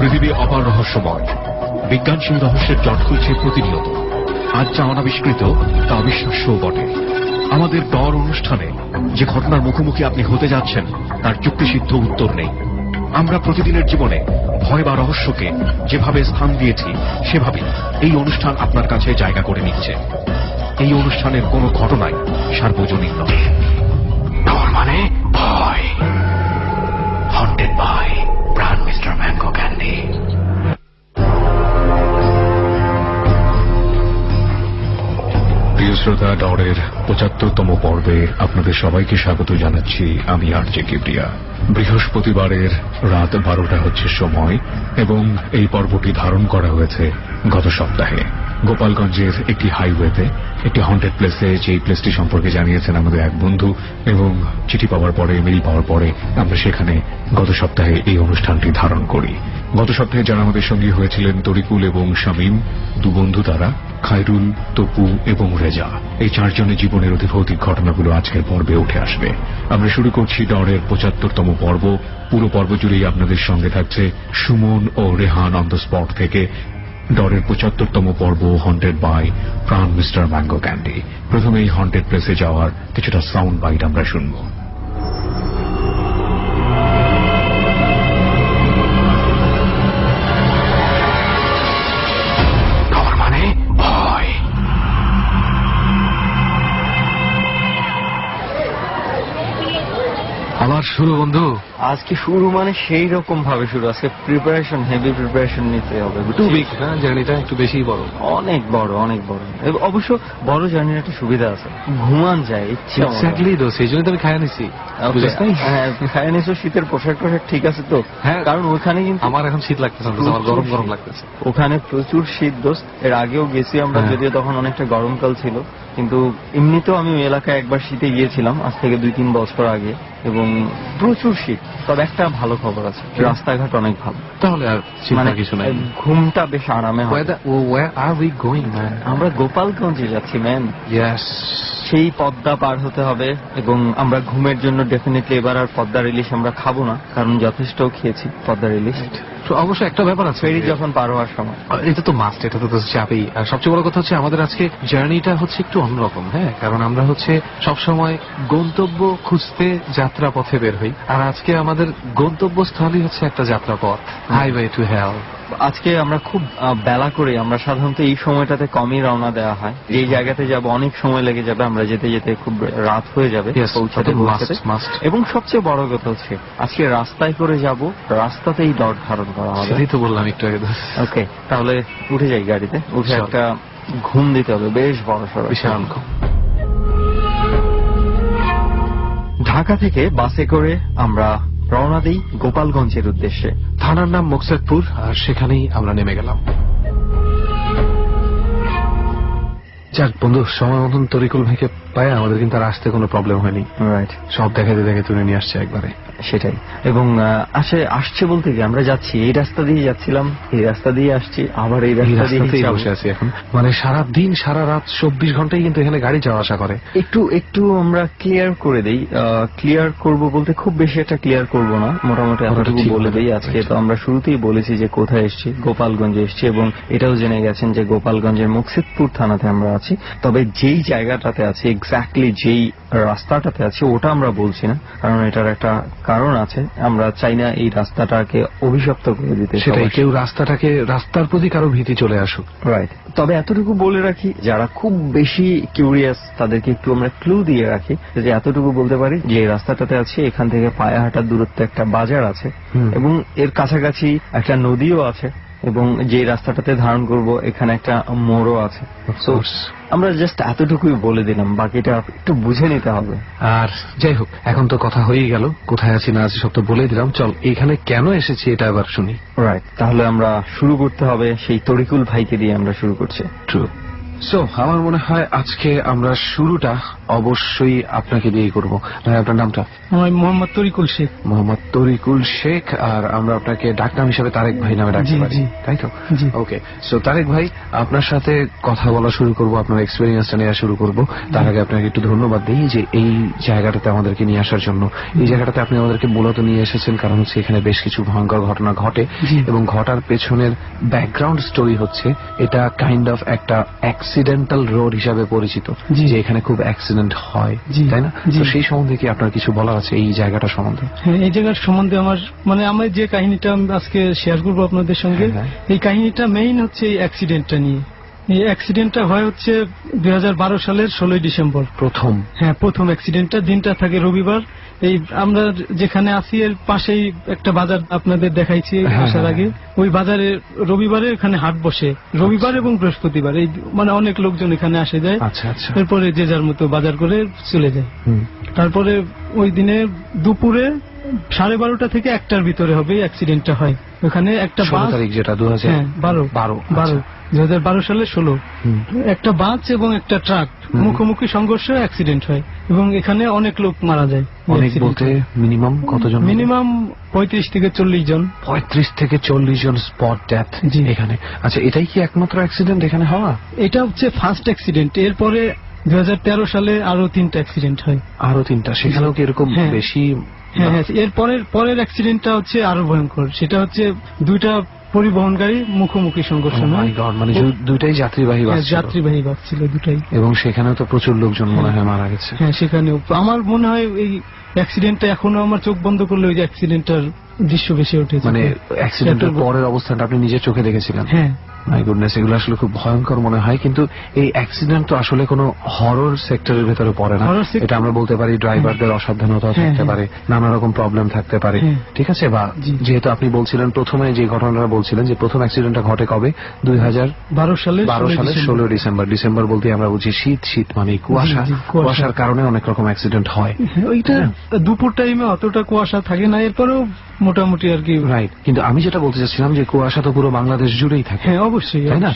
পৃথিবী অপার রহস্যময়। বিজ্ঞান সেই রহস্যের জট খুলছে প্রতিনিয়ত। আজ যা অনাবিষ্কৃত তা অবিশ্বাস্যও বটে। আমাদের ডর অনুষ্ঠানে যে ঘটনার মুখোমুখি আপনি হতে যাচ্ছেন তার যুক্তিসিদ্ধ উত্তর নেই। আমরা প্রতিদিনের জীবনে ভয় বা রহস্যকে যেভাবে স্থান দিয়েছি সেভাবেই এই অনুষ্ঠান আপনার কাছে জায়গা করে নিচ্ছে। এই অনুষ্ঠানের কোনো ঘটনাই সার্বজনীন নয়। ডর মানে ভয়। হন্টেড বাই প্রাণ মিস্টার ম্যাঙ্গো ক্যান্ডি। প্রিয় শ্রোতা, ডরের ৭৫তম পর্বে আপনাদের সবাইকে স্বাগত জানাচ্ছি। আমি আরজে কিবরিয়া। বৃহস্পতিবারের রাত ১২টা হচ্ছে সময় এবং এই পর্বটি ধারণ করা হয়েছে গত সপ্তাহে গোপালগঞ্জের একটি হাইওয়েতে, একটি হন্টেড প্লেসে। যেই প্লেসটি সম্পর্কে জানিয়েছেন আমাদের এক বন্ধু এবং চিঠি পাওয়ার পরে, মেইল পাওয়ার পরে আমরা সেখানে গত সপ্তাহে এই অনুষ্ঠানটি ধারণ করি। গত সপ্তাহে যারা আমাদের সঙ্গী হয়েছিলেন তরিকুল এবং শামীম, দু বন্ধু তারা, খায়রুল, তপু এবং রেজা, এই চারজনের জীবনের অতিভৌতিক ঘটনাগুলো আজকের পর্বে উঠে আসবে। আমরা শুরু করছি ডরের ৭৫তম পর্ব। পুরো পর্ব জুড়েই আপনাদের সঙ্গে থাকছে সুমন ও রেহান অন দ্য স্পট থেকে। ডরের ৭৫তম পর্ব হন্টেড বাই প্রাণ মিস্টার ম্যাঙ্গো ক্যান্ডি। প্রথমে এই হন্টেড প্লেসে যাওয়ার কিছুটা সাউন্ড বাইট আমরা শুনব। ডর মানে ভয়। আবার শুরু বন্ধু। আজকে শুরু মানে সেই রকম ভাবে শুরু। আজকে প্রিপারেশন, হেভি প্রিপারেশন নিতে হবে। টু উইক না, জার্নিটা একটু বেশি বড়, অনেক বড়, অনেক বড়। অবশ্য বড় জার্নির একটা সুবিধা আছে, ঘুমান যায় ইচ্ছা। এক্স্যাক্টলি তো, সেই জন্য তো আমি খাইয়া নিছি। হ্যাঁ, খাইয়া নিছো। শীতের পোশাক টোশাক ঠিক আছে তো? হ্যাঁ, কারণ ওখানে কিন্তু আমার এখন শীত লাগতেছে, আমার গরম গরম লাগতেছে। ওখানে প্রচুর শীত দোস্ত। এর আগেও গেছি আমরা, যদিও তখন অনেকটা গরমকাল ছিল। কিন্তু এমনিতেও আমি ওই এলাকায় একবার শীতে গিয়েছিলাম আজ থেকে ২-৩ বছর আগে, এবং প্রচুর শীত। তবে একটা ভালো খবর আছে, রাস্তাঘাট অনেক ভালো। তাহলে আর চিন্তার কিছু নাই, ঘুমটা বেশ আরামে হয়। Where are we going, man? আমরা গোপালগঞ্জে যাচ্ছি ম্যান। Yes. সেই পদ্মা পার হতে হবে এবং আমরা ঘুমের জন্য ডেফিনেটলি এবার আর পদ্মার ইলিশ আমরা খাবো না, কারণ যথেষ্ট খেয়েছি পদ্মার ইলিশ। অবশ্য একটা ব্যাপার আছে, ফেরি যখন পার হওয়ার সময় এটা তো মাস্ট, এটা তো চাপেই। আর সবচেয়ে বড় কথা হচ্ছে আমাদের আজকে জার্নিটা হচ্ছে একটু অন্যরকম। হ্যাঁ, কারণ আমরা হচ্ছে সবসময় গন্তব্য খুঁজতে যাত্রা পথে বের হই, আর আজকে আমাদের গন্তব্যস্থলই হচ্ছে একটা যাত্রাপথ, হাইওয়ে টু হেল। আজকে আমরা খুব বেলা করে, আমরা সাধারণত এই সময়টাতে কমই রওনা দেওয়া হয়। যেই জায়গাতে যাব অনেক সময় লেগে যাবে, আমরা যেতে যেতে খুব রাত হয়ে যাবে পৌঁছাতে। এবং সবচেয়ে বড় কথা হচ্ছে আজকে রাস্তায় করে যাব, রাস্তাতেই ডর ধারণ করা হবে। সেটাই তো বললাম একটু আগে। ওকে, তাহলে উঠে যাই গাড়িতে, উঠে একটা ঘুম দিতে হবে, বেশ বড় সড়ো বিশাল ঘুম। ঢাকা থেকে বাসে করে আমরা রওনা দিই গোপালগঞ্জের উদ্দেশ্যে। থানার নাম মোকসেদপুর, আর সেখানেই আমরা নেমে গেলাম। যাক বন্ধু, সময় মতন তরিকুল ভাইকে পায় আমাদের কিন্তু আর আসতে কোনো প্রবলেম হয়নি। রাইট, সব দেখাতে দেখাতে তুলে নিয়ে আসছে একবারে। সেটাই। এবং আসছে বলতে কি, আমরা যাচ্ছি এই রাস্তা দিয়ে যাচ্ছিলাম, এই রাস্তা দিয়ে আসছি, আবার এই রাস্তা দিয়ে বসে আছি এখন। মানে সারা দিন সারা রাত ২৪ ঘন্টাই কিন্তু এখানে গাড়ি যাওয়া আসা করে। একটু আমরা ক্লিয়ার করে দেই। ক্লিয়ার করব বলতে খুব বেশি একটা ক্লিয়ার করব না, মোটামুটি এতটুকু বলে দেই। আজকে তো আমরা শুরুতেই বলেছি যে কোথায় এসেছি, গোপালগঞ্জে এসেছি, এবং এটাও জেনে গেছেন যে গোপালগঞ্জের মুকসিদপুর থানাতে আমরা আছি। তবে যেই জায়গাটাতে আছি, এক্স্যাক্টলি যেই রাস্তাটাতে আছি, ওটা আমরা বলছি না, কারণ এটার একটা কারণ আছে। আমরা চাই না এই রাস্তাটাকে অভিশপ্ত করে দিতে। সেটাই, কেউ রাস্তার প্রতি কারো ভীতি চলে আসুক। রাইট। তবে এতটুকু বলে রাখি, যারা খুব বেশি কিউরিয়াস তাদেরকে একটু আমরা ক্লু দিয়ে রাখি, যে এতটুকু বলতে পারি যে এই রাস্তাটাতে আছে, এখান থেকে পায়ে হাঁটার দূরত্বে একটা বাজার আছে, এবং এর কাছাকাছি একটা নদীও আছে, এবং যে রাস্তাটাতে ধারণ করব এখানে একটা মোড়ও আছে। আমরা জাস্ট এতটুকুই বলে দিলাম, বাকিটা একটু বুঝে নিতে হবে। আর যাই হোক, এখন তো কথা হয়েই গেল, কোথায় আছি না আছি সব তো বলে দিলাম। চল, এখানে কেন এসেছি এটা এবার শুনি। রাইট, তাহলে আমরা শুরু করতে হবে সেই তরিকুল ভাইকে দিয়ে। আমরা শুরু করছি। ট্রু। সো আমার মনে হয় আজকে আমরা শুরুটা অবশ্যই আপনাকে দিয়ে করব। ভাই আপনার নামটা? আমার মোহাম্মদ তরিকুল শেখ। মোহাম্মদ তরিকুল শেখ, আর আমরা আপনাকে ডাকনাম হিসেবে তারেক ভাই নামে ডাকতে পারি, তাই তো? ওকে, সো তারেক ভাই আপনার সাথে কথা বলা শুরু করব, আপনার এক্সপেরিয়েন্সটা নেওয়া শুরু করব। তার আগে আপনাকে একটু ধন্যবাদ দিই যে এই জায়গাটাতে আমাদেরকে নিয়ে আসার জন্য। এই জায়গাটাতে আপনি আমাদেরকে মূলত নিয়ে এসেছেন কারণ হচ্ছে এখানে বেশ কিছু ভয়ঙ্কর ঘটনা ঘটে এবং ঘটার পেছনের ব্যাকগ্রাউন্ড স্টোরি হচ্ছে এটা কাইন্ড অফ একটা অ্যাক্সিডেন্টাল রোড হিসাবে পরিচিত, যে এখানে খুব অ্যাক্সিডেন্ট হয়, তাই না? তো সেই সম্বন্ধে কি আপনার কিছু বলার আছে এই জায়গাটা সম্বন্ধে? হ্যাঁ, এই জায়গার সম্বন্ধে আমার যে কাহিনীটা আমি আজকে শেয়ার করবো আপনাদের সঙ্গে, এই কাহিনীটা মেইন হচ্ছে এই অ্যাক্সিডেন্টটা নিয়ে। এই অ্যাক্সিডেন্টটা হয় হচ্ছে 2012 সালের 16 ডিসেম্বর প্রথম অ্যাক্সিডেন্টটা। দিনটা থাকে রবিবার। এই আমরা যেখানে আছি এর পাশেই একটা বাজার আপনাদের দেখাইছি আসার আগে। ওই বাজারে রবিবারে এখানে হাট বসে, রবিবার এবং বৃহস্পতিবার। এই অনেক লোকজন এখানে আসে যায়। এরপরে যে যার মতো বাজার করে চলে যায়। তারপরে ওই দিনে দুপুরে 12:30 থেকে 1টার ভিতরে হবে অ্যাক্সিডেন্টটা হয়। ওখানে একটা বাস, যেটা 2012 সালে 16, একটা বাস এবং একটা ট্রাক মুখোমুখি সংঘর্ষে অ্যাক্সিডেন্ট হয় এবং এখানে অনেক লোক মারা যায়। অনেক বলতে মিনিমাম কতজন? মিনিমাম 35 থেকে 40 জন। 35 থেকে 40 জন স্পট ডেথ এখানে। আচ্ছা, এটাই কি একমাত্র অ্যাক্সিডেন্ট এখানে হওয়া? এটা হচ্ছে ফার্স্ট অ্যাক্সিডেন্ট। এরপরে 2013 সালে আরো 3টা অ্যাক্সিডেন্ট হয়। আরো 3টা? সেখানেও কি এরকম বেশি? হ্যাঁ, এর পরের অ্যাক্সিডেন্টটা হচ্ছে আরো ভয়ঙ্কর। সেটা হচ্ছে 2টা পরিবহনগাড়ি মুখোমুখি সংঘর্ষ হয়। মানে দুইটাই যাত্রীবাহী বাস ছিল দুটাই। এবং সেখানেও তো প্রচুর লোকজন মনে হয় মারা গেছে। হ্যাঁ, সেখানেও আমার মনে হয় এই অ্যাক্সিডেন্টটা এখনো আমার চোখ বন্ধ করলে ওই যে অ্যাক্সিডেন্টটার দৃশ্য ভেসে ওঠে। মানে অ্যাক্সিডেন্টের পরের অবস্থাটা আপনি নিজের চোখে দেখেছিলেন? হ্যাঁ। মাই গুডনেস, এগুলো আসলে খুব ভয়ঙ্কর মনে হয়। কিন্তু এই অ্যাক্সিডেন্ট তো আসলে কোনো হরর সেক্টরের ভেতরে পড়ে না। এটা আমরা বলতে পারি ড্রাইভারদের অসাবধানতা থাকতে পারে, নানা রকম প্রবলেম থাকতে পারে, ঠিক আছে? বা যেহেতু আপনি বলছিলেন প্রথমে যে ঘটনাটা বলছিলেন যে প্রথম অ্যাক্সিডেন্টটা ঘটে কবে? 2012 সালের 16 ডিসেম্বর। ডিসেম্বর বলতে আমরা বুঝি শীত মানে কুয়াশার কারণে অনেক রকম অ্যাক্সিডেন্ট হয়। ওইটা দুপুর টাইমে অতটা কুয়াশা থাকে না, এরপরেও মোটামুটি আর কি। রাইট, কিন্তু আমি যেটা বলতে চাচ্ছিলাম যে কুয়াশা তো পুরো বাংলাদেশ জুড়েই থাকে। হ্যাঁ, অবশ্যই, তাই না?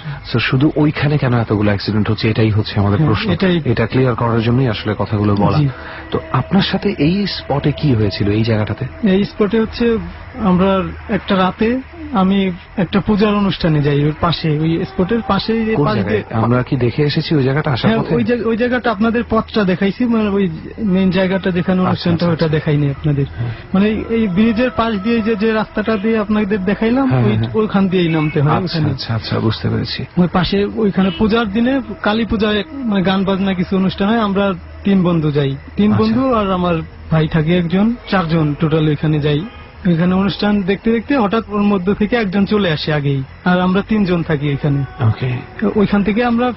শুধু ওইখানে কেন এতগুলো অ্যাক্সিডেন্ট হচ্ছে, এটাই হচ্ছে আমাদের প্রশ্ন। এটা ক্লিয়ার করার জন্যই আসলে কথাগুলো বলা। তো আপনার সাথে এই স্পটে কি হয়েছিল এই জায়গাটাতে? এই স্পটে হচ্ছে আমরা একটা রাতে আমি একটা পূজার অনুষ্ঠানে যাই, ওর পাশে, ওই স্পটের পাশে। আমরা কি দেখে এসেছি ওই জায়গাটা আসার পথে? ওই জায়গাটা আপনাদের পথটা দেখাইছি, মানে ওই মেইন জায়গাটা যেখানে অনুষ্ঠানটা ওটা দেখাইনি আপনাদের। মানে এই ব্রিজের পাশ দিয়ে যে রাস্তাটা দিয়ে আপনাদের দেখাইলাম, ওইখান দিয়েই নামতে হয়। আচ্ছা, বুঝতে পেরেছি। ওই পাশে ওইখানে পূজার দিনে, কালী পূজায় মানে গান বাজনা কিছু অনুষ্ঠান হয়। আমরা 3 বন্ধু যাই, 3 বন্ধু আর আমার ভাই থাকে একজন, 4 জন টোটাল ওইখানে যাই। এখানে অনুষ্ঠান দেখতে দেখতে হঠাৎ ওর মধ্য থেকে একজন চলে আসে আগেই, আর আমরা 3 জন থাকি এখানে। ওইখান থেকে আমরা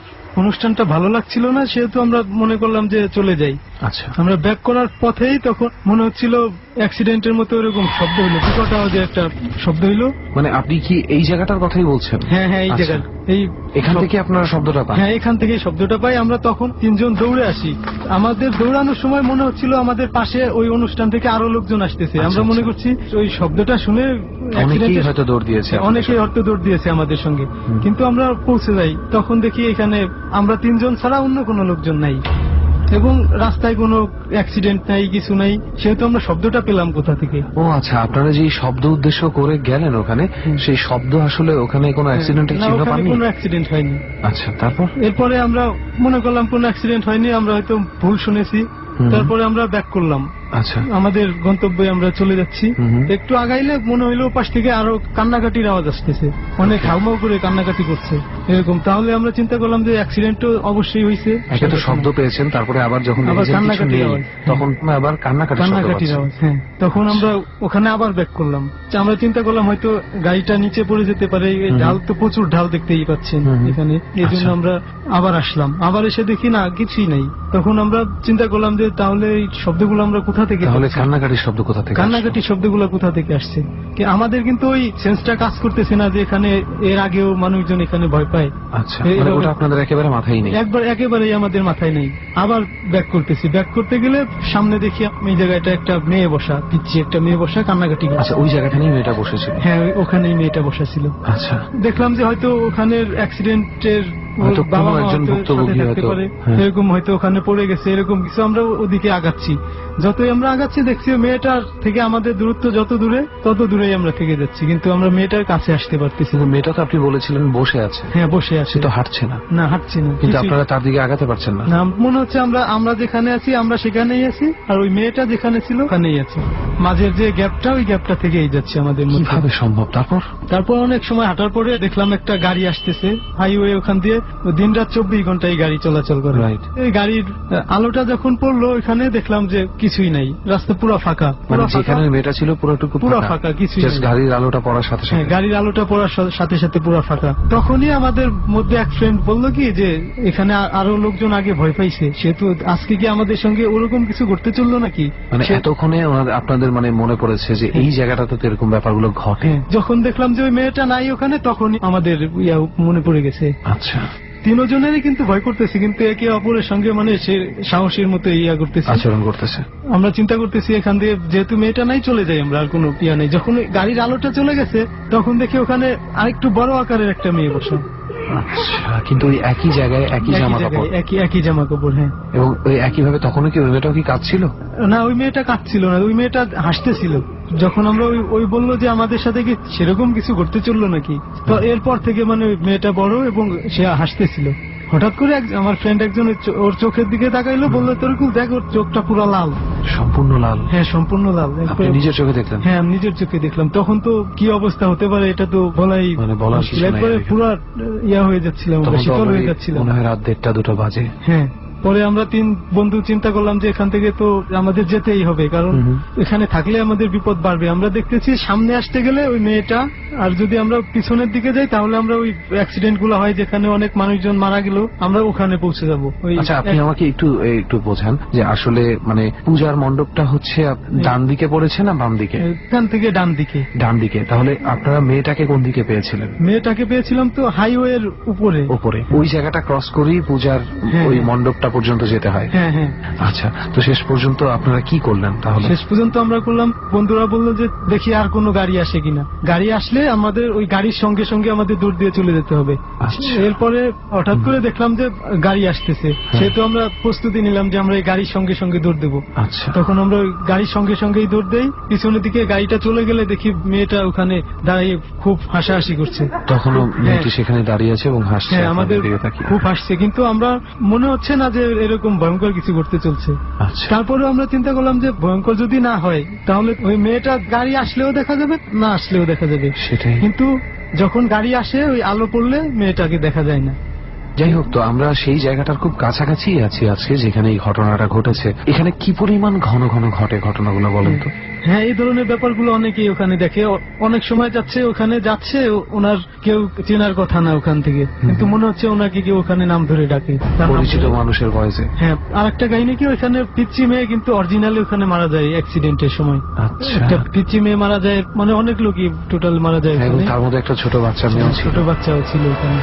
অনুষ্ঠানটা ভালো লাগছিল না, সেহেতু আমরা মনে করলাম যে চলে যাই। আচ্ছা, আমরা ব্যাক করার পথেই তখন মনে হচ্ছিল অ্যাক্সিডেন্টের মতো এরকম শব্দ হইলো, বিকট আওয়াজে একটা শব্দ হইলো। মানে আপনি কি এই জায়গাটার কথাই বলছেন? হ্যাঁ, এই জায়গা, এখান থেকে আপনারা শব্দটা পান? হ্যাঁ, এখান থেকে শব্দটা পাই। আমরা তখন 3 জন দৌড়ে আসি। আমাদের দৌড়ানোর সময় মনে হচ্ছিল আমাদের পাশে ওই অনুষ্ঠান থেকে আরো লোকজন আসতেছে। আমরা মনে করছি ওই শব্দটা শুনে অনেকেই হয়তো দৌড় দিয়েছে, আমাদের সঙ্গে। কিন্তু আমরা পৌঁছে যাই, তখন দেখি এখানে আমরা 3 জন ছাড়া অন্য কোনো লোকজন নাই এবং রাস্তায় কোনো অ্যাক্সিডেন্ট নাই, কিছু নাই। সেহেতু আমরা শব্দটা পেলাম কোথা থেকে? ও আচ্ছা, আপনারা যে শব্দ উদ্দেশ্য করে গেলেন ওখানে, সেই শব্দ আসলে ওখানে কোনো অ্যাক্সিডেন্টের চিহ্ন পাননি? কোনো অ্যাক্সিডেন্ট হয়নি। আচ্ছা, তারপর? এরপরে আমরা মনে করলাম কোনো অ্যাক্সিডেন্ট হয়নি, আমরা হয়তো ভুল শুনেছি। তারপরে আমরা ব্যাক করলাম। আচ্ছা, আমাদের গন্তব্যে আমরা চলে যাচ্ছি। একটু আগাইলে মনে হইলো পাশ থেকে আরো কান্নাকাটির আওয়াজ আসতেছে, অনেক হাউমাউ করে কান্নাকাটি করছে এরকম। তাহলে আমরা চিন্তা করলাম যে অ্যাক্সিডেন্ট তো অবশ্যই হয়েছে। একে তো শব্দ পেয়েছেন, তারপরে আবার যখন কান্নাকাটির আওয়াজ, তখন আবার কান্নাকাটির আওয়াজ। হ্যাঁ, তখন আমরা ওখানে আবার ব্যাক করলাম। আমরা চিন্তা করলাম হয়তো গাড়িটা নিচে পড়ে যেতে পারে, ঢাল তো প্রচুর ঢাল দেখতেই পাচ্ছেন এখানে। এই জন্য আমরা আবার আসলাম। আবার এসে দেখি না, কিছুই নাই। তখন আমরা চিন্তা করলাম যে তাহলে এই শব্দগুলো আমরা কোথা থেকে? তাহলে কান্নাকাটির শব্দ কোথা থেকে? কান্নাকাটির শব্দগুলো কোথা থেকে আসছে? আমাদের কিন্তু ওই সেন্সটা কাজ করতেছে না যে এখানে এর আগেও মানুষজন এখানে ভয় পায়। আচ্ছা, ওটা আপনাদের একেবারে মাথায় নেই? একেবারেই আমাদের মাথায় নেই। আবার ব্যাক করতেছি। ব্যাক করতে গেলে সামনে দেখি এই জায়গাটা একটা মেয়ে বসা, পিচ্ছি একটা মেয়ে বসা কান্নাকাটি করছে। আচ্ছা, ওই জায়গাটাই মেয়েটা বসেছিল? হ্যাঁ, ওখানেই মেয়েটা বসা ছিল। আচ্ছা, দেখলাম যে হয়তো ওখানের অ্যাক্সিডেন্টের হয়তো কোনো বাবা মা একজন হয়তো ভুক্তভোগী সাথে থাকতে হয়তো, পারে, হ্যাঁ। এরকম হয়তো ওখানে পড়ে গেছে, এরকম কিছু আমরা ওদিকে আগাচ্ছি। যতই আমরা আগাচ্ছি দেখছি মেয়েটার থেকে আমাদের দূরত্ব যত দূরে তত দূরেই আমরা থেকে যাচ্ছি, কিন্তু আমরা মেয়েটার কাছে আসতে পারতেছি না। কিন্তু মেয়েটা তো আপনি বলেছিলেন বসে আছে, হ্যাঁ বসে আছে, সে তো হাঁটছে না, না হাঁটছি না, কিন্তু কিছুই- আপনারা তার দিকে আগাতে পারছেন না। না, মনে হচ্ছে আমরা যেখানে আছি আমরা সেখানেই আছি, আর ওই মেয়েটা যেখানে ছিল ওখানেই আছে। মাঝের যে গ্যাপটা, ওই গ্যাপটা থেকেই যাচ্ছে আমাদের মধ্যে। কিভাবে সম্ভব? তারপর অনেক সময় হাঁটার পরে দেখলাম একটা গাড়ি আসতেছে হাইওয়ে, ওখান দিয়ে দিনরাত 24 ঘন্টা এই গাড়ি চলাচল করে। Right. এই গাড়ির আলোটা যখন পড়লো ওইখানে দেখলাম যে কিছুই নাই, রাস্তা পুরো ফাঁকা, মানে পুরো ফাঁকা, যেখানে মেয়েটা ছিল পুরোটুকু পুরো ফাঁকা, কিছুই জাস্ট নেই। গাড়ির আলোটা পড়ার সাথে হ্যাঁ, সাথে। গাড়ির আলোটা পড়ার সাথে সাথে পুরো ফাঁকা। তখনই আমাদের মধ্যে এক ফ্রেন্ড বললো কি যে এখানে আরো লোকজন আগে ভয় পাইছে, সেহেতু আজকে কি আমাদের সঙ্গে ওরকম কিছু ঘটতে চললো নাকি। মানে সে- এতক্ষণে আপনাদের মানে মনে পড়েছে যে এই জায়গাটাতে তো এরকম ব্যাপারগুলো ঘটে। হ্যাঁ, যখন দেখলাম যে ওই মেয়েটা নাই ওখানে, তখনই আমাদের মনে পড়ে গেছে। আচ্ছা, তিনজনেরই কিন্তু ভয় করতেছি, কিন্তু একে অপরের সঙ্গে মানে সে সাহসের মতো করতেছি। আচরণ করতেছে। আমরা চিন্তা করতেছি এখান দিয়ে যেহেতু মেয়েটা নাই চলে যাই আমরা, আর কোনো নেই। যখন ওই গাড়ির আলোটা চলে গেছে তখন দেখি ওখানে আরেকটু বড় আকারের একটা মেয়ে বসে, আচ্ছা, কিন্তু ওই একই জায়গায় একই জামা কাপড় একই জামা কাপড়। হ্যাঁ, এবং ওই একইভাবে তখনও কি ওই মেয়েটাও কি কাঁদছিল? না ওই মেয়েটা কাঁদছিল না, ওই মেয়েটা হাসতেছিল। যখন আমরা ওই বললো যে আমাদের সাথে কি সেরকম কিছু ঘটতে চললো নাকি, তো এরপর থেকে মানে ওই মেয়েটা বড় এবং সে হাসতেছিল। হঠাৎ করে আমার ফ্রেন্ড একজন ওর চোখের দিকে তাকাইলো, বললো তোরকুল দেখ ওর চোখটা পুরো লাল। সম্পূর্ণ লাল? হ্যাঁ, সম্পূর্ণ লাল। আপনি নিজের চোখে দেখলেন? হ্যাঁ, আমি নিজের চোখে দেখলাম। তখন তো কি অবস্থা হতে পারে এটা তো বলাই মানে বলার কিছু নাই। একবারে পুরো হয়ে যাচ্ছিলাম, তখন তো শীতল হয়ে already যাচ্ছিলাম। মনে হয় রাত 1:30-2টা বাজে। হ্যাঁ, পরে আমরা 3 বন্ধু চিন্তা করলাম যে এখান থেকে তো আমাদের যেতেই হবে, কারণ এখানে থাকলে আমাদের বিপদ বাড়বে। আমরা দেখতেছি সামনে আসতে গেলে ওই মেয়েটা, আর যদি আমরা পিছনের দিকে যাই তাহলে আমরা ওই অ্যাক্সিডেন্ট গুলো হয় যেখানে অনেক মানুষজন মারা গেল, আমরা ওখানে পৌঁছে যাবো। আচ্ছা, আপনি আমাকে একটু বোঝান যে আসলে মানে পূজার মণ্ডপটা হচ্ছে ডান দিকে পড়েছে না বাম দিকে? এখান থেকে ডান দিকে। ডান দিকে। তাহলে আপনারা মেয়েটাকে কোন দিকে পেয়েছিলেন? মেয়েটাকে পেয়েছিলাম তো হাইওয়ের উপরে। উপরে। ওই জায়গাটা ক্রস করেই পূজার হ্যাঁ, ওই হ্যাঁ। মণ্ডপটা পর্যন্ত যেতে হয়? হ্যাঁ হ্যাঁ। আচ্ছা, তো শেষ পর্যন্ত আপনারা কি করলেন তাহলে? শেষ পর্যন্ত আমরা করলাম, বন্ধুরা বললো যে দেখি আর কোনো গাড়ি আসে কিনা, গাড়ি আসলে আমাদের ওই গাড়ির সঙ্গে সঙ্গে আমাদের দূর দিয়ে চলে যেতে হবে। আচ্ছা। এরপরে হঠাৎ করে দেখলাম যে গাড়ি আসতেছে, সেহেতু আমরা প্রস্তুতি নিলাম যে আমরা এই গাড়ির সঙ্গে সঙ্গে দৌড় দেবো। আচ্ছা, তখন আমরা ওই গাড়ির সঙ্গে সঙ্গেই দৌড় দেই। পিছনের দিকে গাড়িটা চলে গেলে দেখি মেয়েটা ওখানে দাঁড়িয়ে খুব হাসাহাসি করছে। তখনও মেয়েটি সেখানে দাঁড়িয়ে আছে এবং হাসছে হ্যাঁ, আমাদের আপনাদের দিকে তাকিয়ে। খুব হাসছে, কিন্তু আমরা মনে হচ্ছে না যে এরকম ভয়ঙ্কর কিছু ঘটতে চলছে। আচ্ছা, তারপরেও আমরা চিন্তা করলাম যে ভয়ঙ্কর যদি না হয় তাহলে ওই মেয়েটা গাড়ি আসলেও দেখা যাবে, না আসলেও দেখা যাবে। সেটাই। কিন্তু যখন গাড়ি আসে ওই আলো পড়লে মেয়েটাকে দেখা যায় না। যাই হোক, তো আমরা সেই জায়গাটার খুব কাছাকাছি আছি আজকে যেখানে এই ঘটনাটা ঘটেছে। এখানে কি পরিমাণ ঘন ঘন ঘটে ঘটনাগুলো বলেন তো? হ্যাঁ, এই ধরনের ব্যাপারগুলো অনেকেই ওখানে দেখে। অনেক সময় ওখানে যাচ্ছে ওনার কেউ চেনার কথা না ওখান থেকে, কিন্তু মনে হচ্ছে ওনাকে কেউ ওখানে নাম ধরে ডাকে, তার নাম পরিচিত ধরে। মানুষের ভয়েসে। হ্যাঁ, আর একটা কাহিনী কি ওখানে পিচ্চি মেয়ে কিন্তু অরিজিনালি ওখানে মারা যায় অ্যাক্সিডেন্টের সময়। আচ্ছা। একটা পিচ্চি মেয়ে মারা যায়, মানে অনেক লোকই টোটাল মারা যায় এবং ওখানে। তার মধ্যে একটা ছোট বাচ্চা মেয়েও ছিল। ছোট বাচ্চাও ছিল ওখানে।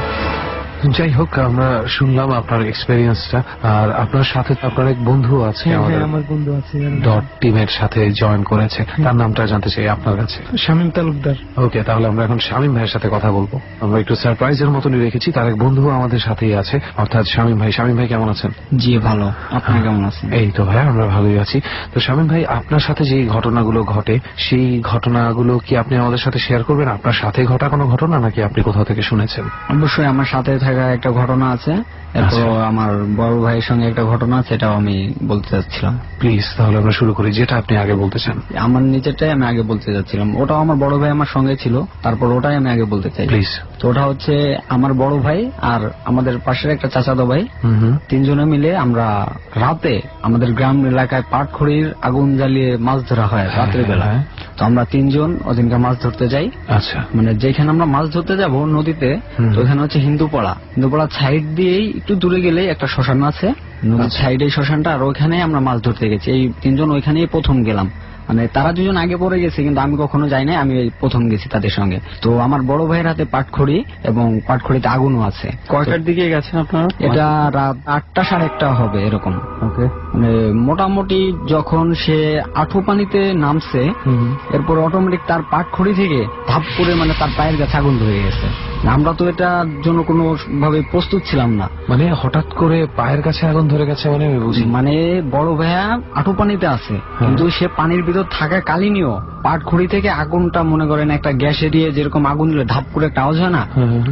যাই হোক, আমরা শুনলাম আপনার এক্সপেরিয়েন্সটা, আর আপনার সাথে আপনার এক বন্ধু আছে হ্যাঁ, আমাদের হ্যাঁ, আমার বন্ধু আছে ডট টিমের সাথে জয়েন করেছে, তার নামটা জানতে চাই আপনার কাছে। শামীম তালুকদার। ওকে, তাহলে আমরা এখন শামীম ভাইয়ের সাথে কথা বলবো। আমরা একটু সারপ্রাইজের মতনই রেখেছি, তার এক বন্ধু আমাদের সাথেই আছে, অর্থাৎ শামীম ভাই। শামীম ভাই কেমন আছেন? জি ভালো, আপনি কেমন আছেন? এই তো ভাই, আমরা ভালোই আছি। তো শামীম ভাই, আপনার সাথে যে ঘটনাগুলো ঘটে সেই ঘটনাগুলো কি আপনি আমাদের সাথে শেয়ার করবেন? আপনার সাথে ঘটা কোনো ঘটনা নাকি আপনি কোথাও থেকে শুনেছেন? অবশ্যই আমার সাথে থাকা একটা ঘটনা আছে, এরপর আমার বড় ভাইয়ের সঙ্গে একটা ঘটনা আছে, সেটাও আমি বলতে চাচ্ছিলাম। প্লিজ, তাহলে আমরা শুরু করি, যেটা আপনি আগে বলতে চান। আমার নিজেরটাই আমি আগে বলতে চাচ্ছিলাম, ওটাও আমার বড় ভাই আমার সঙ্গে ছিল, তারপর ওটাই আমি আগে বলতে চাই। প্লিজ। তো ওটা হচ্ছে আমার বড় ভাই আর আমাদের পাশের একটা চাচাতো ভাই, হুম। তিনজনে মিলে আমরা রাতে আমাদের গ্রাম এলাকায় পাটখড়ির আগুন জ্বালিয়ে মাছ ধরা হয় রাত্রে বেলা। হ্যাঁ। তো আমরা তিনজন ওদিনকে মাছ ধরতে যাই। আচ্ছা। মানে যেখানে আমরা মাছ ধরতে যাব নদীতে, তো ওখানে হচ্ছে হিন্দুপাড়া সাইড দিয়েই একটু দূরে গেলেই একটা শ্মশান আছে, নদীর সাইডে শ্মশানটা, আর ওইখানে আমরা মাছ ধরতে গেছি। এই তিনজন ওইখানেই প্রথম গেলাম। মানে তারা দুজন আগে পড়ে গেছে, কিন্তু আমি কখনো যাই নাই, আমি প্রথম গেছি তাদের সঙ্গে। তো আমার বড় ভাইয়ের হাতে পাটখড়ি এবং পাটখড়িতে আগুনও আছে। কয়টার দিকে গেছেন আপনারা? এটা রাত 8টা 8:30 হবে এরকম। ওকে। মানে মোটামুটি যখন সে আঠু পানিতে নামছে এরপর অটোমেটিক তার পাটখড়ি থেকে ধাপ করে মানে তার পায়ের কাছে আগুন ধরে গেছে। আমরা তো এটার জন্য কোনো ভাবে প্রস্তুত ছিলাম না। মানে হঠাৎ করে পায়ের কাছে আগুন ধরে গেছে মানে আমি বুঝি। মানে বড় ভাইয়া আঠু পানিতে আছে কিন্তু সে পানির ভিতর থাকা কালীনও পাটখড়ি থেকে আগুনটা মনে করেন একটা গ্যাসে দিয়ে যেরকম আগুন দিলে ধাপ করে একটা আওয়াজ হয় না,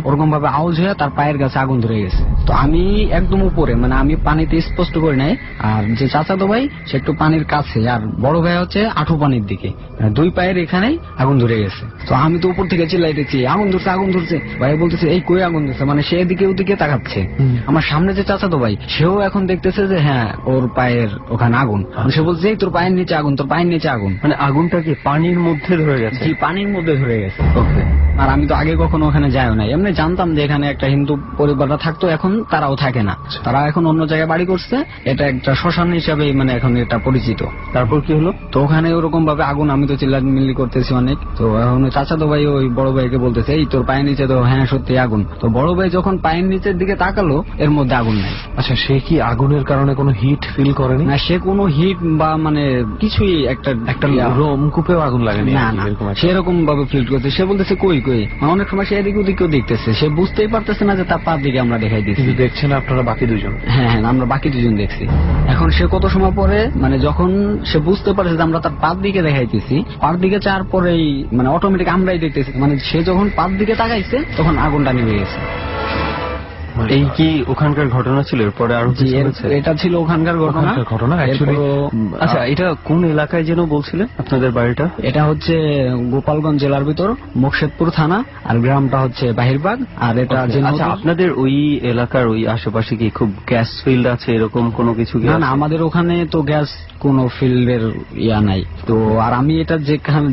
ওরকম ভাবে আওয়াজ হয়ে তার পায়ের কাছে আগুন ধরে গেছে। তো আমি একদম উপরে, মানে আমি পানিতে স্পষ্ট করে নাই, আর যে চাচাতো ভাই সে একটু পানির কাছে, আর বড় ভাই হচ্ছে আঠু পানির দিকে, দুই পায়ের এখানেই আগুন ধরে গেছে। তো আমি তো উপর থেকে চিল্লাইতেছি আগুন ধরছে আগুন ধরছে, ভাই বলতেছে এই কই আগুন ধরছে, মানে সে এদিকে ওদিকে তাকাচ্ছে। আমার সামনে যে চাচাতো ভাই সেও এখন দেখতেছে যে হ্যাঁ ওর পায়ের ওখানে আগুন, সে বলছে এই তোর পায়ের নিচে আগুন, তোর পায়ের নিচে আগুন। মানে আগুনটা কি পানির মধ্যে ধরে গেছে? জি, পানির মধ্যে ধরে গেছে। ওকে। আর আমি তো আগে কখনো ওখানে যাইও নাই, এমনি জানতাম যে এখানে একটা হিন্দু পরিবারটা থাকতো, এখন তারাও থাকে না, তারা এখন অন্য জায়গায় বাড়ি করছে, এটা একটা শ্মশান হিসাবে মানে এখন এটা পরিচিত। তারপর কি হলো? তো ওখানে ওরকম ভাবে আগুন, আমি তো চিল্লামিল্লি করতেছি অনেক, তো এখন চাচাতো ভাই ওই বড় ভাইকে বলতেছে এই তোর পায়ের নিচে তো হ্যাঁ সত্যি আগুন। তো বড় ভাই যখন পায়ের নিচের দিকে তাকালো এর মধ্যে আগুন নাই। আচ্ছা, সে কি আগুনের কারণে কোনো হিট ফিল করেনি? না, সে কোনো হিট বা মানে কিছুই একটা রোম কূপেও আগুন লাগেনি? না না, সেরকম ভাবে ফিল করছে। সে বলতেছে কই কই, অনেক সময় সে এদিক ওদিকেও দেখতেছে, সে বুঝতেই পারতেছে না যে তার পার দিকে আমরা দেখাই দিচ্ছি। দেখছেন আপনারা বাকি দুজন? হ্যাঁ হ্যাঁ, আমরা বাকি দুজন দেখছি। এখন সে কত সময় পরে মানে যখন সে বুঝতে পারছে যে আমরা তার পার দিকে দেখাইতেছি, পার দিকে চার পরেই মানে অটোমেটিক আমরাই দেখতেছি, মানে সে যখন পার দিকে তাকাইছে তখন আগুনটা নিভে গেছে। এই কি ওখানকার ঘটনা ছিল? এরপরে আরো এটা ছিল ওখানকার ঘটনা। আচ্ছা, এটা কোন এলাকায় যেন বলছিলেন আপনাদের বাড়িটা? এটা হচ্ছে গোপালগঞ্জ জেলার ভিতর মোকশেদপুর থানা, আর গ্রামটা হচ্ছে বাহিরবাগ। আর এটা আচ্ছা, আপনাদের ওই এলাকার ওই আশেপাশে কি খুব গ্যাস ফিল্ড আছে এরকম কোনো কিছু? না, আমাদের ওখানে তো গ্যাস কোনো ফিল্ডের ইয়া নাই। তো আর আমি এটা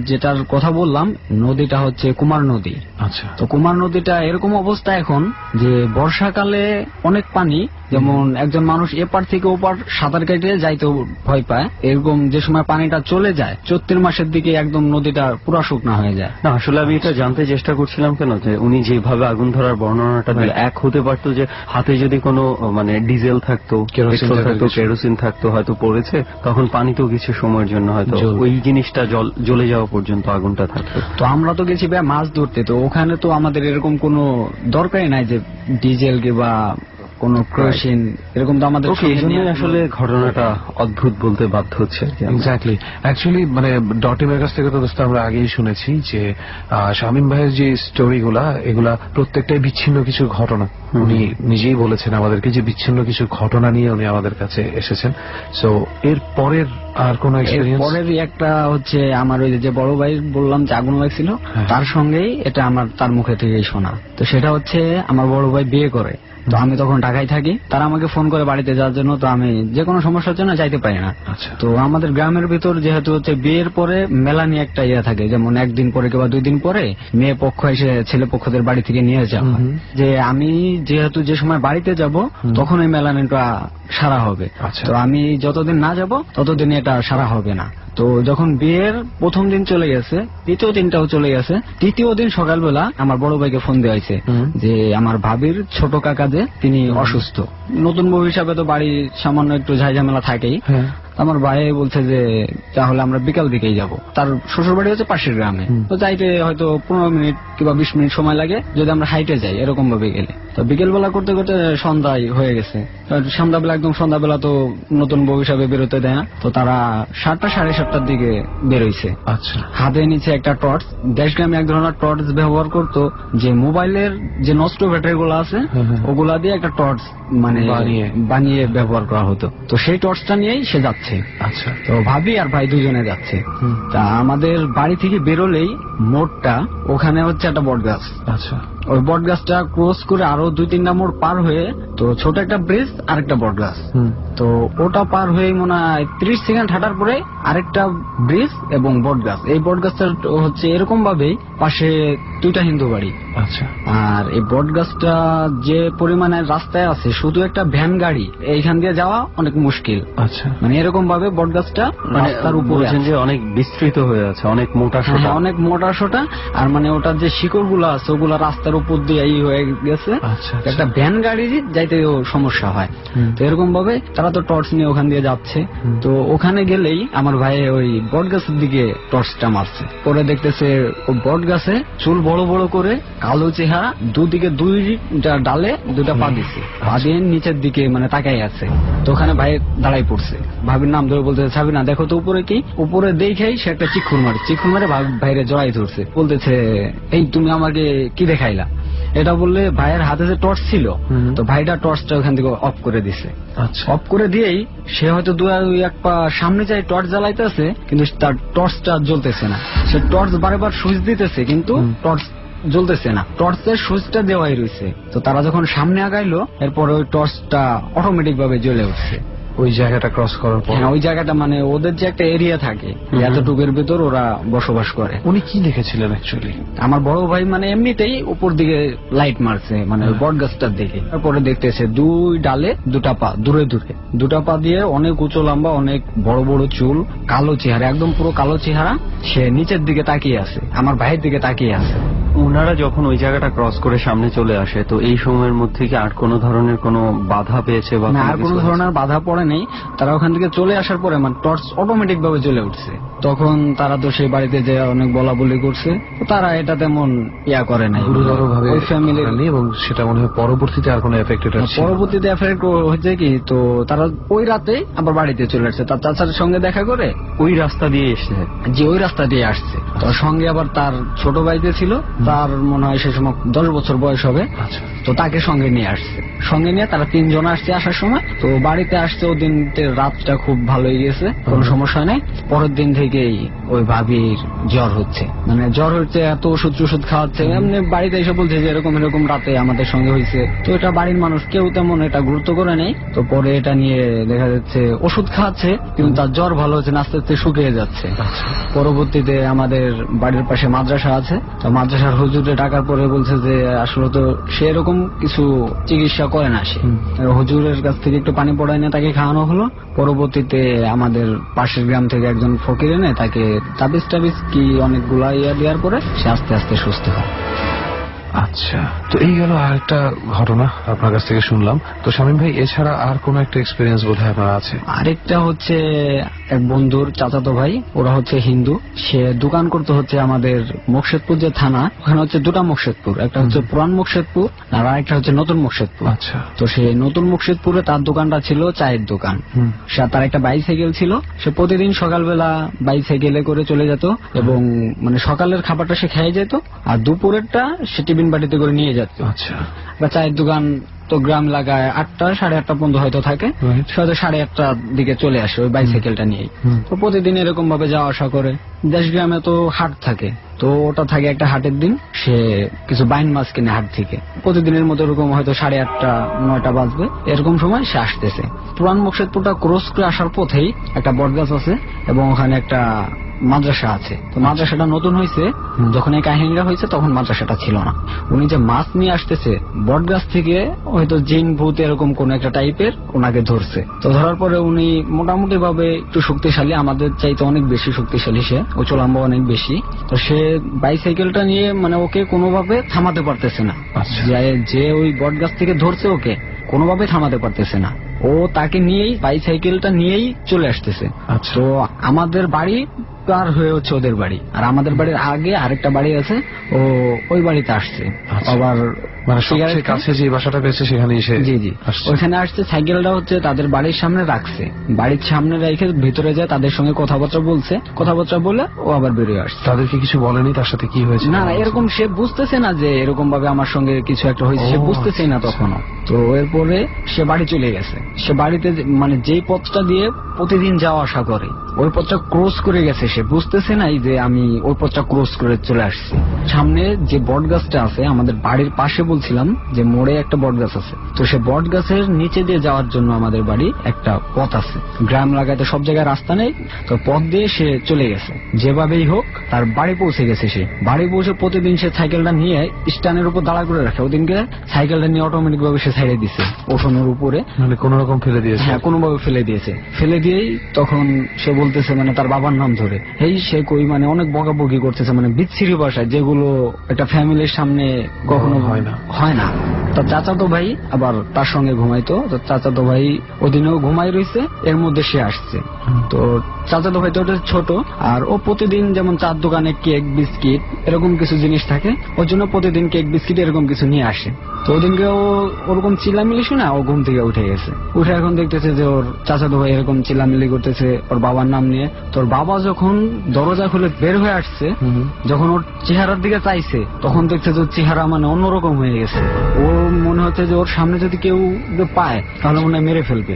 যেটার কথা বললাম, নদীটা হচ্ছে কুমার নদী। আচ্ছা, তো কুমার নদীটা এরকম অবস্থা এখন যে বর্ষাকালে অনেক পানি, যেমন একজন মানুষ এপার থেকে ওপার সাঁতার কেটে যাইতে ভয় পায়, এরকম যে সময় পানিটা চলে যায় চৈত্র মাসের দিকে একদম নদীটা পুরো শুকনা হয়ে যায়। না, আসলে আমি এটা জানতে চেষ্টা করছিলাম কেন যে উনি যেভাবে আগুন ধরার বর্ণনাটা দিলেন, এক হতে পারতো যে হাতে যদি কোনো মানে ডিজেল থাকতো, পেট্রোল থাকতো, কেরোসিন থাকতো, হয়তো পড়েছে, তখন পানিতেও কিছু সময়ের জন্য হয়তো ওই জিনিসটা জ্বলে যাওয়া পর্যন্ত আগুনটা থাকতো। তো আমরা তো গেছি মাছ ধরতে, তো ওখানে তো আমাদের এরকম কোনো দরকারই নাই যে ডিজেল বা কোন কেরোসিন এরকম তো আমাদের। আসলে ঘটনাটা অদ্ভুত বলতে বাধ্য হচ্ছে। এক্স্যাক্টলি। অ্যাকচুয়ালি মানে ডটিমের কাছ থেকে তো দোস্ত আমরা আগেই শুনেছি যে শামীম ভাইয়ের যে স্টোরিগুলা এগুলা প্রত্যেকটাই বিচ্ছিন্ন কিছু ঘটনা। উনি নিজেই বলেছেন আমাদেরকে যে বিচ্ছিন্ন কিছু ঘটনা নিয়ে উনি আমাদের কাছে এসেছেন। সো এর পরের আর কোন এক্সপেরিয়েন্স? পরের একটা হচ্ছে আমার ওই যে বড় ভাই বললাম যে আগুন লাগছিল, তার সঙ্গেই এটা আমার তার মুখে থেকেই শোনা। তো সেটা হচ্ছে আমার বড় ভাই বিয়ে করে, তো আমি তখন ঢাকায় থাকি, তারা আমাকে ফোন করে বাড়িতে যাওয়ার জন্য, তো আমি যে কোনো সমস্যার জন্য যাইতে পারি না। তো আমাদের গ্রামের ভিতর যেহেতু হচ্ছে বিয়ের পরে মেলা নিয়ে একটা ইয়ে থাকে, যেমন একদিন পরে কিংবা 2 দিন পরে মেয়ে পক্ষ এসে ছেলে পক্ষদের বাড়ি থেকে নিয়ে যাওয়া, যে আমি যেহেতু যে সময় বাড়িতে যাব তখন এই মেলানিটা সারা হবে। তো আমি যতদিন না যাব ততদিন এটা সারা হবে না। তো যখন বিয়ের প্রথম দিন চলে গেছে, দ্বিতীয় দিনটাও চলে গেছে, তৃতীয় দিন সকালবেলা আমার বড় ভাইকে ফোন দেওয়া হয়েছে যে আমার ভাবির ছোট কাকা যে তিনি অসুস্থ। নতুন বউ হিসাবে তো বাড়ি সামান্য একটু ঝাইঝামেলা থাকেই। আমার ভাই বলছে যে তাহলে আমরা বিকাল দিকেই যাব। তার শ্বশুর বাড়ি হচ্ছে পাশের গ্রামে, তো যাইতে হয়তো 15 মিনিট কিংবা 20 মিনিট সময় লাগে যদি আমরা হাইটে যাই, এরকম ভাবে গেলে। তো বিকেল বেলা করতে করতে সন্ধ্যায় হয়ে গেছে। সন্ধ্যাবেলা একদম সন্ধ্যাবেলা তো নতুন বউ হিসাবে বেরোতে দেয় না, তো তারা 7টা 7:30টার দিকে বেরোইছে। আচ্ছা, হাতে নিচে একটা টর্চ, দেশগ্রামে এক ধরনের টর্চ ব্যবহার করতো, যে মোবাইলের যে নষ্ট ব্যাটারি গুলো আছে ওগুলা দিয়ে একটা টর্চ মানে বানিয়ে ব্যবহার করা হতো। তো সেই টর্চটা নিয়েই সে যাচ্ছে। আচ্ছা, তো ভাবি আর ভাই দুজনে যাচ্ছে। তা আমাদের বাড়ি থেকে বেরোলেই মোড়টা ওখানে হচ্ছে একটা বট গাছ। আচ্ছা, ওই বট গাছটা ক্রস করে আরো 2-3টা মোড় পার হয়ে তো ছোট একটা ব্রিজ আর একটা বট গাছ। তো ওটা পার হয়ে মনে হয় 30 সেকেন্ড হাঁটার পরে আরেকটা ব্রিজ এবং বট গাছ। এই বট গাছটা হচ্ছে এরকম ভাবেই পাশে দুইটা হিন্দু বাড়ি। আচ্ছা আর এই বট গাছটা যে পরিমাণে রাস্তায় আছে, শুধু একটা ভ্যান গাড়ি এইখান দিয়ে যাওয়া অনেক মুশকিল। আচ্ছা মানে এরকম ভাবে বট গাছটা মানে রাস্তার উপরে বলছেন যে অনেক বিস্তৃত হয়ে আছে, অনেক মোটা হ্যাঁ, সোটা। অনেক মোটা সোটা। আর মানে ওটার যে শিকড় গুলো আছে ওগুলা রাস্তার উপর দিয়ে ই হয়ে গেছে। আচ্ছা একটা ভ্যান গাড়ি যাইতে সমস্যা হয়। তো এরকম ভাবে তারা তো টর্চ নিয়ে ওখান দিয়ে যাচ্ছে। তো ওখানে গেলেই আমার ভাই ওই বট গাছের দিকে টর্চটা মারছে। পরে দেখতেছে ওই বট গাছে চুল বড় বড় করে, কালো চেহারা, দুদিকে দুইটা ডালে দুটা পা দিছে, পা দিয়ে নিচের দিকে মানে তাকাই আছে। তো ওখানে ভাই দাঁড়াই পড়ছে, ভাবির নাম ধরে বলতেছে সাবিনা দেখো তো উপরে কি। উপরে দেখেই সে একটা চিক্ষুর মারে ভাইরে জড়াই ধরছে, বলতেছে এই তুমি আমাকে কি দেখাইলা। এটা বললে ভাইয়ের হাতে যে টর্চ ছিল, তো ভাইটা টর্চটা ওখান থেকে অফ করে দিছে। আচ্ছা অফ করে দিয়েই সে হয়তো দুই এক পা সামনে যাই টর্চ জ্বালাইতেছে, কিন্তু তার টর্চটা জ্বলতেছে না। সে টর্চ বারবার সুইচ দিতেছে কিন্তু টর্চ জ্বলতেছে না, টর্চের সুইচটা দেওয়াই রয়েছে। তো তারা যখন সামনে আগাইলো, এরপরে ওই টর্চটা অটোমেটিক ভাবে জ্বলে উঠছে। ওই জায়গাটা ক্রস করার পর হ্যাঁ, ওই জায়গাটা মানে ওদের যে একটা এরিয়া থাকে, এতটুকুর ভেতর ওরা বসবাস করে। উনি কি লিখেছিলেন অ্যাকচুয়ালি? আমার বড় ভাই মানে এমনিতেই উপর দিকে লাইট মারছে, মানে ওই বট গাছটার দিকে। তারপরে দেখতেছে দুই ডালে দুটা পা, দূরে দূরে দুটা পা দিয়ে, অনেক উঁচু লম্বা, অনেক বড় বড় চুল, কালো চেহারা, একদম পুরো কালো চেহারা। সে নিচের দিকে তাকিয়ে আছে, আমার ভাইয়ের দিকে তাকিয়ে আছে। ওনারা যখন ওই জায়গাটা ক্রস করে সামনে চলে আসে, তো এই সময়ের মধ্যে কি আর কোনো ধরনের কোনো বাধা পেয়েছে বা না, আর কোনো ধরনের বাধা পড়ে নেই। তারা ওখান থেকে চলে আসার পরে মানে টর্চ অটোমেটিক ভাবে জ্বলে উঠছে। তখন তারা তো সেই বাড়িতে যে অনেক বলা বলি করছে, তো তারা এটা তেমন ইয়া করে নাই, গুরুতর ভাবে ওই ফ্যামিলির। এবং সেটা মনে হয় পরবর্তীতে আর কোনো এফেক্টেড হচ্ছে। পরবর্তীতে এফেক্ট হচ্ছে কি, তো তারা ওই রাতে আবার বাড়িতে চলে আসছে, তার চাচার সঙ্গে দেখা করে ওই রাস্তা দিয়ে এসে যে ওই রাস্তা দিয়ে আসছে। তো সঙ্গে আবার তার ছোট ভাইতে ছিল, তার মনে হয় সে সময় 10 বছর বয়স হবে। আচ্ছা তো তাকে সঙ্গে নিয়ে আসছে, সঙ্গে নিয়ে তারা 3 জন আসছে। আসার সময় তো বাড়িতে আসছে, ওই দিন রাতটা খুব ভালোই গেছে, কোনো সমস্যা নেই। পরের দিন থেকেই ওই ভাবির জ্বর হচ্ছে, মানে জ্বর হচ্ছে, এত ওষুধ খাওয়াচ্ছে। এমনি বাড়িতে এসে বলছে যে এরকম এরকম রাতে আমাদের সঙ্গে হয়েছে। তো এটা বাড়ির মানুষ কেউ তেমন এটা গুরুত্ব করে নেই। তো পরে এটা নিয়ে দেখা যাচ্ছে ওষুধ খাওয়াচ্ছে, কিন্তু তার জ্বর ভালো হচ্ছে না, আস্তে আস্তে শুকিয়ে যাচ্ছে। পরবর্তীতে আমাদের বাড়ির পাশে মাদ্রাসা আছে, তো মাদ্রাসার হুজুরে ডাকার পরে বলছে যে আসলে তো সে এরকম কিছু চিকিৎসা করে না। সে হুজুরের কাছ থেকে একটু পানি পড়ায় না তাকে খাওয়ানো হলো। পরবর্তীতে আমাদের পাশের গ্রাম থেকে একজন ফকির এনে তাকে তাবিজ কি অনেকগুলা ইয়া দেওয়ার পরে সে আস্তে আস্তে সুস্থ হয়। আচ্ছা, তো এই গেল আরেকটা ঘটনা আপনার কাছ থেকে শুনলাম। তো শামীম ভাই, এছাড়া আর কোন একটা এক্সপিরিয়েন্স বোধহয় আপনার আছে? আরেকটা হচ্ছে এক বন্ধুর চাচাতো ভাই, ওরা হচ্ছে হিন্দু। সে দোকান করতে হচ্ছে আমাদের মুর্শিদপুর যে থানা, ওখানে হচ্ছে দুটা মুর্শিদপুর, একটা হচ্ছে পুরান মুর্শিদপুর আর আরেকটা হচ্ছে নতুন মুর্শিদপুর। আচ্ছা, তো সে নতুন মুর্শিদপুরে তার দোকানটা ছিল চায়ের দোকান। সে তার একটা বাইসাইকেল ছিল, সে প্রতিদিন সকালবেলা বাইসাইকেলে করে চলে যেত এবং মানে সকালের খাবারটা সে খেয়ে যেত, আর দুপুরেরটা সে টিফিন বাড়িতে করে নিয়ে যেত। আচ্ছা, বা চায়ের দোকান তো গ্রাম এলাকায় 8টা 8:30 পর্যন্ত হয়তো থাকে, সে হয়তো 8:30টার দিকে চলে আসে ওই বাইসাইকেলটা নিয়েই। তো প্রতিদিন এরকম ভাবে যাওয়া আসা করে। দেশ গ্রামে তো হাট থাকে, তো ওটা থাকে একটা হাটের দিন, সে কিছু বাইন মাছ কিনে হাট থেকে। প্রতিদিনের মতো এরকম হয়তো 8:30 9টা বাজবে, এরকম সময় সে আসতেছে। পুরান মুর্শিদপুরটা ক্রস করে আসার পথেই একটা বটগাছ আছে এবং ওখানে একটা মাদ্রাসা আছে। তো মাদ্রাসাটা নতুন হয়েছে, যখন এই কাহিনীটা হয়েছে তখন মাদ্রাসাটা ছিল না। উনি যে মাছ নিয়ে আসতেছে বটগাছ থেকে, হয়তো জিন ভূত এরকম কোন একটা টাইপের ওনাকে ধরছে। তো ধরার পরে উনি মোটামুটি ভাবে একটু শক্তিশালী, আমাদের চাইতে অনেক বেশি শক্তিশালী, সে উচলম্বা অনেক বেশি। তো সে বাইসাইকেলটা নিয়ে মানে ওকে কোনোভাবে থামাতে পারতেছে না। যে ওই বটগাছ থেকে ধরছে ওকে কোনোভাবে থামাতে পারতেছে না। ও তাকে নিয়েই বাইসাইকেলটা নিয়েই চলে আসতেছে। তো আমাদের বাড়ি পার হয়ে হচ্ছে ওদের বাড়ি, আর আমাদের বাড়ির আগে আরেকটা বাড়ি আছে, ও ওই বাড়িতে আসছে। আবার মানে সবচেয়ে কাছে যে বাসাটা পেয়েছে সেখানে এসে, জি জি, ওইখানে আসছে। সাইকেলটা হচ্ছে তাদের বাড়ির সামনে রাখছে, বাড়ির সামনে রেখে ভিতরে যায়, তাদের সঙ্গে কথাবার্তা বলছে, কথাবার্তা বলে ও আবার বেরিয়ে আসছে। তাদেরকে কিছু বলেনি তার সাথে কি হয়েছে? না, এরকম সে বুঝতেছে না যে এরকম ভাবে আমার সঙ্গে কিছু একটা হয়েছে, সে বুঝতেছেই না তখনও। তো এরপরে সে বাড়ি চলে গেছে। সে বাড়িতে মানে যেই পথটা দিয়ে প্রতিদিন যাওয়া আসা করে ওই পথটা ক্রস করে গেছে সে বুঝতেছে নাই যে আমি ওই পথটা ক্রস করে চলে আসছি। সামনে যে বট গাছটা আছে আমাদের বাড়ির পাশে, বলছিলাম যে মোড়ে একটা বট গাছ আছে, তো সে বট গাছের নিচে দিয়ে যাওয়ার জন্য আমাদের বাড়ি একটা পথ আছে। গ্রাম লাগাতে সব জায়গায় রাস্তা নেই, তো পথ দিয়ে সে চলে গেছে। যেভাবেই হোক তার বাড়ি পৌঁছে গেছে। সে বাড়ি পৌঁছে প্রতিদিন সে সাইকেলটা নিয়ে স্ট্যান্ডের উপর দাঁড়া করে রাখে। ওদিনকে সাইকেলটা নিয়ে অটোমেটিক ভাবে সে ছেড়ে দিছে ওঠোনের উপরে, মানে কোন রকম ফেলে দিয়েছে। হ্যাঁ, কোনোভাবে ফেলে দিয়েছে। ফেলে দিয়েই তখন সে বলতেছে মানে তার বাবার নাম ধরে, এই সে কই মানে অনেক বকাবকি করতেছে, মানে বিচ্ছিরি ভাষায়, যেগুলো একটা ফ্যামিলির সামনে কখনো হয় না। তার চাচাতো ভাই আবার তার সঙ্গে ঘুমাইতো, তো চাচাতো ভাই ওদিনেও ঘুমাই রয়েছে, এর মধ্যে সে আসছে। তো চাচাতো ভাই তো ওটা ছোট, আর ও প্রতিদিন যেমন চার দোকানে কেক বিস্কিট এরকম কিছু জিনিস থাকে, ওর জন্য প্রতিদিন কেক বিস্কিট এরকম কিছু নিয়ে আসে। তো ওদিনকে ও ওরকম চিল্লামিলি শুনে ও ঘুম থেকে উঠে গেছে। উঠে এখন দেখতেছে যে ওর চাচাতো ভাই এরকম চিল্লামিলি করতেছে ওর বাবার নাম নিয়ে। তোর বাবা যখন দরজা খুলে বের হয়ে আসছে, যখন ওর চেহারার দিকে চাইছে, তখন দেখছে যে ওর চেহারা মানে অন্যরকম হয়ে গেছে। ওর মনে হচ্ছে যে ওর সামনে যদি কেউ পায় তাহলে মনে হয় মেরে ফেলবে,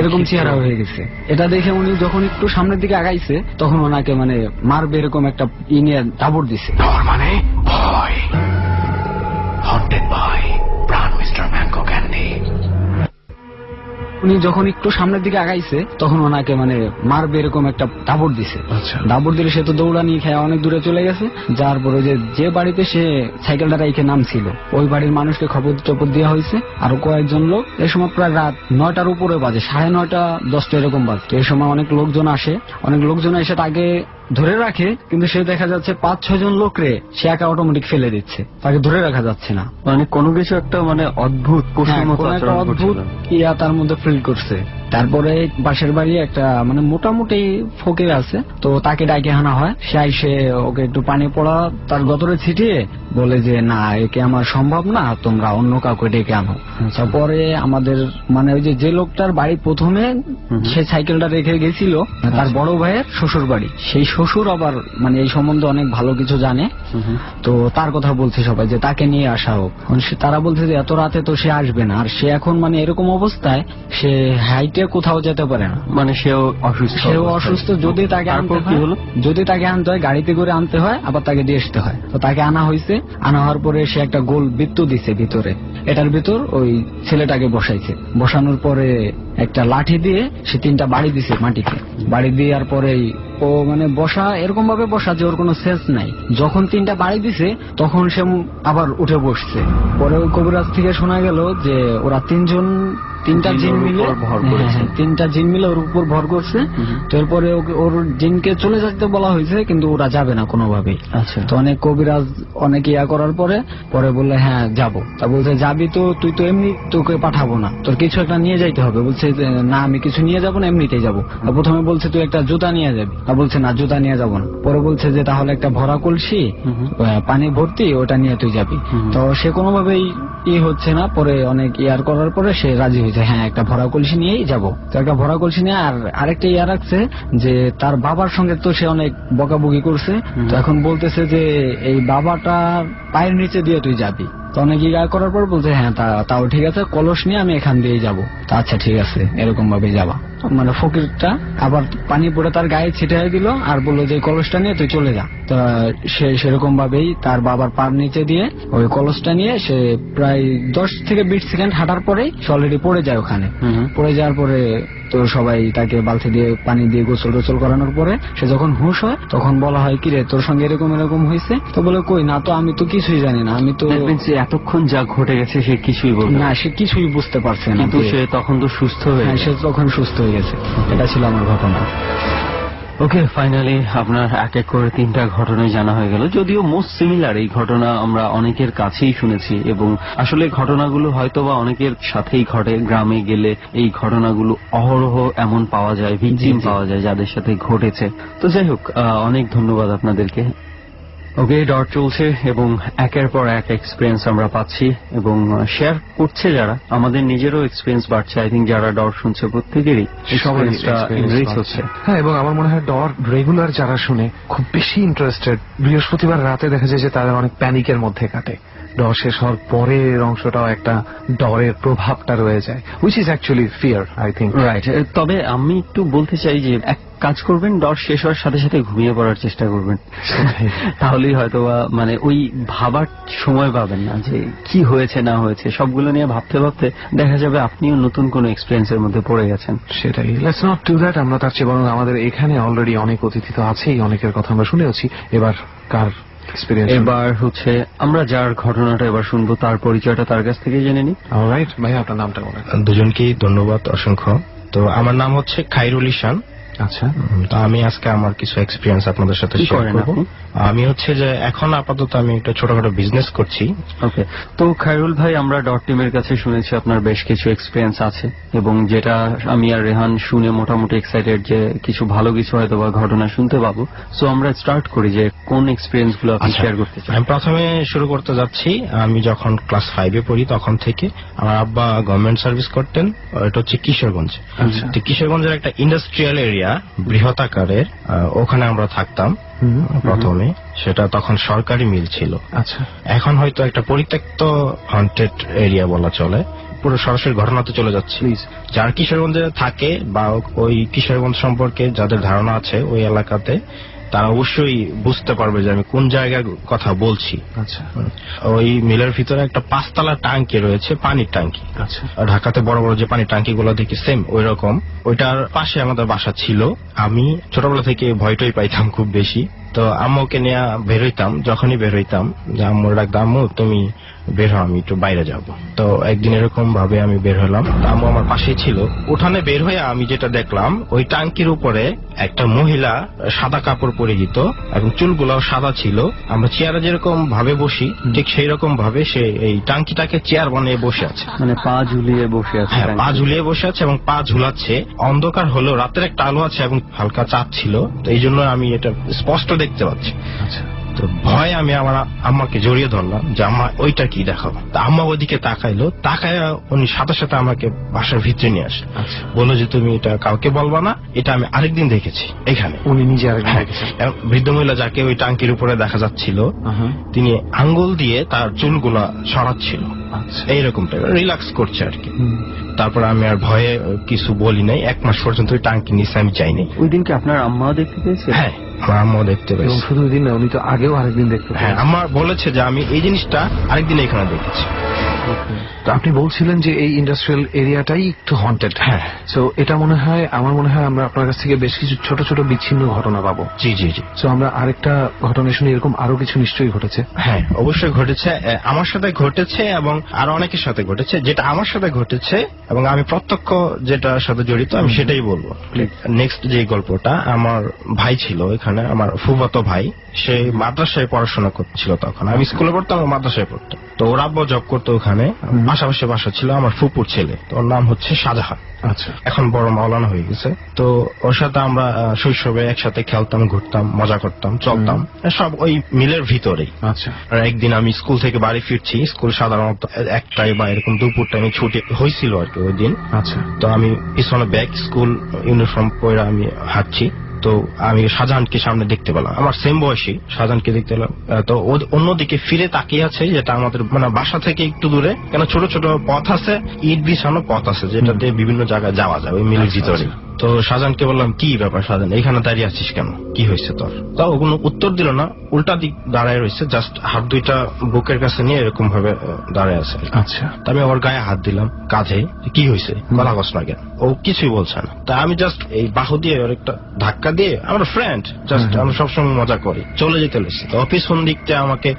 এরকম চেহারা হয়ে গেছে। এটা দেখে উনি যখন একটু সামনের দিকে আগাইছে, তখন ওনাকে মানে মারবে এরকম একটা নিয়ে দাবড় দিছে। ডর মানে ভয়। হন্টেড বাই প্রাণ মিস্টার ম্যাঙ্গো ক্যান্ডি। উনি যখন একটু সামনের দিকে আগাইছে, তখন ওনাকে মানে মারবে এরকম একটা দাবড় দিছে। দাবড় দিলে সে তো দৌড়ানি খেয়ে অনেক দূরে চলে গেছে। যার পরে যে বাড়িতে সে সাইকেলটা রেখে নামছিল, ওই বাড়ির মানুষকে খবর টপর দেওয়া হয়েছে। আরো কয়েকজন লোক, এই সময় প্রায় রাত 9টার উপরে বাজে, 9:30 10টা এরকম বাজে। এই সময় অনেক লোকজন আসে, অনেক লোকজন এসে তাকে ধরে রাখে, কিন্তু সে দেখা যাচ্ছে 5-6 জন লোকরে সে একা অটোমেটিক ফেলে দিচ্ছে, তাকে ধরে রাখা যাচ্ছে না। মানে কোনো কিছু একটা মানে অদ্ভুত পশুর মতো আচরণ অদ্ভুত ইয়া তার মধ্যে ফিল করছে। তারপরে পাশের বাড়ি একটা মানে মোটামুটি ফকির আছে, তো তাকে ডাকে আনা হয়। সে আইসে ওকে একটু পানি পড়া তার গতরে ছিটিয়ে বলে যে না, একে আমার সম্ভব না, তোমরা অন্য কাউকে ডেকে আনো। তারপরে আমাদের মানে ওই যে লোকটার বাড়ি প্রথমে সে সাইকেলটা রেখে গেছিল, তার বড় ভাইয়ের শ্বশুর বাড়ি, সেই শ্বশুর আবার মানে এই সম্বন্ধে অনেক ভালো কিছু জানে। তো তার কথা বলছে সবাই যে তাকে নিয়ে আসা হোক। তারা বলছে যে এত রাতে তো সে আসবে না, আর সে এখন মানে এরকম অবস্থায় সে হাইটে কোথাও যেতে পারে না, মানে সেও অসুস্থ। যদি তাকে আনতে হয় গাড়িতে করে আনতে হয়, আবার তাকে দিয়ে আসতে হয়। তো তাকে আনা হয়েছে। আনা হওয়ার পরে সে একটা গোল বৃত্ত দিছে ভিতরে, এটার ভিতর ওই ছেলেটাকে বসাইছে। বসানোর পরে একটা লাঠি দিয়ে সে 3টা বাড়ি দিছে মাটিতে। বাড়ি দেওয়ার পরেই ও মানে বসা এরকম ভাবে বসা যে ওর কোনো সেন্স নাই। যখন 3টা বাড়ি দিছে তখন সে আবার উঠে বসছে। পরে ওই কবিরাজ থেকে শোনা গেল যে ওরা 3টা জিন মিলে ওর উপর ভর করছে। তো এরপরে ওর জিনকে চলে যেতে বলা হয়েছে, কিন্তু ওরা যাবে না কোনোভাবেই। তো অনেক কবিরাজ অনেক ইয়া করার পরে বললে হ্যাঁ যাবো। তা বলছে যাবি তো, তুই তো এমনি তোকে পাঠাবো না, তোর কিছু একটা নিয়ে যাইতে হবে। বলছে না, আমি কিছু নিয়ে যাবো না, এমনিতেই যাবো। প্রথমে বলছে তুই একটা জুতা নিয়ে যাবি, তা বলছে না, জুতা নিয়ে যাবো না। পরে বলছে যে তাহলে একটা ভরা কলসি পানি ভর্তি, ওটা নিয়ে তুই যাবি। তো সে কোনোভাবেই হচ্ছে না। পরে অনেক ইয়ার করার পরে সে রাজি হয়েছে, হ্যাঁ একটা ভরা কলসি নিয়েই যাবো। তো একটা ভরা কলসি নিয়ে আর আরেকটা ইয়া রাখছে যে তার বাবার সঙ্গে তো সে অনেক বকাবকি করছে। তো এখন বলতেছে যে এই বাবাটা পায়ের নিচে দিয়ে তুই যাবি। তো অনেক ইয়া করার পর বলছে হ্যাঁ তাও ঠিক আছে, কলস নিয়ে আমি এখান দিয়েই যাবো। তা আচ্ছা ঠিক আছে, এরকম ভাবে যাবা। মানে ফকিরটা আবার পানি পড়ে তার গায়ে ছিটিয়ে দিল আর বললো যে কলসটা নিয়ে তুই চলে যা। তো সে সেরকম ভাবেই তার বাবার পার নিচে দিয়ে ওই কলসটা নিয়ে সে প্রায় 10 থেকে 20 সেকেন্ড হাঁটার পরেই সে অলরেডি পড়ে যায় ওখানে। পড়ে যাওয়ার পরে তো সবাই তাকে বালতি দিয়ে পানি দিয়ে গোসল করানোর পরে সে যখন হুঁশ হয় তখন বলা হয় কিরে তোর সঙ্গে এরকম হয়েছে? তো বলে কই না তো, আমি তো কিছুই জানি না, আমি তো এতক্ষণ যা ঘটে গেছে সে কিছুই বলতে না, সে কিছুই বুঝতে পারছে না। কিন্তু সে তখন তো সুস্থ হয়ে সে তখন সুস্থ হয়ে গেছে। এটা ছিল আমার ঘটনা। ওকে, ফাইনালি আপনার এক এক করে 3টা ঘটনাই জানা হয়ে গেল। যদিও মোস্ট সিমিলার এই ঘটনা আমরা অনেকের কাছেই শুনেছি, এবং আসলে ঘটনাগুলো হয়তো বা অনেকের সাথেই ঘটে। গ্রামে গেলে এই ঘটনাগুলো অহরহ এমন পাওয়া যায়, ভিকটিম পাওয়া যায় যাদের সাথে ঘটেছে। তো যাই হোক, অনেক ধন্যবাদ আপনাদেরকে। ওকে, ডট চলছে এবং একের পর এক এক্সপিরিয়েন্স আমরা পাচ্ছি এবং শেয়ার করছে যারা, আমাদের নিজেরও এক্সপিরিয়েন্স বাড়ছে। আই থিঙ্ক যারা ডট শুনছে প্রত্যেকেরই এনরিচ হচ্ছে। হ্যাঁ, এবং আমার মনে হয় ডট রেগুলার যারা শুনে খুব বেশি ইন্টারেস্টেড। বৃহস্পতিবার রাতে দেখা যায় যে তাদের অনেক প্যানিকের মধ্যে কাটে। ডর শেষ হওয়ার পরের অংশটাও একটা ডরের প্রভাবটা রয়ে যায়, which is actually fear, I think. Right. তবে আমি একটু বলতে চাই যে এক কাজ করবেন, ডট শেষ হওয়ার সাথে সাথে ঘুমিয়ে পড়ার চেষ্টা করবেন। তাহলেই হয়তো মানে ওই ভাবার সময় পাবেন না যে কি হয়েছে না হয়েছে, সবগুলো নিয়ে ভাবতে ভাবতে দেখা যাবে আপনিও নতুন কোনো এক্সপিরিয়েন্সের মধ্যে পড়ে গেছেন। সেটাই, লেটস নট ডু দ্যাট। আমরা তার চেয়ে বরং আমাদের এখানে অলরেডি অনেক অতিথি তো আছেই, অনেকের কথা আমরা শুনেওছি। এবার কার এক্সপিরিয়েন্স? এবার হচ্ছে আমরা যার ঘটনাটা এবার শুনবো তার পরিচয়টা তার কাছ থেকে জেনে নিই। অলরাইট, ভাইয়া আপনার নামটা বলেন। দুজনকেই ধন্যবাদ অসংখ্য। তো আমার নাম হচ্ছে খাইরুল ইসান। আচ্ছা, তো আমি আজকে আমার কিছু এক্সপিরিয়েন্স আপনাদের সাথে কি শেয়ার করেন করব। আপনি? আমি হচ্ছে যে এখন আপাতত আমি একটা ছোটখাটো বিজনেস করছি। ওকে, তো খায়রুল ভাই, আমরা ডট টিমের কাছে শুনেছি আপনার বেশ কিছু এক্সপিরিয়েন্স আছে, এবং যেটা আমি আর রেহান শুনে মোটামুটি এক্সাইটেড যে কিছু ভালো কিছু হয়তো বা ঘটনা শুনতে পাবো। সো আমরা স্টার্ট করি যে কোন এক্সপিরিয়েন্স গুলো আপনি শেয়ার করতে চান। আমি প্রথমে শুরু করতে যাচ্ছি, আমি যখন ক্লাস 5-এ পড়ি তখন থেকে আমার আব্বা গভর্নমেন্ট সার্ভিস করতেন। এটা হচ্ছে কিশোরগঞ্জ। তো কিশোরগঞ্জের একটা ইন্ডাস্ট্রিয়াল এরিয়া, বৃহৎ আকারের, ওখানে আমরা থাকতাম প্রথমে। সেটা তখন সরকারি মিল ছিল। আচ্ছা, এখন হয়তো একটা পরিত্যক্ত হন্টেড এরিয়া বলা চলে। পুরো সরাসরি ঘটনাতে চলে যাচ্ছে। যার কিশোরগঞ্জে থাকে বা ওই কিশোরগঞ্জ সম্পর্কে যাদের ধারণা আছে ওই এলাকাতে, তারা অবশ্যই বুঝতে পারবে যে আমি কোন জায়গার কথা বলছি। আচ্ছা, ওই মিলের ভিতরে একটা 5তলা টাঙ্কি রয়েছে, পানির টাঙ্কি। আচ্ছা, ঢাকাতে বড় বড় যে পানির টাঙ্কি গুলো দেখি সেম ওই রকম। ওইটার পাশে আমাদের বাসা ছিল। আমি ছোটবেলা থেকে ভয়টই পাইতাম খুব বেশি। তো আম্মুকে নিয়ে বের হইতাম, যখনই বের হইতাম যে আম্মুর ডাকতাম, আম্মু তুমি বের হও, আমি একটু বাইরে যাব। তো একদিন এরকম ভাবে আমি বের হলাম, আম্মু আমার পাশেই ছিল। উঠানে বের হয়ে আমি যেটা দেখলাম, ওই টাঙ্কির উপরে একটা মহিলা সাদা কাপড় পরিহিত এবং চুলগুলাও সাদা ছিল। আমরা চেয়ারে যেরকম ভাবে বসি ঠিক সেই রকম ভাবে সে এই টাঙ্কিটাকে চেয়ার বানিয়ে বসে আছে। মানে পা ঝুলিয়ে বসে আছে? হ্যাঁ, পা ঝুলিয়ে বসে আছে এবং পা ঝুলাচ্ছে। অন্ধকার হলেও রাতের একটা আলো আছে এবং হালকা চাঁদ ছিল, তো এই জন্য আমি এটা স্পষ্ট দেখতে পাচ্ছি। আচ্ছা, তো ভয় আমি আমার আম্মাকে জড়িয়ে ধরলাম যে আম্মা ওইটা কি দেখাবো। তা আম্মা ওইদিকে তাকাইলো, তাকায় উনি সাথে সাথে আমাকে বাসার ভিতরে নিয়ে আসে। বললো যে তুমি এটা কাউকে বলবা না, এটা আমি আরেকদিন দেখেছি এখানে। উনি নিজে আরেকদিন দেখেছেন? বৃদ্ধ মহিলা যাকে ওই টাঙ্কির উপরে দেখা যাচ্ছিল, তিনি আঙ্গুল দিয়ে তার চুলগুলা সরাচ্ছিল, এইরকম টাইপের রিল্যাক্স করছে আর কি। তারপর আমি আর ভয়ে কিছু বলি নাই। 1 মাস পর্যন্ত ওই টাঙ্কি নিচে আমি যাইনি। ওই দিনকে আপনার আম্মাও দেখতে পেয়েছে? হ্যাঁ, আমার আম্মাও দেখতে পেয়েছে। শুধু ওই দিন না, উনি তো আগেও আরেকদিন দেখতে পেয়েছেন। হ্যাঁ, আমার বলেছে যে আমি এই জিনিসটা আরেকদিন এখানে দেখেছি। তো আপনি বলছিলেন যে এই ইন্ডাস্ট্রিয়াল এরিয়াটাই একটু হন্টেড। হ্যাঁ, সো এটা মনে হয়, আমার মনে হয় আমরা আপনার কাছ থেকে বেশ কিছু ছোট ছোট বিচ্ছিন্ন ঘটনা পাবো। জি জি জি। সো আমরা আরেকটা ঘটনা শুনি, এরকম আরো কিছু নিশ্চয়ই ঘটেছে। হ্যাঁ, অবশ্যই ঘটেছে। আমার সাথে ঘটেছে এবং আরো অনেকের সাথে ঘটেছে। যেটা আমার সাথে ঘটেছে এবং আমি প্রত্যক্ষ যেটার সাথে জড়িত, আমি সেটাই বলবো। নেক্সট যে গল্পটা, আমার ভাই ছিল এখানে, আমার ফুফাতো ভাই। সে মাদ্রাসায় পড়াশোনা করছিল তখন। আমি স্কুলে পড়তাম, মাদ্রাসায় পড়তাম। তো ওর আব্বা জব করতো ওখানে, পাশাপাশি বাসা ছিল আমার ফুপুর ছেলে। তো ওর নাম হচ্ছে শাহজাহান। আচ্ছা, এখন বড় মাওলানা হয়ে গেছে। তো ওর সাথে আমরা শৈশবে একসাথে খেলতাম, ঘুরতাম, মজা করতাম, চলতাম, সব ওই মিলের ভিতরেই। আচ্ছা, আর একদিন আমি স্কুল থেকে বাড়ি ফিরছি। স্কুল সাধারণত 1টায় বা এরকম দুপুর টাইমে ছুটি হয়েছিল আর কি ওই দিন। আচ্ছা, তো আমি পিছনে ব্যাগ, স্কুল ইউনিফর্ম পরে আমি হাঁটছি। তো আমি শাহজাহানকে সামনে দেখতে পেলাম, আমার সেম বয়সী শাহজাহানকে দেখতে পেলাম। তো অন্যদিকে ফিরে তাকিয়ে আছে, যেটা আমাদের মানে বাসা থেকে একটু দূরে, কেন ছোট ছোট পথ আছে, ইট বিছানো পথ আছে, যেটাতে বিভিন্ন জায়গায় যাওয়া যায় ওই মিলের ভিতরে। তো শাহজাহানকে বললাম, কি ব্যাপার শাহজাহান, এখানে দাঁড়িয়ে আছিস কেন, কি হয়েছে তোর? তাও কোনো উত্তর দিল না, উল্টা দিক দাঁড়ায় রয়েছে, জাস্ট হাত দুইটা বুকের কাছে নিয়ে এরকম ভাবে দাঁড়ায় আছে। আচ্ছা, আমি ওর গায়ে হাত দিলাম, কাঁধে। কি হয়েছে, কথা কস না কেন? ও কিছুই বলছে না। তা আমি জাস্ট এই বাহু দিয়ে ওর একটা ধাক্কা দিয়ে, আমরা ফ্রেন্ড, জাস্ট আমরা সবসময় মজা করি, চলে যেতে লেগেছি। তো পিছন দিক দিয়ে আমাকে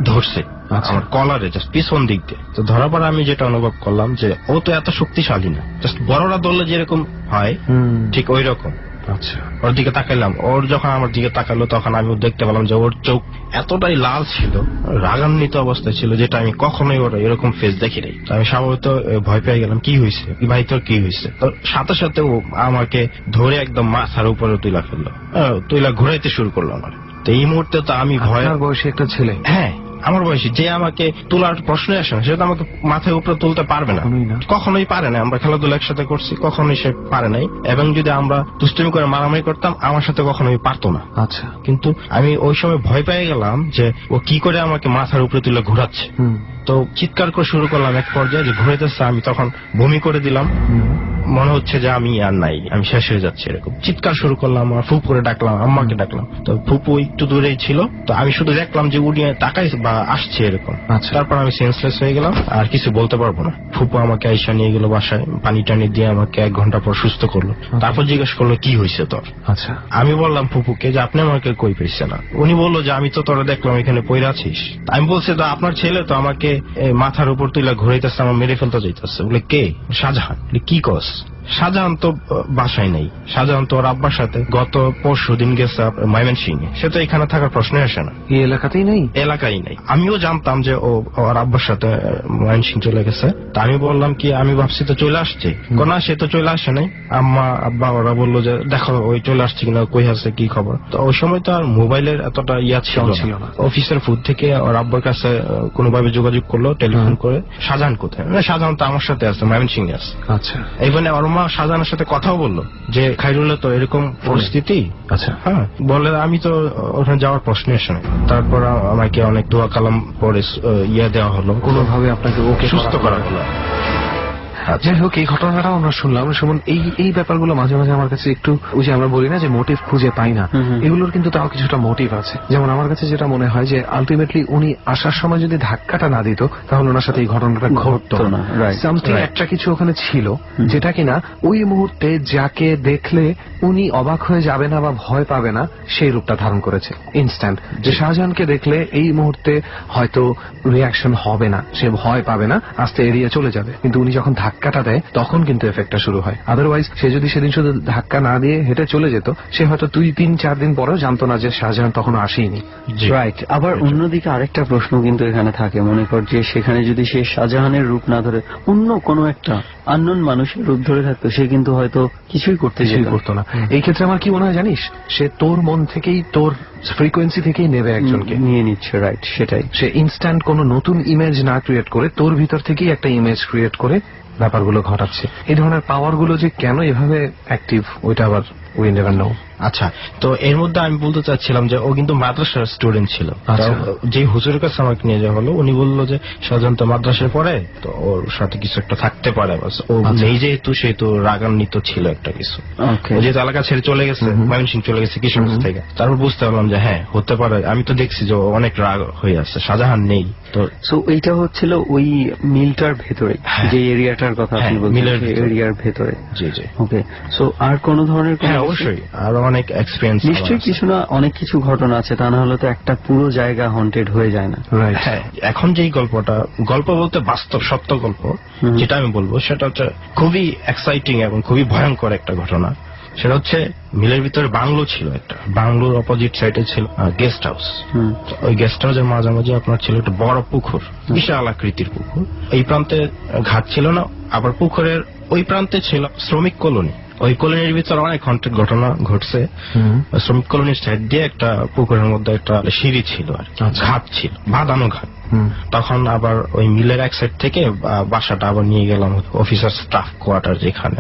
ধরছে, আমার কলারে, জাস্ট পিছন দিক দিয়ে। তো ধরার পর আমি যেটা অনুভব করলাম যে ও তো এত শক্তিশালী না, জাস্ট বড়রা ধরলে যেরকম হয় ঠিক ওই রকম। আচ্ছা, ওর দিকে তাকাইলাম। ওর যখন আমার দিকে তাকালো তখন আমি দেখতে পেলাম যে ওর চোখ এতটাই লাল ছিল, রাগান্বিত অবস্থায় ছিল, যেটা আমি কখনোই ওর এরকম ফেস দেখি নাই। আমি স্বাভাবিক ভয় পেয়ে গেলাম, কি হয়েছে ভাই, তোর কি হয়েছে? তো সাথে সাথে ও আমাকে ধরে একদম মাথার উপরে তুইলা ফেললো, তুইলা ঘুরাইতে শুরু করলো আমার। তো এই মুহূর্তে তো আমি ভয়, বয়সী একটা ছেলে, হ্যাঁ আমার বয়সী, যে আমাকে তোলার প্রশ্নই আসে না, সে তো আমাকে মাথায় উপরে তুলতে পারবে না, কখনোই পারে না। আমরা খেলাধুলা একসাথে করছি, কখনোই সে পারে নাই। এবং যদি আমরা দুষ্টুমি করে মারামারি করতাম, আমার সাথে কখনোই পারতো না। আচ্ছা, কিন্তু আমি ওই সময় ভয় পেয়ে গেলাম যে ও কি করে আমাকে মাথার উপরে তুলে ঘোরাচ্ছে। তো চিৎকার করে শুরু করলাম এক পর্যায়ে যে ঘুরাইতেছে। আমি তখন বমি করে দিলাম। মনে হচ্ছে যে আমি আর নাই, আমি শেষ হয়ে যাচ্ছি। এরকম চিৎকার শুরু করলাম, আমার ফুপুরে ডাকলাম, আম্মাকে ডাকলাম। তো ফুপু একটু দূরেই ছিল, তো আমি শুধু দেখলাম যে উনি তাকাই বা আসছে এরকম। তারপর আমি সেন্সলেস হয়ে গেলাম, আর কিছু বলতে পারবো না। ফুপু আমাকে আইসা নিয়ে গেল বাসায়, পানি টানি দিয়ে আমাকে 1 ঘন্টা পর সুস্থ করলো। তারপর জিজ্ঞেস করলো কি হয়েছে তোর। আচ্ছা, আমি বললাম ফুপুকে যে আপনি আমাকে কই পেয়েছে না। উনি বললো যে আমি তো তোরা দেখলাম এখানে পইরা আছিস। আমি বলছি তো আপনার ছেলে তো আমাকে মাথার উপর তুলে ঘুরাইতেছে, আমার মেরে ফেলতে যাইতেছে। বলে কে? শাহজাহান। কি কস? শাহজাহান তো বাসায় নেই, শাহজাহান তো ওর আব্বার সাথে গত পরশু দিন গেছে ময়মনসিংহে। সে তো এখানে থাকার প্রশ্নই আসে না, এই এলাকাতেই নেই। এলাকায় নেই। আমিও জানতাম যে ওর আব্বার সাথে ময়মনসিংহ চলে গেছে। তা আমি বললাম কি আমি ভাবছি তো চলে আসছে। না, সে তো চলে আসে নাই। আম্মা আব্বা ওরা বললো যে দেখো ওই চলে আসছে কিনা, কই আছে, কি খবর। তো ওই সময় তো আর মোবাইলের এতটা ছিল না। অফিসের ফুড থেকে ওর আব্বার কাছে কোনোভাবে যোগাযোগ করলো টেলিফোন করে, শাহজাহান কোথায়? শাহজাহান তো আমার সাথে আছে, ময়মনসিংহে আছে। আচ্ছা, এইখানে ওর মা শাহজাহানের সাথে কথাও বললো যে খাইরুলে তো এরকম পরিস্থিতি। আচ্ছা, হ্যাঁ, বলে আমি তো ওখানে যাওয়ার প্রশ্নই আসে না। তারপর আমাকে অনেক দোয়া কালাম পরে দেওয়া হলো, কোনোভাবে আপনাকে ওকে সুস্থ করা হলো। যাই হোক, এই ঘটনাটাও আমরা শুনলাম। সুমন, এই ব্যাপারগুলো মাঝে মাঝে আমার কাছে একটু, ওই যে আমরা বলি না যে মোটিভ খুঁজে পাই না, এগুলোর কিন্তু তাও কিছুটা মোটিভ আছে। যেমন আমার কাছে যেটা মনে হয় যে আলটিমেটলি উনি আসার সময় যদি ধাক্কাটা না দিত তাহলে ওনার সাথে এই ঘটনাটা ঘটতো না। সামথিং একটা কিছু ওখানে ছিল যেটা কিনা ওই মুহূর্তে যাকে দেখলে উনি অবাক হয়ে যাবে না বা ভয় পাবে না সেই রূপটা ধারণ করেছে ইনস্ট্যান্ট। যে শাহজাহানকে দেখলে এই মুহূর্তে হয়তো রিয়াকশন হবে না, সে ভয় পাবে না, আস্তে এড়িয়ে চলে যাবে। কিন্তু উনি যখন ধাক্কাটা দেয় তখন কিন্তু এফেক্টটা শুরু হয়। আদারওয়াইজ সে যদি সেদিন শুধু ধাক্কা না দিয়ে হেঁটে চলে যেত, সে হয়তো 2-3-4 দিন পরেও জানতো না যে শাহজাহান তখনও আসেনি। রাইট। আবার অন্যদিকে আরেকটা প্রশ্ন কিন্তু এখানে থাকে, মনে কর যে সেখানে যদি সে শাহজাহানের রূপ না ধরে অন্য কোনো একটা আননোন মানুষের রূপ ধরে থাকতো, সে কিন্তু হয়তো কিছুই করতো না। এই ক্ষেত্রে আমার কি মনে হয় জানিস, সে তোর মন থেকেই, তোর ফ্রিকোয়েন্সি থেকেই নেবে একজনকে, নিয়ে নিচ্ছে। রাইট, সেটাই। সে ইনস্ট্যান্ট কোনো নতুন ইমেজ না ক্রিয়েট করে তোর ভিতর থেকেই একটা ইমেজ ক্রিয়েট করে ব্যাপারগুলো ঘটাচ্ছে। এই ধরনের পাওয়ার গুলো যে কেন এভাবে অ্যাক্টিভ, ওইটা আবার উই নেভার নো। আচ্ছা, তো এর মধ্যে আমি বলতে চাচ্ছিলাম যে ও কিন্তু মাদ্রাসার স্টুডেন্ট ছিল। যে হুজুরের কাছে আমাকে নিয়ে যাওয়া হলো, উনি বললো যে শাহজাহান তো মাদ্রাসায় পড়ে, তো ওর সাথে কিছু একটা থাকতে পারে। ও নেই যেহেতু, সেহেতু রাগান্বিত ছিল একটা কিছু। যেহেতু এলাকা ছেড়ে চলে গেছে, ময়মনসিংহ চলে গেছে কিশোরগঞ্জ থেকে। তারপর বুঝতে পারলাম যে হ্যাঁ হতে পারে। আমি তো দেখছি যে অনেক রাগ হয়ে আছে, শাহজাহান নেই। তো এইটা হচ্ছিল ওই মিলটার ভেতরে, যে এরিয়াটার কথা আপনি বলছেন, এরিয়ার ভেতরে। জি জি। ওকে, সো আর কোন ধরনের? হ্যাঁ অবশ্যই, আরো অনেক এক্সপিরিয়েন্স নিশ্চয়ই কিছু না অনেক কিছু ঘটনা আছে, তা না হলে তো একটা পুরো জায়গা হন্টেড হয়ে যায় না। হ্যাঁ, এখন যেই গল্প বলতে বাস্তব সত্য গল্প যেটা আমি বলবো, সেটা হচ্ছে খুবই এক্সাইটিং এবং খুবই ভয়ঙ্কর একটা ঘটনা। সেটা হচ্ছে মিলের ভিতরে বাংলো ছিল একটা, বাংলোর অপোজিট সাইডে ছিল গেস্ট হাউস। ওই গেস্ট হাউসের মাঝামাঝি আপনার ছিল একটা বড় পুকুর, বিশাল আকৃতির পুকুর। এই প্রান্তে ঘাট ছিল না, আবার পুকুরের ওই প্রান্তে ছিল শ্রমিক কলোনি। ওই কলোনির ভিতরে অনেক হন্টেড ঘটনা ঘটছে। শ্রমিক কলোনির সাইড দিয়ে একটা পুকুরের মধ্যে একটা সিঁড়ি ছিল আর ঘাট ছিল, বাঁধানো ঘাট। তখন আবার ওই মিলের এক সাইড থেকে বাসাটা আবার নিয়ে গেলাম অফিসার স্টাফ কোয়ার্টার, যেখানে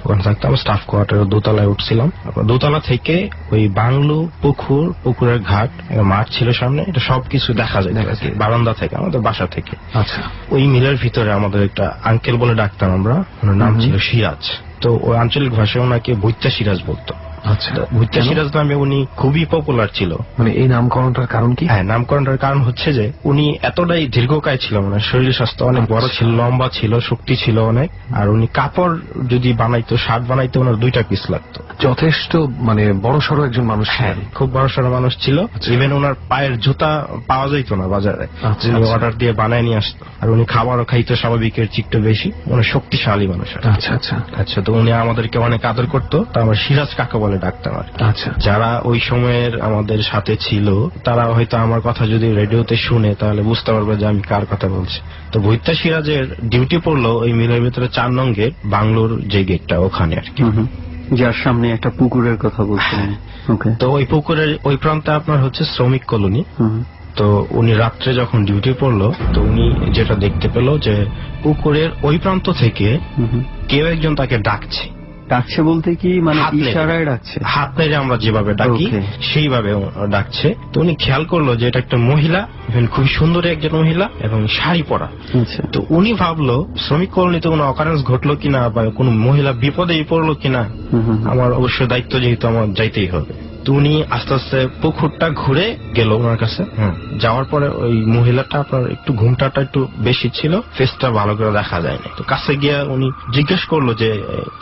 ওখানে থাকতাম। স্টাফ কোয়ার্টারের দোতলায় উঠছিলাম। দোতলা থেকে ওই বাংলো, পুকুর, পুকুরের ঘাট, মাঠ ছিল সামনে, এটা সবকিছু দেখা যায় বারান্দা থেকে, আমাদের বাসা থেকে। আচ্ছা, ওই মিলের ভিতরে আমাদের একটা আঙ্কেল বলে ডাকতাম আমরা, ওনার নাম ছিল সিরাজ। তো ওই আঞ্চলিক ভাষায় ওনাকে ভুইত্তা সিরাজ বলতো। আচ্ছা, ভুইত্তা সিরাজ নামে উনি খুবই পপুলার ছিল। মানে এই নামকরণটার কারণ কি? হ্যাঁ, নামকরণটার কারণ হচ্ছে যে উনি এতটাই দীর্ঘকায় ছিল, মানে শরীর স্বাস্থ্য অনেক বড় ছিল, লম্বা ছিল, শক্তি ছিল অনেক। আর উনি কাপড় যদি বানাইতো, শার্ট বানাইতে ওনার 2টা পিস লাগতো। যথেষ্ট মানে বড় সড়ো একজন মানুষ। হ্যাঁ, খুব বড় সড়ো মানুষ ছিল। ইভেন ওনার পায়ের জুতা পাওয়া যাইতো না বাজারে, উনি অর্ডার দিয়ে বানায় নিয়ে আসতো। আর উনি খাবারও খাইতো স্বাভাবিকের চিকটু বেশি, উনি শক্তিশালী মানুষ। আচ্ছা আচ্ছা আচ্ছা। তো উনি আমাদেরকে অনেক আদর করতো, তো আমরা সিরাজ কাকা বলে ডাকতাম আর। আচ্ছা, যারা ওই সময়ের আমাদের সাথে ছিল তারা হয়তো আমার কথা যদি রেডিওতে শুনে তাহলে বুঝতে পারবে যে আমি কার কথা বলছি। তো ভুইত্তা সিরাজের ডিউটি পড়লো ওই মিলের ভিতরে 4 নং গেট, বাংলোর যে গেটটা ওখানে আর কি, যার সামনে একটা পুকুরের কথা বলছিলেন। তো ওই পুকুরের ওই প্রান্তে আপনার হচ্ছে শ্রমিক কলোনি। তো উনি রাত্রে যখন ডিউটি পড়লো, তো উনি যেটা দেখতে পেল যে পুকুরের ওই প্রান্ত থেকে কেউ একজন তাকে ডাকছে, ডাকছে বলতে কি মানে হাত নেড়ে। ইশারায় ডাকছে? হাত নেড়ে আমরা যেভাবে ডাকি Okay. সেইভাবে ডাকছে। তো উনি খেয়াল করলো যে এটা একটা মহিলা, খুব সুন্দরী একজন মহিলা এবং শাড়ি পরা। আচ্ছা। তো উনি ভাবলো শ্রমিক কলোনিতে কোনো অকারেন্স ঘটলো কিনা বা কোনো মহিলা বিপদে পড়লো কিনা, আমার অবশ্যই দায়িত্ব যেহেতু আমার যাইতেই হবে। তো উনি আস্তে আস্তে পুকুরটা ঘুরে গেল ওনার কাছে। যাওয়ার পরে ওই মহিলাটা আপনার একটু ঘুমটাটা একটু বেশি ছিল, ফেসটা ভালো করে দেখা যায়নি। তো কাছে গিয়ে উনি জিজ্ঞেস করলো যে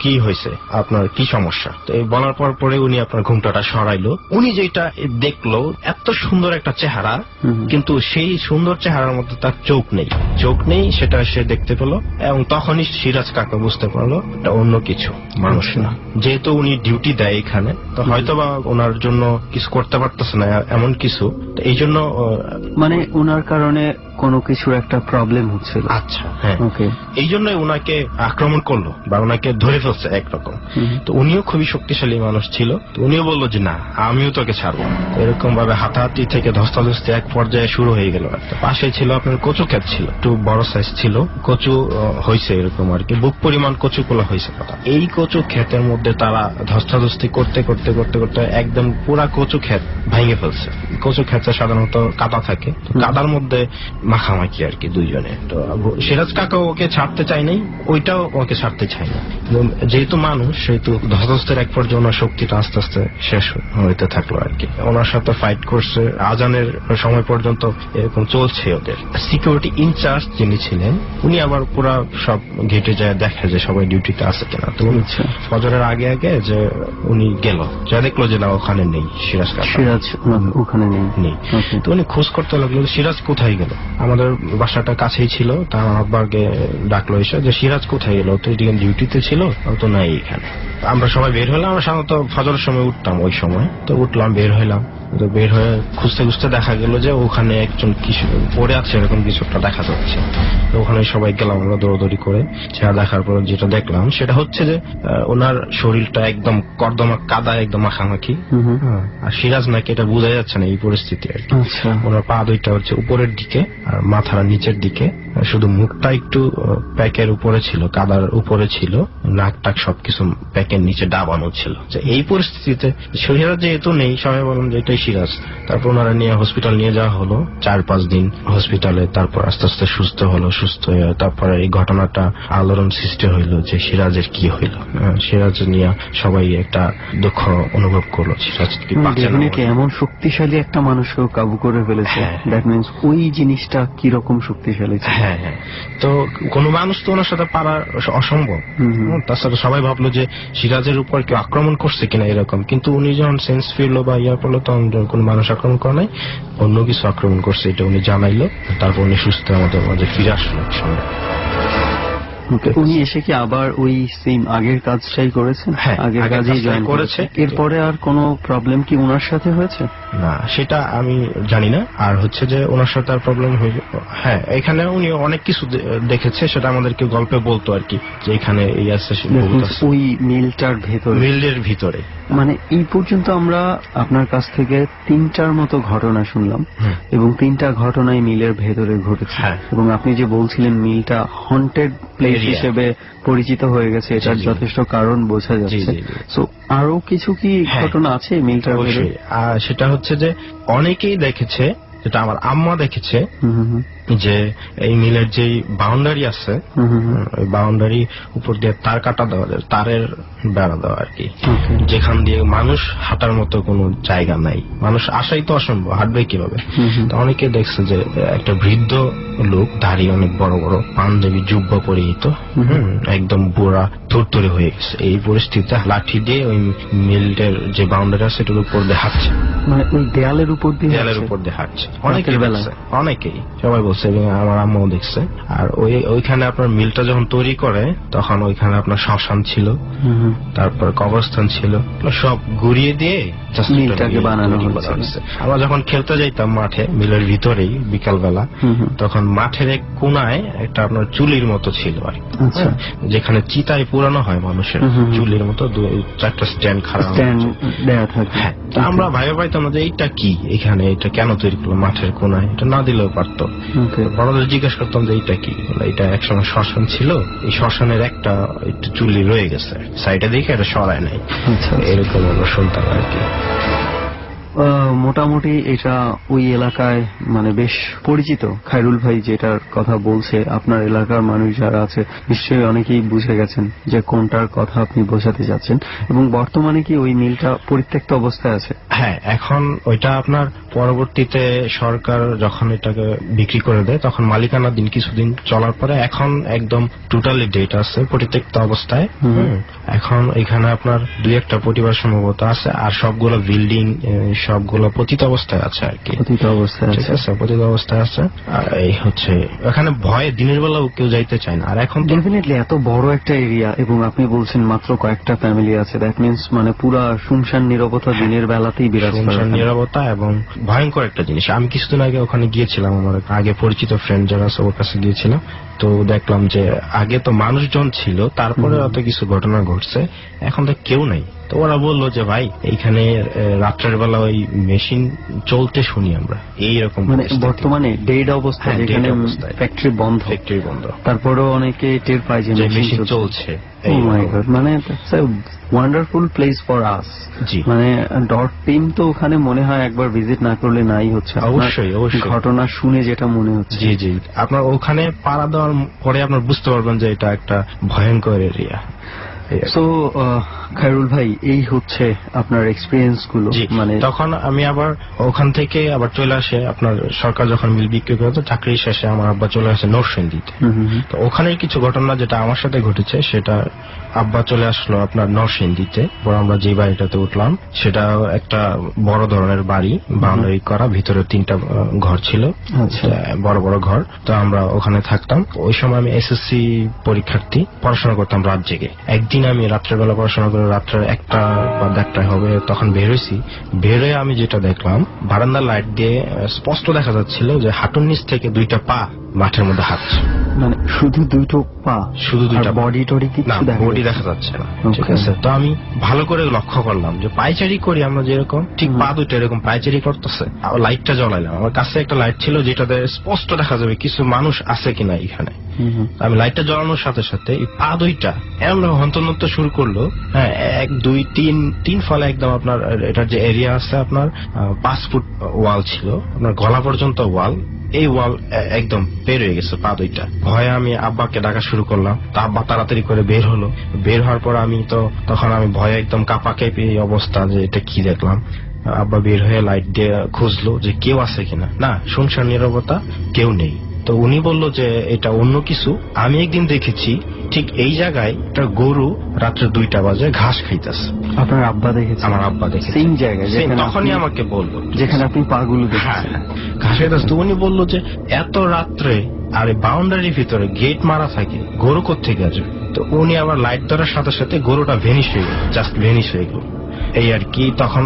কি হয়েছে, আপনার কি সমস্যা। তো এই বলার পরে উনি আপনার ঘুমটাটা সরাইলো। উনি যেটা দেখলো এত সুন্দর একটা চেহারা, কিন্তু সেই সুন্দর চেহারার মধ্যে তার চোখ নেই, সেটা সে দেখতে পেল। এবং তখনই সিরাজ কাকা বুঝতে পারলো এটা অন্য কিছু, মানুষ না। যেহেতু উনি ডিউটি দেয় এখানে, তো হয়তোবা ওনার জন্য কিছু করতে পারতেছে না এমন কিছু, এই জন্য মানে ওনার কারণে কোনো কিছুর একটা প্রবলেম হচ্ছিল। আচ্ছা, হ্যাঁ, ওকে। এই জন্য ওনাকে আক্রমণ করলো বা ওনাকে ধরে ফেলছে একরকম। তো উনিও খুবই শক্তিশালী মানুষ ছিল। তো উনিও বললো যে না, আমিও তোকে ছাড়বো। এরকম ভাবে হাতাহাতি থেকে ধস্তাধস্তি এক পর্যায়ে শুরু হয়ে গেল। পাশে ছিল আপনার কচু ক্ষেত ছিল, একটু বড় সাইজ ছিল, কচু হয়েছে এরকম আর কি, বুক পরিমাণ কচু গুলো হয়েছে। এই কচু ক্ষেতের মধ্যে তারা ধস্তাধস্তি করতে করতে করতে করতে একদম পুরা কচু ক্ষেত ভেঙে ফেলছে। কচু ক্ষেতে সাধারণত কাদা থাকে, কাদার মধ্যে মাখামাখি আর কি দুইজনে। তো সিরাজ কাকা ওকে ছাড়তে চাই নাই, ওইটাও ওকে ছাড়তে চাই না। যেহেতু মানুষ, সেহেতু ধস্তাধস্তির এক পর্যায়ে ওনার শক্তিটা আস্তে আস্তে শেষ হইতে থাকলো আর কি। ওনার সাথে ফাইট করছে, আজানের সময় পর্যন্ত এরকম চলছে ওদের। সিকিউরিটি ইনচার্জ যিনি ছিলেন, উনি আবার পুরা সব গেটে যায় দেখে যে সবাই ডিউটিতে আছে কিনা। তো ফজরের আগে আগে যে উনি গেল, যা দেখলো যে না, ওখানে নেই সিরাজ কাকা, সিরাজ ওখানে নেই। তো উনি খোঁজ করতে লাগলো সিরাজ কোথায় গেল। আমাদের বাসাটা কাছেই ছিল, তার আব্বাকে ডাকলো এসে যে সিরাজ কোথায় গেল, তো ডিউটিতে ছিল, তো নাই এখানে। আমরা সবাই বের হলাম, আমরা সাধারণত ফজরের সময় উঠতাম ওই সময়। তো উঠলাম, বের হইলাম। তো বের হয়ে খুঁজতে খুঁজতে দেখা গেল যে ওখানে একজন কিছু পড়ে আছে, এরকম কিছু একটা দেখা যাচ্ছে। তো ওখানে সবাই গেলাম আমরা দৌড়দৌড়ি করে। সেটা দেখার পর যেটা দেখলাম সেটা হচ্ছে যে ওনার শরীরটা একদম কর্দমা কাদা, একদম মাখামাখি। আর সিরাজ নাকি এটা বোঝা যাচ্ছে না এই পরিস্থিতি আর কি। ওনার পা দুইটা হচ্ছে উপরের দিকে আর মাথার নিচের দিকে, শুধু মুখটা একটু প্যাকের উপরে ছিল, কাদার উপরে ছিল, নাক টাক সবকিছু প্যাকের নিচে ডাবানো ছিল। এই পরিস্থিতিতে সিরাজ যেহেতু নেই, সবাই বললাম যে এটাই সিরাজ। তারপর ওনারা নিয়ে হসপিটাল নিয়ে যাওয়া হলো, 4-5 দিন হসপিটালে। তারপর আস্তে আস্তে সুস্থ হলো, সুস্থ হয়ে তারপরে এই ঘটনাটা আলোড়ন সৃষ্টি হইলো যে সিরাজের কি হইল। সিরাজ নিয়ে সবাই একটা দুঃখ অনুভব করলো। সিরাজ কি এমন শক্তিশালী একটা মানুষকে কাবু করে ফেলেছে, দ্যাট মিনস ওই জিনিসটা কিরকম শক্তিশালী। হ্যাঁ, তো কোনো মানুষ তো ওনার সাথে পারা অসম্ভব। তাছাড়া সবাই ভাবলো যে সিরাজের উপর কেউ আক্রমণ করছে কিনা এরকম, কিন্তু উনি যখন সেন্স ফিরলো বা ইয়া পড়লো, তখন কোন মানুষ আক্রমণ করে নাই, অন্য কিছু আক্রমণ করছে এটা উনি জানাইলো। তারপর উনি সুস্থ আমাদের মাঝে ফিরে আসলো সময়। উনি এসে কি আবার ওই সেম আগের কাজটাই করেছেন? হ্যাঁ, আগের কাজই জয়েন করেছে। এরপরে আর কোনো প্রবলেম কি ওনার সাথে হয়েছে? না, সেটা আমি জানি না। আর হচ্ছে যে ওনার সাথে আর প্রবলেম হয়েছে, হ্যাঁ, এখানে উনি অনেক কিছু দেখেছে, সেটা আমাদেরকে গল্পে বলতো আর কি, যে এখানে এই আছে ওই মিলটার ভেতরে, মিলের ভিতরে। মানে এই পর্যন্ত আমরা আপনার কাছ থেকে 3টার মতো ঘটনা শুনলাম, এবং 3টা ঘটনাই মিলের ভেতরে ঘটেছে। এবং আপনি যে বলছিলেন মিলটা হন্টেড প্লেস হিসেবে পরিচিত হয়ে গেছে, এটার যথেষ্ট কারণ বোঝা যাচ্ছে। সো আরো কিছু কি ঘটনা আছে মিলটার ভেতরে? সেটা হচ্ছে যে অনেকেই দেখেছে, যেটা আমার আম্মা দেখেছে, যে এই মিলের যে বাউন্ডারি আছে, ওই বাউন্ডারি উপর দিয়ে তার কাটা দেওয়া যায়, তারের বেড়া দেওয়া আর কি, যেখান দিয়ে মানুষ হাঁটার মতো কোনো জায়গা নাই, মানুষ আসাই তো অসম্ভব, হাঁটবে কিভাবে। তো অনেকে দেখছে যে একটা বৃদ্ধ লোক, দাড়ি অনেক বড় বড়, পাঞ্জাবি জুব্বা পরিহিত, একদম বুড়া থরথরে হয়ে গেছে। এই পরিস্থিতিতে লাঠি দিয়ে ওই মিলের যে বাউন্ডারি আছে সেটার উপর দিয়ে হাঁটছে, মানে ওই দেয়ালের উপর দিয়ে হাঁটছে। অনেকেই সবাই বলছে, এবং আমার আম্মাও দেখছে। আর ওইখানে আপনার মিলটা যখন তৈরি করে, তখন ওইখানে আপনার শ্মশান ছিল, তারপর কবরস্থান ছিল, সব ঘুরিয়ে দিয়ে মিলটাকে বানানো হয়েছে। আমরা যখন খেলতে যাইতাম মাঠে মিলের ভিতরেই বিকালবেলা, তখন মাঠের এক কোনায় একটা আপনার চুলির মতো ছিল আর কি। আচ্ছা। যেখানে চিতায় পুরানো হয় মানুষের চুলির মতো 2-4টা স্ট্যান্ড খারাপ দেয়া থাকে। হ্যাঁ, তা আমরা ভাইবা পাইতাম না যে এইটা কি, এখানে এটা কেন তৈরি করলো মাঠের কোনায়, এটা না দিলেও পারতো। বড়দের জিজ্ঞেস করতাম যে এইটা কি, এটা একসময় শ্মশান ছিল, এই শ্মশানের একটা চুলি রয়ে গেছে, সাইডে দেখে এটা সরায় নাই, এরকম আমরা শুনতাম আর কি। মোটামুটি এটা ওই এলাকায় মানে বেশ পরিচিত। খায়রুল ভাই যেটার কথা বলছে, আপনার এলাকার মানুষ যারা আছে নিশ্চয়ই অনেকেই বুঝে গেছেন যে কোনটার কথা আপনি বোঝাতে যাচ্ছেন। এবং বর্তমানে কি ওই মিলটা পরিত্যক্ত অবস্থায় আছে? হ্যাঁ, এখন ওইটা আপনার পরবর্তীতে সরকার যখন এটাকে বিক্রি করে দেয় তখন মালিকানা দিন কিছুদিন চলার পরে এখন একদম টোটালি ডেট আছে, পরিত্যক্ত অবস্থায়। এখন এখানে আপনার 2-1টা পরিবার সম্ভবত আছে, আর সবগুলো বিল্ডিং সবগুলো পতিত অবস্থায় আছে আর কি। পতিত অবস্থায় ঠিক আছে, পতিত অবস্থায় আছে। আর এই হচ্ছে এখানে ভয়ে দিনের বেলাও কেউ যাইতে চায় না। আর এখন ডেফিনেটলি এত বড় একটা এরিয়া এবং আপনি বলছেন মাত্র কয়েকটা ফ্যামিলি আছে, দ্যাট মিনস মানে পুরা শুনশান নীরবতা দিনের বেলাতেই বিরাজ করে। শুনশান নীরবতা এবং ভয়ঙ্কর একটা জিনিস। আমি কিছুদিন আগে ওখানে গিয়েছিলাম, আমার আগে পরিচিত ফ্রেন্ড যারা আছে ওর কাছে গিয়েছিলাম, তো দেখলাম যে আগে তো মানুষজন ছিল, তারপরে অত কিছু ঘটনা ঘটছে, এখন তো কেউ নাই। তো ওরা বললো যে ভাই এইখানে রাত্রের বেলা ওই মেশিন চলতে শুনি আমরা, এইরকম মানে বর্তমানে ডেড অবস্থা, যেখানে ফ্যাক্টরি বন্ধ, তারপরেও অনেকে টের পায় যে মেশিন চলছে। মানে ওয়ান্ডারফুল প্লেস ফর আস। মানে ডট টিম তো ওখানে মনে হয় একবার ভিজিট না করলে নাই হচ্ছে। অবশ্যই অবশ্যই ঘটনা শুনে যেটা মনে হচ্ছে। জি জি, আপনার ওখানে পাড়া দেওয়ার পরে আপনার বুঝতে পারবেন যে এটা একটা ভয়ঙ্কর এরিয়া। সো খায়রুল ভাই, এই হচ্ছে আপনার এক্সপিরিয়েন্স গুলো। মানে তখন আমি আবার ওখান থেকে আবার চলে আসে, আপনার সরকার যখন মিল বিক্রি করে তো চাকরি শেষে আমার আব্বা চলে আসে নরসিংদীতে। তো ওখানের কিছু ঘটনা যেটা আমার সাথে ঘটেছে, সেটা আব্বা চলে আসলো আপনার নরসিংদীতে। আমরা যে বাড়িটাতে উঠলাম সেটা একটা বড় ধরনের বাড়ি, বাউন্ডারি করা, ভিতরে 3টা ঘর ছিল, বড় বড় ঘর। তো আমরা ওখানে থাকতাম। ওই সময় আমি এসএসসি পরীক্ষার্থী, পড়াশোনা করতাম রাত জেগে। একদিন আমি রাত্রেবেলা পড়াশোনা করে রাত্রে 1টা বা 1:30 হবে তখন বের হয়েছি। বের হয়ে আমি যেটা দেখলাম, বারান্দার লাইট দিয়ে স্পষ্ট দেখা যাচ্ছিল যে হাঁটুর নিচ থেকে 2টা পা মাঠের মধ্যে হাঁটছে। মানে শুধু 2টো পা, শুধু 2টা, বডি টডি কিছু বডি দেখা যাচ্ছে না। ঠিক আছে, তো আমি ভালো করে লক্ষ্য করলাম যে পায়চারি করি আমরা যেরকম, ঠিক পা 2টা এরকম পায়চারি করতেছে। লাইটটা জ্বলাইলাম, আমার কাছে একটা লাইট ছিল যেটাতে স্পষ্ট দেখা যাবে কিছু মানুষ আছে কিনা এখানে। আমি লাইটটা জ্বলানোর সাথে সাথে এই পা 2টা এমন হন্তনত্ব শুরু করলো। হ্যাঁ, 1, 2, 3 ফলে একদম আপনার এটার যে এরিয়া আছে আপনার 5 ফুট ওয়াল ছিল, আপনার গলা পর্যন্ত ওয়াল। এই ওয়াল একদম বের হয়ে গেছে পা 2টা। ভয়ে আমি আব্বাকে ডাকা শুরু করলাম, তা আব্বা তাড়াতাড়ি করে বের হলো। বের হওয়ার পর আমি তো তখন আমি ভয়ে একদম কাঁপা কেঁপে এই অবস্থা, যে এটা কি দেখলাম। আব্বা বের হয়ে লাইট দিয়ে খুঁজলো যে কেউ আছে কিনা, না, শুনশান নীরবতা, কেউ নেই। তো উনি বলল যে এটা অন্য কিছু। আমি একদিন দেখেছি ঠিক এই জায়গায় একটা গরু রাত্রে 2টা বাজে ঘাস খাইতেছে। আপনার আব্বা দেখেছে? আমার আব্বা দেখেছে, সেম জায়গায় তখনই আমাকে বললো যেখানে আপনি পাগুলো দেখেছেন ঘাস খাইতেছে। তো উনি বললো যে এত রাত্রে আর বাউন্ডারির ভিতরে গেট মারা থাকে, গরু কোত্থেকে আসবে? তো উনি আবার লাইট ধরার সাথে সাথে গরুটা ভেনিশ হয়ে গেল, জাস্ট ভেনিশ হয়ে গেল। এই আর কি। তখন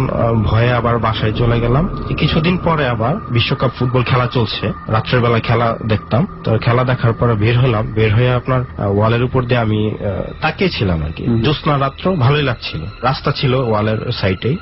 ভয়ে আবার বাসায় চলে গেলাম। কিছুদিন পরে আবার বিশ্বকাপ ফুটবল খেলা চলছে, রাত্রের বেলা খেলা দেখতাম। তো খেলা দেখার পরে বের হলাম, বের হয়ে আপনার ওয়ালের উপর দিয়ে আমি তাকিয়েছিলাম আর কি। জ্যোৎস্না রাত্র, ভালোই লাগছিল, রাস্তা ছিল ওয়ালের সাইডেই।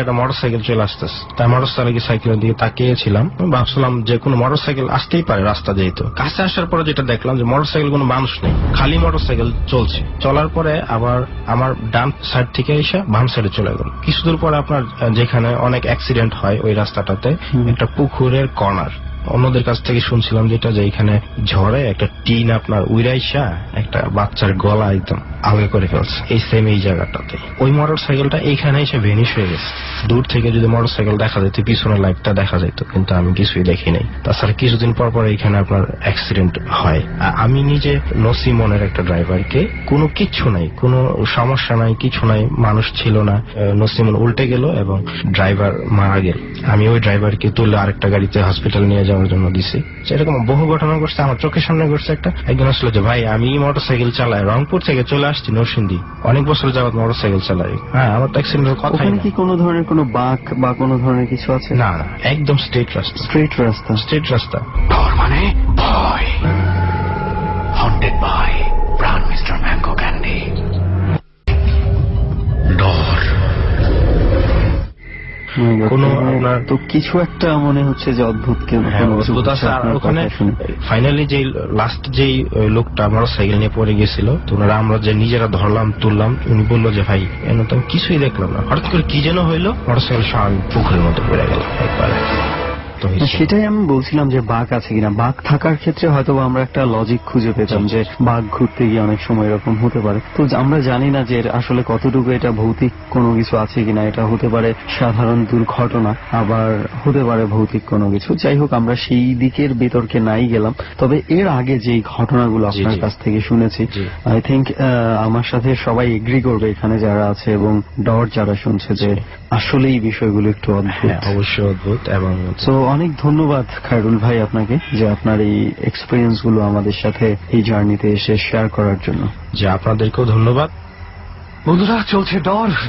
একটা মোটরসাইকেল চলে আসতেছে, তাই মোটরসাইকেলের দিকে তাকিয়েছিলাম। ভাবছিলাম যে কোনো মোটরসাইকেল আসতেই পারে রাস্তা যেহেতু। কাছে আসার পরে যেটা দেখলাম যে মোটরসাইকেল কোনো মানুষ নেই, খালি মোটরসাইকেল চলছে। চলার পরে আবার আমার ডান সাইড থেকে এসে বাম সাইডে চলে গেল। কিছুদূর পরে আপনার যেখানে অনেক অ্যাক্সিডেন্ট হয় ওই রাস্তাটাতে একটা পুকুরের কর্নার। অন্যদের কাছ থেকে শুনছিলাম যেটা যে এখানে ঝড়ে একটা টিন আপনার উইরাইসা একটা বাচ্চার গলা একদম আলগা করে ফেলছে। এই সেম এই জায়গাটাতে ওই মোটর সাইকেলটা এইখানে এসে ভেনিশ হয়ে গেছে। দূর থেকে যদি মোটর সাইকেল দেখা যেত, পিছনের লাইটটা দেখা যেত, কিন্তু আমি কিছুই দেখি নাই। তাছাড়া কিছুদিন পর পর এখানে আপনার অ্যাক্সিডেন্ট হয়। আমি নিজে নসিমনের একটা ড্রাইভারকে, কোনো কিচ্ছু নাই, কোনো সমস্যা নাই, কিছু নাই, মানুষ ছিল না। নসিমন উল্টে গেল এবং ড্রাইভার মারা গেল। আমি ওই ড্রাইভারকে তুলে আরেকটা গাড়িতে হসপিটাল নিয়ে যাওয়ার জন্য দিছি। সেরকম বহু ঘটনা ঘটছে, আমার চোখের সামনে ঘটছে। একজন আসলো যে ভাই আমি মোটরসাইকেল চালাই, রংপুর থেকে চলে আসছি নরসিংদী, অনেক বছর যাবত মোটরসাইকেল চালাই। হ্যাঁ, আমার তো অ্যাক্সিডেন্টের কথা। ওখানে কি কোনো ধরনের কোনো বাঁক বা কোনো ধরনের কিছু আছে? না, একদম স্ট্রেট রাস্তা। স্ট্রেট রাস্তা। ডর মানে ভয়। Haunted by Pran Mr. Mango Candy. ডর কোনো আপনার তো কিছু একটা মনে হচ্ছে যে অদ্ভুত ওখানে ফাইনালি যে লাস্ট যেই লোকটা মোটরসাইকেল নিয়ে পড়ে গেছিল, তো ওনারা আমরা যে নিজেরা ধরলাম তুললাম, উনি বললো যে ভাই এন তো কিছুই দেখলাম না, হঠাৎ করে কি যেন হইলো, মোটরসাইকেল স্বাভাবিক পুকুরের মধ্যে পড়ে গেল একবারে। সেটাই আমি বলছিলাম যে বাঘ আছে কিনা। বাঘ থাকার ক্ষেত্রে হয়তো আমরা একটা লজিক খুঁজে পেতাম যে বাঘ ঘুরতে গিয়ে অনেক সময় এরকম হতে পারে। তো আমরা জানি না যে আসলে কতটুকু এটা ভৌতিক কোনো কিছু আছে কিনা। এটা হতে পারে সাধারণ দুর্ঘটনা, আবার হতে পারে ভৌতিক কোনো কিছু। যাই হোক, আমরা সেই দিকের বিতর্কে নাই গেলাম। তবে এর আগে যে ঘটনাগুলো আপনার কাছ থেকে শুনেছি, আই থিঙ্ক আমার সাথে সবাই এগ্রি করবে এখানে যারা আছে এবং ডর যারা শুনছে, যে আসলে এই বিষয়গুলো একটু অদ্ভুত। অবশ্যই অদ্ভুত। এবং অনেক ধন্যবাদ খায়রুল ভাই আপনাকে, যে আপনার এই এক্সপিরিয়েন্স গুলো আমাদের সাথে এই জার্নিতে এসে শেয়ার করার জন্য। যে আপনাদেরকেও ধন্যবাদ। বন্ধুরা, চলছে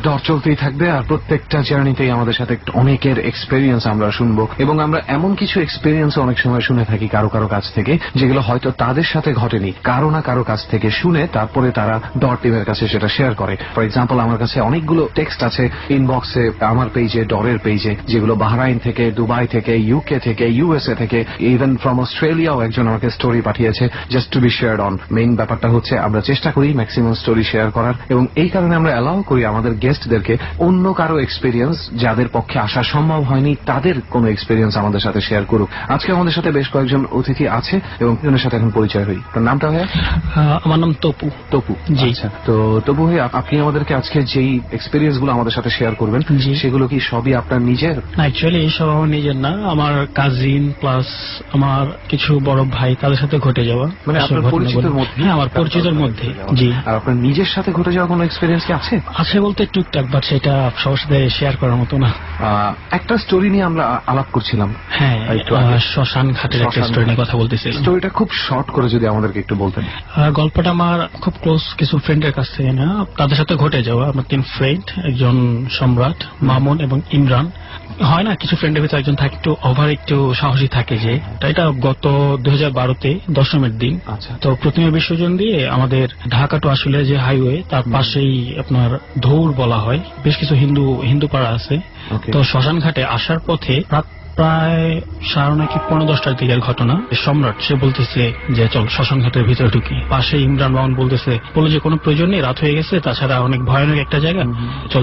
ডর চলতেই থাকবে, আর প্রত্যেকটা জার্নিতেই আমাদের সাথে অনেকের এক্সপেরিয়েন্স আমরা শুনবো, এবং আমরা এমন কিছু এক্সপেরিয়েন্স অনেক সময় শুনে থাকি কারো কাছ থেকে, যেগুলো হয়তো তাদের সাথে ঘটেনি, কারো না কারো কাছ থেকে শুনে তারপরে তারা ডর টিমের কাছে সেটা শেয়ার করে। ফর এক্সাম্পল, আমার কাছে অনেকগুলো টেক্সট আছে ইনবক্সে, আমার পেজে, ডরের পেজে, যেগুলো বাহরাইন থেকে, দুবাই থেকে, ইউকে থেকে, ইউএসএ থেকে, ইভেন ফ্রম অস্ট্রেলিয়াও একজন আমাকে স্টোরি পাঠিয়েছে, just to be shared on. Main ব্যাপারটা হচ্ছে আমরা চেষ্টা করি ম্যাক্সিমাম স্টোরি শেয়ার করার, এবং এই কারণে আমরা অ্যালাউ করি আমাদের গেস্টদেরকে অন্য কারো এক্সপিরিয়েন্স, যাদের পক্ষে আসা সম্ভব হয়নি, তাদের কোনো এক্সপিরিয়েন্স আমাদের সাথে শেয়ার করুক। আজকে আমাদের সাথে বেশ কয়েকজন অতিথি আছে, এবং একজনের সাথে এখন পরিচয় হই। তার নামটা ভাইয়া? আমার নাম তপু। জি। আচ্ছা, তো তপু ভাই, আপনি আমাদেরকে আজকে যেই এক্সপিরিয়েন্স গুলো আমাদের সাথে শেয়ার করবেন, সেগুলো কি সবই আপনার নিজের? অ্যাকচুয়ালি সব আমার নিজের না, আমার কাজিন প্লাস আমার কিছু বড় ভাই, তাদের সাথে ঘটে যাওয়া। মানে আপনার পরিচিতের মধ্যে? হ্যাঁ, আমার পরিচিতের মধ্যে। জি। আর আপনার নিজের সাথে ঘটে যাওয়া কোনো এক্সপিরিয়েন্স কি আছে? আছে বলতে টুকটাক, বাট সেটা সবার সাথে শেয়ার করার মতো না। একটা স্টোরি নিয়ে আমরা আলাপ করছিলাম। হ্যাঁ, শ্মশান ঘাটের একটা স্টোরি নিয়ে কথা বলতেছিলাম। স্টোরিটা খুব শর্ট করে যদি আমাদেরকে একটু বলতেন। গল্পটা আমার খুব ক্লোজ কিছু ফ্রেন্ডের কাছ থেকে না, তাদের সাথে ঘটে যাওয়া। আমার 3 ফ্রেন্ড, একজন সম্রাট, মামুন এবং ইমরান। হয় না, কিছু ফ্রেন্ডের ভিতরে একজন থাকে একটু ওভার, একটু সাহসী থাকে, যে এটা গত 2012-তে দশমের দিন। তো প্রতিমা বিসর্জন দিয়ে আমাদের ঢাকা টু আসলে যে হাইওয়ে, তার পাশেই আপনার ধৌর বলা হয়, বেশ কিছু হিন্দু পাড়া আছে। তো শ্মশান ঘাটে আসার পথে রাত প্রায় 9:30-10টার দিকের ঘটনা। সম্রাট সে বলতেছে যে চল শ্মশান ঘাটের ভিতরে ঢুকি। পাশে ইমরান মামুন বলে যে কোনো প্রয়োজন নেই, রাত হয়ে গেছে, তাছাড়া অনেক ভয়ানক একটা জায়গা,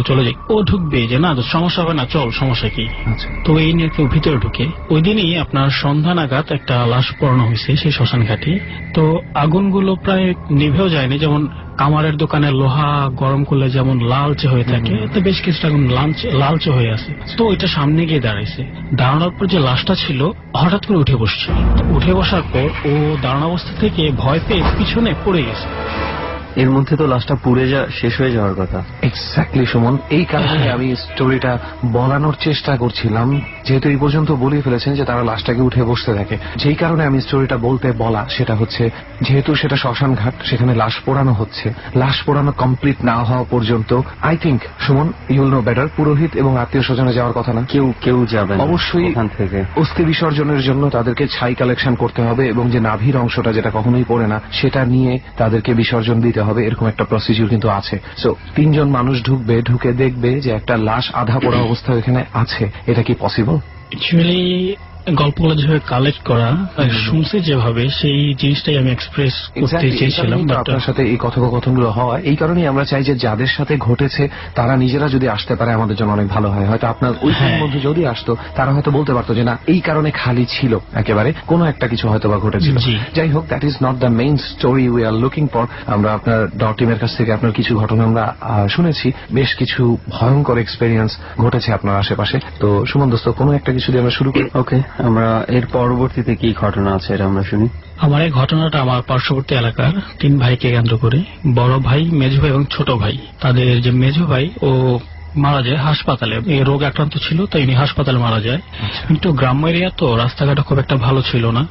চলে যাই। ও ঢুকবে যে না সমস্যা হবে না, চল, সমস্যা কি। তো এই নিয়ে কেউ ভিতরে ঢুকে। ওই দিনই আপনার সন্ধ্যা নাগাদ একটা লাশ পোড়ানো হয়েছে সেই শ্মশান ঘাটে। তো আগুনগুলো প্রায় নিভেও যায়নি, যেমন কামারের দোকানে লোহা গরম করলে যেমন লালচে হয়ে থাকে, তো বেশ কিছুটা লালচে হয়ে আছে। তো ওইটা সামনে গিয়ে দাঁড়াইছে। দাঁড়ানোর পর যে লাশটা ছিল হঠাৎ করে উঠে বসছে। উঠে বসার পর ও দাঁড়ানো অবস্থা থেকে ভয় পেয়ে পিছনে পড়ে গেছে। এর মধ্যে তো লাশটা পুড়ে শেষ হয়ে যাওয়ার কথা। এক্স্যাক্টলি সুমন, এই কারণে আমি স্টোরিটা বলানোর চেষ্টা করছিলাম, যেহেতু এই পর্যন্ত বলেই ফেলেছেন যে তারা লাশটাকে উঠে বসতে থাকে। যেই কারণে আমি স্টোরিটা বলা সেটা হচ্ছে, যেহেতু সেটা শ্মশান ঘাট, সেখানে লাশ পোড়ানো হচ্ছে, লাশ পোড়ানো কমপ্লিট না হওয়া পর্যন্ত I think Suman you'll know better, পুরোহিত এবং আত্মীয় স্বজনে যাওয়ার কথা না, কেউ যাবে অবশ্যই। এখান থেকে অস্থি বিসর্জনের জন্য তাদেরকে ছাই কালেকশন করতে হবে, এবং যে নাভির অংশটা যেটা কখনোই পড়ে না, সেটা নিয়ে তাদেরকে বিসর্জন দিতে হবে, এরকম একটা প্রসিডিউর কিন্তু আছে। সো 3 জন মানুষ ঢুকে দেখবে যে একটা লাশ আধা পোড়া অবস্থায় এখানে আছে। এটা কি পসিবল? অ্যাকচুয়ালি গল্পগুলো যেভাবে কালেক্ট করা, শুনছি যেভাবে, সেই জিনিসটাই আমি এক্সপ্রেস করতে চেয়েছিলাম। আপনার সাথে এই কথোপকথনগুলো হওয়া, এই কারণেই আমরা চাই যে যাদের সাথে ঘটেছে তারা নিজেরা যদি আসতে পারে আমাদের জন্য অনেক ভালো হয়। হয়তো আপনার ওই মধ্যে যদি আসতো, তারা হয়তো বলতে পারতো যে না, এই কারণে খালি ছিল, একেবারে কোনো একটা কিছু হয়তো বা ঘটেছিল। যাই হোক, that is not the main story we are looking for. আমরা আপনার ডট টিমের কাছ থেকে আপনার কিছু ঘটনা আমরা শুনেছি, বেশ কিছু ভয়ঙ্কর এক্সপেরিয়েন্স ঘটেছে আপনার আশেপাশে। তো সুমন দোস্ত, কোনো একটা কিছু দিয়ে আমরা শুরু করি। ওকে, আমরা এর পরবর্তীতে কি ঘটনা আছে এটা আমরা শুনি। আমার এই ঘটনাটা আমার পার্শ্ববর্তী এলাকার 3 ভাইকে কেন্দ্র করে। বড় ভাই, মেজ ভাই এবং ছোট ভাই। তাদের যে মেজ ভাই, ও মারা যায় হাসপাতালে, এই রোগ আক্রান্ত ছিল তাই ইনি হাসপাতালে মারা যায়। কিন্তু গ্রাম্য এরিয়া তো রাস্তাঘাট খুব একটা ভালো ছিল না,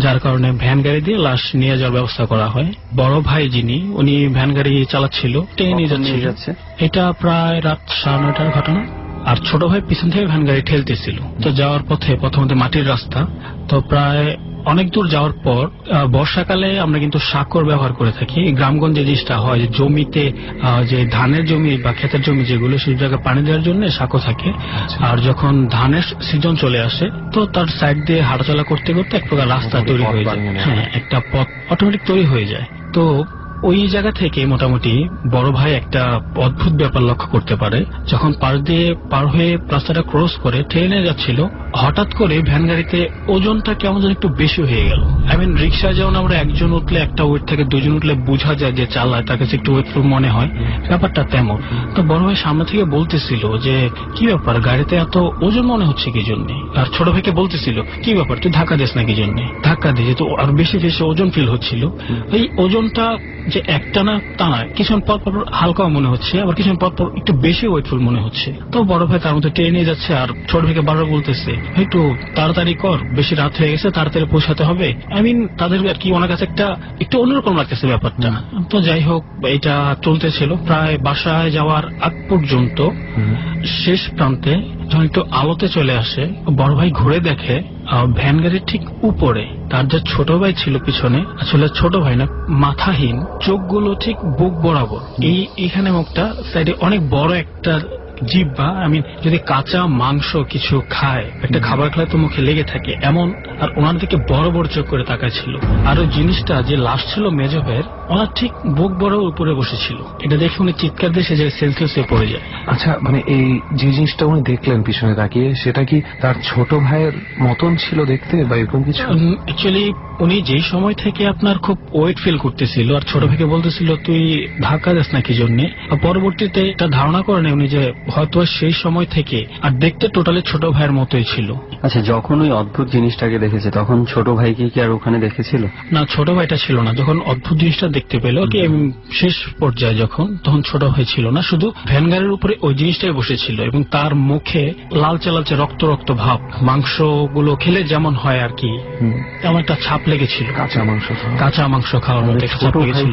যার কারণে ভ্যান গাড়ি দিয়ে লাশ নিয়ে যাওয়ার ব্যবস্থা করা হয়। বড় ভাই যিনি, উনি ভ্যান গাড়ি চালাচ্ছিল, টেনে নিয়ে যাচ্ছে। এটা প্রায় রাত 9:30টার ঘটনা। আর ছোট ভাই পিছন থেকে ভ্যান গাড়ি ঠেলতেছিল। তো যাওয়ার পথে প্রথমত মাটির রাস্তা, তো প্রায় অনেক দূর যাওয়ার পর বর্ষাকালে আমরা কিন্তু সাঁকর ব্যবহার করে থাকি। গ্রামগঞ্জে জিনিসটা হয় যে জমিতে, যে ধানের জমি বা ক্ষেতের জমি যেগুলো, সেই জায়গায় পানি দেওয়ার জন্য সাঁকো থাকে। আর যখন ধানের সিজন চলে আসে তো তার সাইড দিয়ে হাঁটাচলা করতে করতে এক প্রকার রাস্তা তৈরি হয়ে যায়, হ্যাঁ, একটা পথ অটোমেটিক তৈরি হয়ে যায়। তো ওই জায়গা থেকে মোটামুটি বড় ভাই একটা অদ্ভুত ব্যাপার লক্ষ্য করতে পারে। যখন পার হয়ে রাস্তাটা ক্রস করে ট্রেনে যাচ্ছিল, হঠাৎ করে ভ্যান গাড়িতে ওজনটা কেমন যেন একটু বেশি হয়ে গেল। রিক্সায় যেমন আমরা একজন উঠলে একটা ওয়েট থেকে দুজন উঠলে বোঝা যায় যে চালায়, তার কাছে একটু ওয়েটফুল মনে হয়, ব্যাপারটা তেমন। তো বড় ভাই সামনে থেকে বলতেছিল যে কি ব্যাপার, গাড়িতে এত ওজন মনে হচ্ছে কি জন্যে। আর ছোট ভাইকে বলতেছিল কি ব্যাপার, তুই ধাক্কা দিস না কি জন্যে, ধাক্কা দিয়ে তো আর বেশি বেশি ওজন ফিল হচ্ছিল। এই ওজনটা যে একটা না তা নয়, কিছুক্ষণ পর পর হালকা মনে হচ্ছে, আবার কিছুক্ষণ পর পর একটু বেশি ওয়েটফুল মনে হচ্ছে। তো বড় ভাই তার মধ্যে টেনে নিয়ে যাচ্ছে আর ছোট ভাইকে বারবার বলতেছে একটু তাড়াতাড়ি কর, বেশি রাত হয়ে গেছে, তাড়াতাড়ি পৌঁছাতে হবে। তাদের আর কি ওনার কাছে একটু অন্যরকম লাগতেছে ব্যাপারটা। তো যাই হোক, এটা চলতেছিল প্রায় বাসায় যাওয়ার আগ পর্যন্ত। শেষ প্রান্তে যখন একটু আলোতে চলে আসে, বড় ভাই ঘুরে দেখে ভ্যান গাড়ির ঠিক উপরে তার যে ছোট ভাই ছিল পিছনে, আসলে ছোট ভাই না, মাথাহীন, চোখগুলো ঠিক বুক বরাবর, এইখানে মুখটা সাইডে অনেক বড় একটা জিহ্বা। যদি কাঁচা মাংস কিছু খায়, একটা খাবার খেলে তো মুখে লেগে থাকে এমন, আর ওনার দিকে বড় বড় চোখ করে তাকাচ্ছিল। আর ওই জিনিসটা যে লাশ ছিল মেজ ভাইয়ের, ওনার ঠিক বুক বড় উপরে বসেছিল। এটা দেখে উনি চিৎকার দিয়ে সে জায়গায় সেন্সলেস হয়ে পড়ে যায়। আচ্ছা, এই যে জিনিসটা উনি দেখলেন পিছনে তাকিয়ে, সেটা কি তার ছোট ভাইয়ের মতন ছিল দেখতে বা এরকম কিছু? অ্যাকচুয়ালি উনি যেই সময় থেকে আপনার খুব ওয়েট ফিল করতেছিল আর ছোট ভাইকে বলতেছিল তুই ধাক্কা দিস না কি জন্যে, পরবর্তীতে এটা ধারণা করেন উনি যে হয়তো সেই সময় থেকে আর দেখতে টোটালি ছোট ভাইয়ের মতোই ছিল। আচ্ছা, যখন ওই অদ্ভুত জিনিসটাকে দেখেছে তখন ছোট ভাইকে কি আর ওখানে দেখেছিল? না, ছোট ভাইটা ছিল না। যখন অদ্ভুত জিনিসটা দেখতে পেল কি শেষ পর্যায়ে তখন ছোট ভাই ছিল না, শুধু ভ্যান গাড়ির উপরে ওই জিনিসটাই বসেছিল এবং তার মুখে লালচে লালচে রক্ত রক্ত ভাব, মাংসগুলো খেলে যেমন হয় আর কি, তেমন একটা ছাপ লেগেছিল। কাঁচা মাংস খাওয়ার মতো একটা ছাপ লেগেছিল।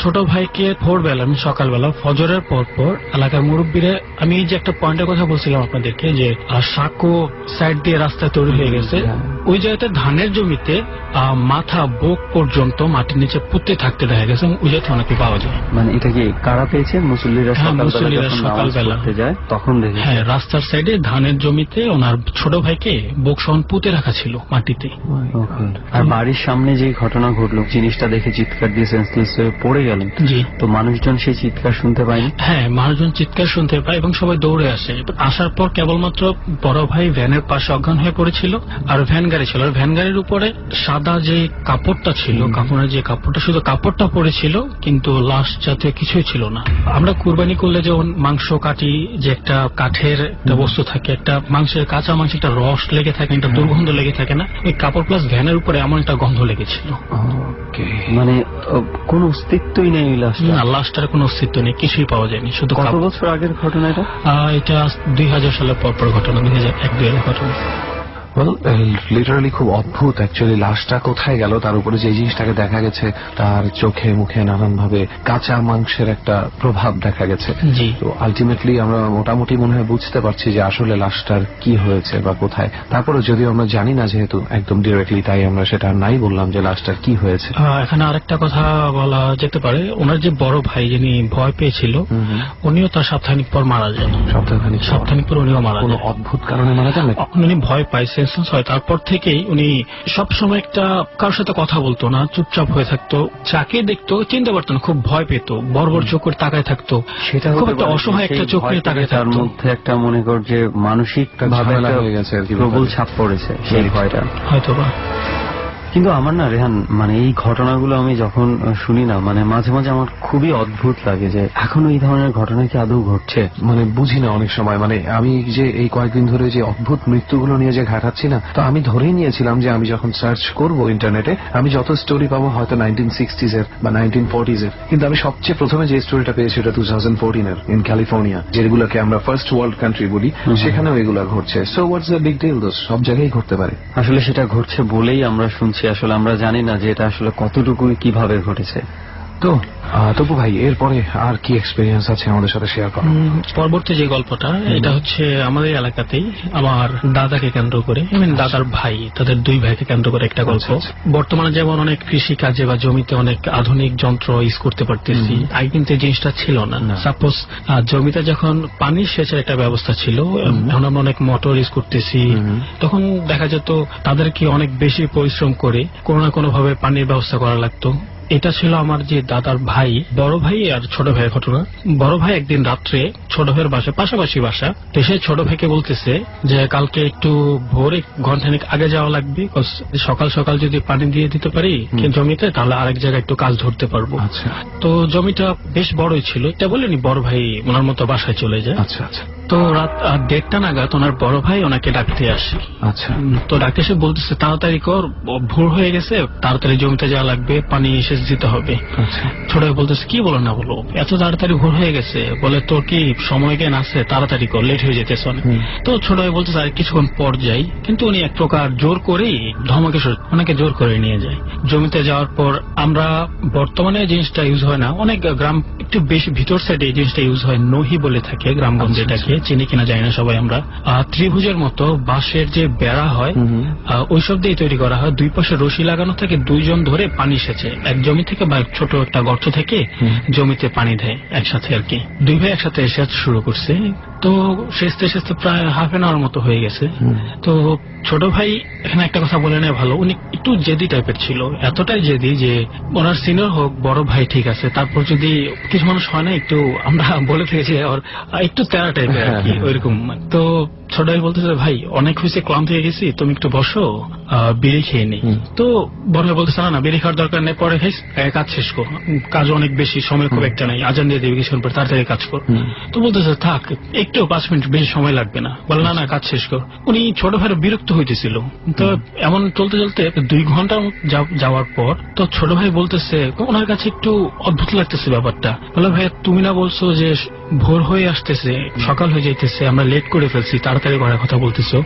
ছোট ভাইকে ভোরবেলা, সকালবেলা ফজরের পর এলাকার মুরব্বীরা, আমি যে একটা পয়েন্টের কথা বলছিলাম আপনাদেরকে যে সাঁকো সাইড দিয়ে রাস্তা তৈরি হয়ে গেছে, ওই জায়গাতে ধানের জমিতে মাথা বুক পর্যন্ত মাটির নিচে পুঁতে থাকতে দেখা গেছে। ওই জায়গাতে অনেকে পাওয়া যায়। এটা কি কারা পেয়েছে? মুসল্লিরা সকালবেলা যায় তখন দেখে। হ্যাঁ, রাস্তার সাইডে ধানের জমিতে ওনার ছোট ভাইকে বুক সহন পুঁতে রাখা ছিল মাটিতে। আর বাড়ির সামনে যে ঘটনা ঘটলো, জিনিসটা দেখে চিৎকার দিয়ে সেন্সলেস হয়ে পড়ে গেলেন। জি। তো মানুষজন সেই চিৎকার শুনতে পায়নি? হ্যাঁ, মানুষজন চিৎকার শুনতে পায় এবং সবাই দৌড়ে আসে। আসার পর কেবলমাত্র বড় ভাই ভ্যানের পাশে অজ্ঞান হয়ে পড়েছিল, আর ভ্যান গাড়ি ছিল, আর ভ্যান গাড়ির উপরে সাদা যে কাপড়টা ছিল, কাপড়ের যে কাপড়টা, শুধু কাপড়টা পড়েছিল, কিন্তু লাশ জাতীয় কিছুই ছিল না। আমরা কুরবানি করলে যেমন মাংস কাটি, যে একটা কাঠের একটা বস্তু থাকে, একটা মাংসের কাঁচা মাংস একটা রস লেগে থাকে, একটা দুর্গন্ধ লেগে থাকে না, ওই কাপড় প্লাস ভ্যানের উপরে এমন একটা গন্ধ লেগেছিল। কোন অস্তিত্বই নেই না, লাশটার কোনো অস্তিত্ব নেই, কিছুই পাওয়া যায়নি। শুধু কত বছর আগের ঘটনা এটা? এটা 2000 সালের পর ঘটনা, 2001-2000 ঘটনা। লিটারালি খুব অদ্ভুত। অ্যাকচুয়ালি লাশটা কোথায় গেল, তার উপরে যে জিনিসটাকে দেখা গেছে, তার চোখে মুখে নানান ভাবে কাঁচা মাংসের একটা প্রভাব দেখা গেছে। তো আলটিমেটলি আমরা মোটামুটি মনে হয় বুঝতে পারছি যে আসলে লাশটার কি হয়েছে বা কোথায়। তারপরে যদিও আমরা জানি না যেহেতু একদম ডিরেক্টলি, তাই আমরা সেটা নাই বললাম যে লাশটার কি হয়েছে। এখানে আরেকটা কথা বলা যেতে পারে, ওনার যে বড় ভাই যিনি ভয় পেয়েছিল, উনিও তার সপ্তাহখানিক পর মারা যায়। সপ্তাহখানিক পর উনিও মারা যায়। অদ্ভুত কারণে মারা যান? উনি ভয় পায়, হয়। তারপর থেকেই উনি সবসময় একটা কারোর সাথে কথা বলতো না, চুপচাপ হয়ে থাকতো, যাকে দেখতো চিনতে পারতো না, খুব ভয় পেত, বড় চোখ করে তাকায় থাকতো, সেটা খুব একটা অসহায় একটা চোখ নিয়ে তাকায় থাকতো। তার মধ্যে একটা মনে কর যে মানসিক ভাবে হয়ে গেছে, প্রবল ছাপ পড়েছে সেই ভয়টা হয়তো বা। কিন্তু আমার না রেহান, মানে এই ঘটনাগুলো আমি যখন শুনি না, মানে মাঝে মাঝে আমার খুবই অদ্ভুত লাগে যে এখনো এই ধরনের ঘটনা কি আদৌ ঘটছে। মানে বুঝি না অনেক সময়, মানে আমি যে এই কয়েকদিন ধরে যে অদ্ভুত মৃত্যুগুলো নিয়ে যে ঘাটাচ্ছি না, তো আমি ধরেই নিয়েছিলাম যে আমি যখন সার্চ করব ইন্টারনেটে আমি যত স্টোরি পাবো হয়তো 1960s এর বা 1940s এর, কিন্তু আমি সবচেয়ে প্রথমে যে স্টোরিটা পেয়েছি ওটা 2014 এর ইন ক্যালিফোর্নিয়া, যেগুলোকে আমরা ফার্স্ট ওয়ার্ল্ড কান্ট্রি বলি, সেখানেও এগুলো ঘটছে। So what's the big deal? Those সব জায়গায় ঘটতে পারে। আসলে সেটা ঘটছে বলেই আমরা শুনছি, আসলে আমরা জানি না যে এটা আসলে কতটুকু কিভাবে ঘটেছে। তো তপু ভাই, এরপরে আর কি এক্সপেরিয়েন্স আছে আমাদের সাথে শেয়ার করো? পরবর্তী যে গল্পটা, এটা হচ্ছে আমাদের এলাকাতেই আমার দাদাকে কেন্দ্র করে, দাদার ভাই, তাদের দুই ভাইকে কেন্দ্র করে একটা গল্প। বর্তমানে যেমন অনেক কৃষি কাজে বা জমিতে অনেক আধুনিক যন্ত্র ইউজ করতে পারতেছি, আগে কিন্তু এই জিনিসটা ছিল না। সাপোজ জমিতে যখন পানি সেচের একটা ব্যবস্থা ছিল, এখন আমরা অনেক মোটর ইউজ করতেছি, তখন দেখা যেত তাদেরকে অনেক বেশি পরিশ্রম করে কোনো না কোনো ভাবে পানির ব্যবস্থা করা লাগতো। এটা ছিল আমার যে দাদার ভাই, বড় ভাই আর ছোট ভাইয়ের ঘটনা। বড় ভাই একদিন রাত্রে ছোট ভাইয়ের বাসায়, পাশাপাশি বাসা, সে ছোট ভাইকে বলতেছে যে কালকে একটু ভোরে ঘন্টাখানেক আগে যাওয়া লাগবে, সকাল সকাল যদি পানি দিয়ে দিতে পারি জমিতে, তাহলে আরেক জায়গায় একটু কাজ ধরতে পারবো। তো জমিটা বেশ বড়ই ছিল, এটা বলেনি বড় ভাই ওনার মতো বাসায় চলে যায়। তো রাত 1:30 নাগাদ ওনার বড় ভাই ওনাকে ডাকতে আসে। তো ডাকতে এসে বলতেছে তাড়াতাড়ি কর, ভোর হয়ে গেছে, তাড়াতাড়ি জমিতে যাওয়া লাগবে, পানি সেচ দিতে হবে। ছোট ভাই বলতেছে কি বলো না বলো, এত তাড়াতাড়ি ভোর হয়ে গেছে, বলে তোর কি সময় জ্ঞান আছে, তাড়াতাড়ি কর, লেট হয়ে যেতেছে অনেক। তো ছোট ভাই বলতেছে আর কিছুক্ষণ পর যাই, কিন্তু উনি এক প্রকার জোর করেই ধমকে ওনাকে জোর করে নিয়ে যায়। জমিতে যাওয়ার পর আমরা, বর্তমানে জিনিসটা ইউজ হয় না, অনেক গ্রাম একটু বেশি ভিতর সাইডে এই জিনিসটা ইউজ হয়, নহি বলে থাকে গ্রামগঞ্জে, এটাকে চিনি কিনা জানি না সবাই আমরা। ত্রিভুজের মতো বাঁশের যে বেড়া হয় ওইসব দিয়ে তৈরি করা হয়, দুই পাশে রশি লাগানো থাকে, দুইজন ধরে পানি সেচে এক জমি থেকে বা ছোট একটা গর্ত থেকে জমিতে পানি দেয় একসাথে আর কি। দুই ভাই একসাথে সেচ শুরু করছে। তো সেচতে সেচতে প্রায় হাফ এন আওয়ার মতো হয়ে গেছে। তো ছোট ভাই এখানে একটা কথা বলে নেয় ভালো, উনি একটু জেদি টাইপের ছিল, এতটাই জেদি যে ওনার সিনিয়র হোক বড় ভাই ঠিক আছে, তারপর যদি কিছু মানুষ হয় না একটু, আমরা বলে থেকেছি একটু তেরা টাইপের আর কি, ওইরকম। তো ছোট ভাই বলতেছে ভাই অনেক হয়েছে, ক্লান্ত হয়ে গেছি, তুমি একটু বসো, বিড়ি খেয়ে নি। তো বড় ভাই বলতেছে না বিড়ি খাওয়ার দরকার নেই, পরে খাইস, কাজ শেষ কর, কাজ অনেক বেশি, সময় খুব একটা নাই, আজান দিয়ে দেবে কিছুক্ষণ পর, তাড়াতাড়ি কাজ কর। তো বলতেছে থাক, একটু 5 মিনিট বেশি সময় লাগবে না, বলে না কাজ শেষ কর। উনি ছোট ভাইয়ের বিরক্ত হইতেছিল। তো এমন চলতে চলতে 2 ঘন্টা যাওয়ার পর তো ছোট ভাই বলতেছে ওনার কাছে একটু অদ্ভুত লাগতেছে ব্যাপারটা, বলে ভাই তুমি না বলছো যে ভোর হয়ে আসতেছে, সকাল হয়ে যাইতেছে, আমরা লেট করে ফেলছি, তাড়াতাড়ি করার কথা বলতেছো,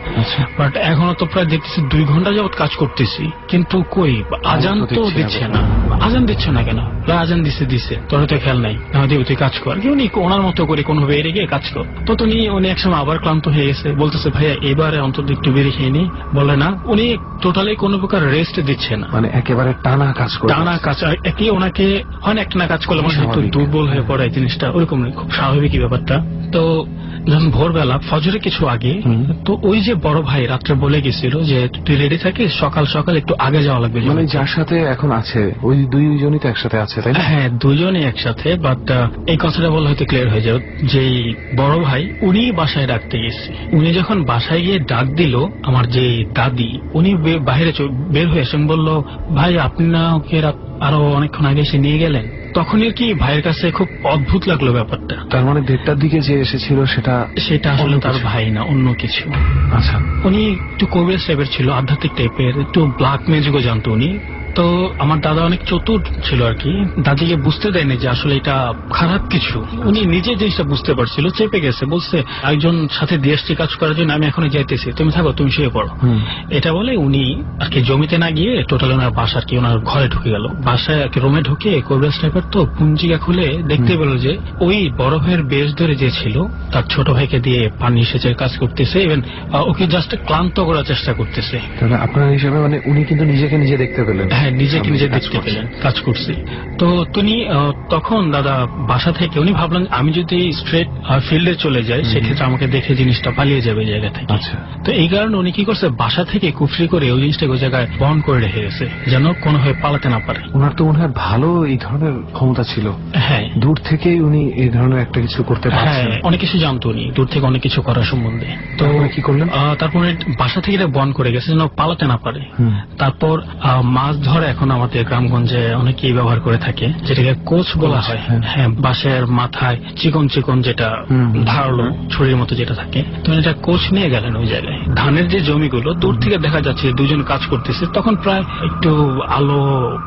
বাট এখনো তো প্রায় দেখতেছি 2 ঘন্টা যাবত কাজ করতেছি, কিন্তু কই আজান তো দিচ্ছে না। আজান দিচ্ছে না কেন? আজান দিছে, তোর তো খেয়াল নাই, না দিবি তুই কাজ কর। উনি ওনার মতো করে কোনোভাবে এড়ে গিয়ে কাজ কর। তো উনি একসময় আবার ক্লান্ত হয়ে গেছে, বলতেছে ভাইয়া এবারে অন্তত একটু বেড়ে খেয়ে নি, বলে না উনি টোটালি কোনো প্রকার রেস্ট দিচ্ছে না, মানে একেবারে টানা কাজ করে, টানা কাজ। একই ওনাকে হয় না একটা না কাজ করলে মানে একটু দুর্বল হয়ে পড়ে জিনিসটা, ওরকম খুব স্বাভাবিকই ব্যাপারটা। তো যখন ভোরবেলা ফজরে কিছু আগে, তো ওই যে বড় ভাই রাত্রে বলে গেছিল যে তুই রেডি থাকিস, সকাল সকাল একটু আগে যাওয়া লাগবে। মানে যার সাথে এখন আছে ওই দুইজনই তো একসাথে আছে, তাই না? হ্যাঁ, দুজনই একসাথে, বাট এই কথাটা বলে হয়তো ক্লিয়ার হয়ে যাবে যে বড় ভাই উনি বাসায় ডাকতে গেছে। উনি যখন বাসায় গিয়ে ডাক দিল, আমার যে দাদি উনি বাইরে বের হয়ে এসে বলল ভাই আপনি না ওকে আরো অনেকক্ষণ আগে এসে নিয়ে গেলেন। তখন আর কি ভাইয়ের কাছে খুব অদ্ভুত লাগলো ব্যাপারটা। তার মানে 1:30টার দিকে যে এসেছিল সেটা আসলে তার ভাই না, অন্য কিছু। আচ্ছা, উনি একটু কবিরাজ টাইপের ছিল, আধ্যাত্মিক টাইপের, একটু ব্ল্যাক ম্যাজিকও জানতো উনি। তো আমার দাদা অনেক চতুর ছিল আর কি, দাদিকে বুঝতে দেয়নি যে আসলে এটা খারাপ কিছু। উনি নিজে জিনিসটা বুঝতে পারছিল, চেপে গেছে, বলছে একজন সাথে দিয়ে আসছি কাজ করার জন্য, আমি এখনই যাইতেছি, তুমি থাকো, তুমি শুয়ে পড়ো। এটা বলে উনি আর কি জমিতে না গিয়ে টোটাল ওনার বাসা আর কি ওনার ঘরে ঢুকে গেল। বাসায় আর কি রুমে ঢুকে কবিরাজ টাইপের তো পুঞ্জিকা খুলে দেখতে পেল যে ওই বড় ভাইয়ের বেশ ধরে যে ছিল তার ছোট ভাইকে দিয়ে পানি সেচের কাজ করতেছে, ইভেন ওকে জাস্ট ক্লান্ত করার চেষ্টা করতেছে। আপনার হিসেবে মানে উনি কিন্তু নিজেকে নিজে দেখতে পেলেন। হ্যাঁ, নিজেকে নিজে দেখতে পেলেন, কাজ করছি। তো তিনি তখন দাদা বাসা থেকে উনি ভাবলেন আমি যদি স্ট্রেট ফিল্ডে চলে যাই সেক্ষেত্রে আমাকে দেখে জিনিসটা পালিয়ে যাবে এই জায়গা থেকে। তো এই কারণে উনি কি করছে, বাসা থেকে কুফরি করে ওই জিনিসটাকে ওই জায়গায় বন্ধ করে রেখে গেছে যেন কোনোভাবে পালাতে না পারে। ওনার তো মনে হয় ভালো এই ধরনের ক্ষমতা ছিল। হ্যাঁ, দূর থেকেই উনি এই ধরনের একটা কিছু করতে পারছেন। হ্যাঁ, অনেক কিছু জানতো উনি, দূর থেকে অনেক কিছু করার সম্বন্ধে। তো কি করলেন? তারপরে বাসা থেকে এটা বন্ধ করে গেছে যেন পালাতে না পারে। তারপর মাছ ধরে এখন আমাদের গ্রামগঞ্জে অনেকেই ব্যবহার করে থাকে, যেটাকে কোচ বলা হয়। হ্যাঁ, বাঁশের মাথায় চিকন চিকন যেটা ধারালো ছুরির মতো যেটা থাকে, তো এটা কোচ নিয়ে গেলেন ওই জায়গায়। ধানের যে জমিগুলো দূর থেকে দেখা যাচ্ছে দুজন কাজ করতেছে, তখন প্রায় একটু আলো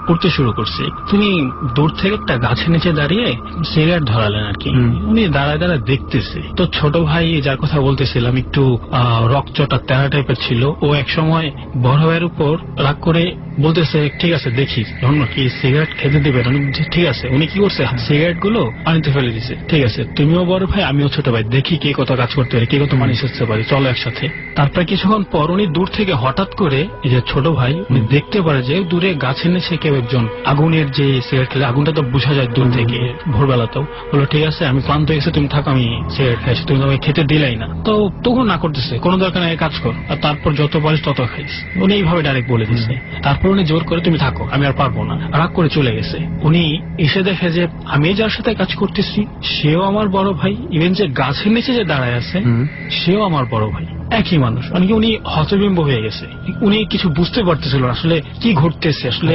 পড়তে শুরু করছে। তিনি দূর থেকে একটা গাছের নিচে দাঁড়িয়ে সিগারেট ধরালেন আর কি। উনি দাঁড়ায় দাঁড়ায় দেখতেছে। তো ছোট ভাই যার কথা বলতেছিলাম একটু রকচটা তেরা টাইপের ছিল, ও এক সময় বড় ভাইয়ের উপর রাগ করে বলতেছে ঠিক আছে দেখি যখন কি সিগারেট খেতে দিবেন। ঠিক আছে, উনি কি করছে, সিগারেট গুলো পানিতে ফেলে দিছে। ঠিক আছে, তুমিও বড় ভাই আমিও ছোট ভাই, দেখি কে কত কাজ করতে পারি, কে কত মানুষ আসতে পারি, চলো একসাথে। তারপরে কিছুক্ষণ পর উনি দূর থেকে হঠাৎ করে এই যে ছোট ভাই উনি দেখতে পারে যে দূরে গাছের নিচে কেউ একজন আগুনের যে সিগারেট খেলে, আগুনটা তো বোঝা যায় দূর থেকে ভোরবেলাতেও। বললো ঠিক আছে আমি ক্লান্ত হয়ে গেছে, তুমি থাকো, আমি সিগারেট খাইছি, তুমি আমাকে খেতে দিলাই না। তো তখন না করতেছে, কোনো দরকার নেই, কাজ কর, আর তারপর যত পারিস তত খাইস। উনি এইভাবে ডাইরেক্ট বলে দিচ্ছে। তারপর উনি জোর করে তুমি থাকো, আমি আর পারবো না, রাগ করে চলে গেছে। উনি এসে দেখে যে আমি যার সাথে কাজ করতেছি সেও আমার বড় ভাই, ইভেন যে গাছের নিচে যে দাঁড়ায় আছে সেও আমার বড় ভাই, একই মানুষ। অনেকে উনি হতবিম্ব হয়ে গেছে, উনি কিছু বুঝতে পারতেছিল আসলে কি ঘটতেছে, আসলে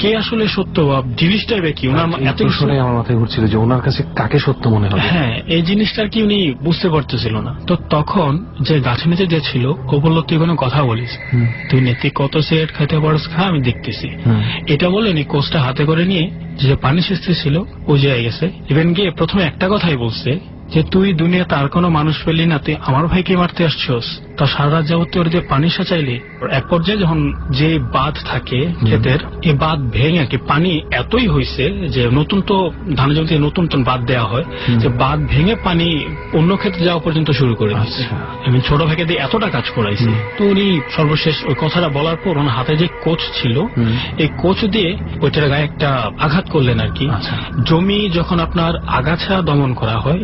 কে আসলে সত্য বা জিনিসটা কি। ওনার এত শুনে আমার মাথায় ঘুরছিল যে ওনার কাছে কাকে সত্য মনে হবে। হ্যাঁ, এই জিনিসটার কি উনি বুঝতে পারতেছিল না। তো তখন যে গাছের নিচে যে ছিল ও বললো তুই কোনো কথা বলিস, তুই নেতি কত সিগারেট খাইতে পারস, খা, আমি দেখতেছি। এটা বলে নি কোচটা হাতে করে নিয়ে যে পানি সেচতে ছিল ও যে গেছে, ইভেন গিয়ে প্রথমে একটা কথাই বলছে যে তুই দুনিয়াতে আর কোনো মানুষ পেলি না, তুই আমার ভাইকে মারতে আসছস, তা সারা রাত যাবত তুই ওর দিয়ে পানি সাচাইলি। এক পর্যায়ে যখন যে বাঁধ থাকে ক্ষেতের, এই বাঁধ ভেঙে কি পানি এতই হয়েছে যে নতুন তো ধানের জমিতে নতুন নতুন বাঁধ দেওয়া হয়, যে বাঁধ ভেঙে পানি অন্য ক্ষেত্রে যাওয়া পর্যন্ত শুরু করে দিচ্ছে। আমি ছোট ভাইকে দিয়ে এতটা কাজ করাইছি। তো উনি সর্বশেষ ওই কথাটা বলার পর ওনার হাতে যে কোচ ছিল এই কোচ দিয়ে ওইটার গায়ে একটা আঘাত করলেন আর কি। জমি যখন আপনার আগাছা দমন করা হয়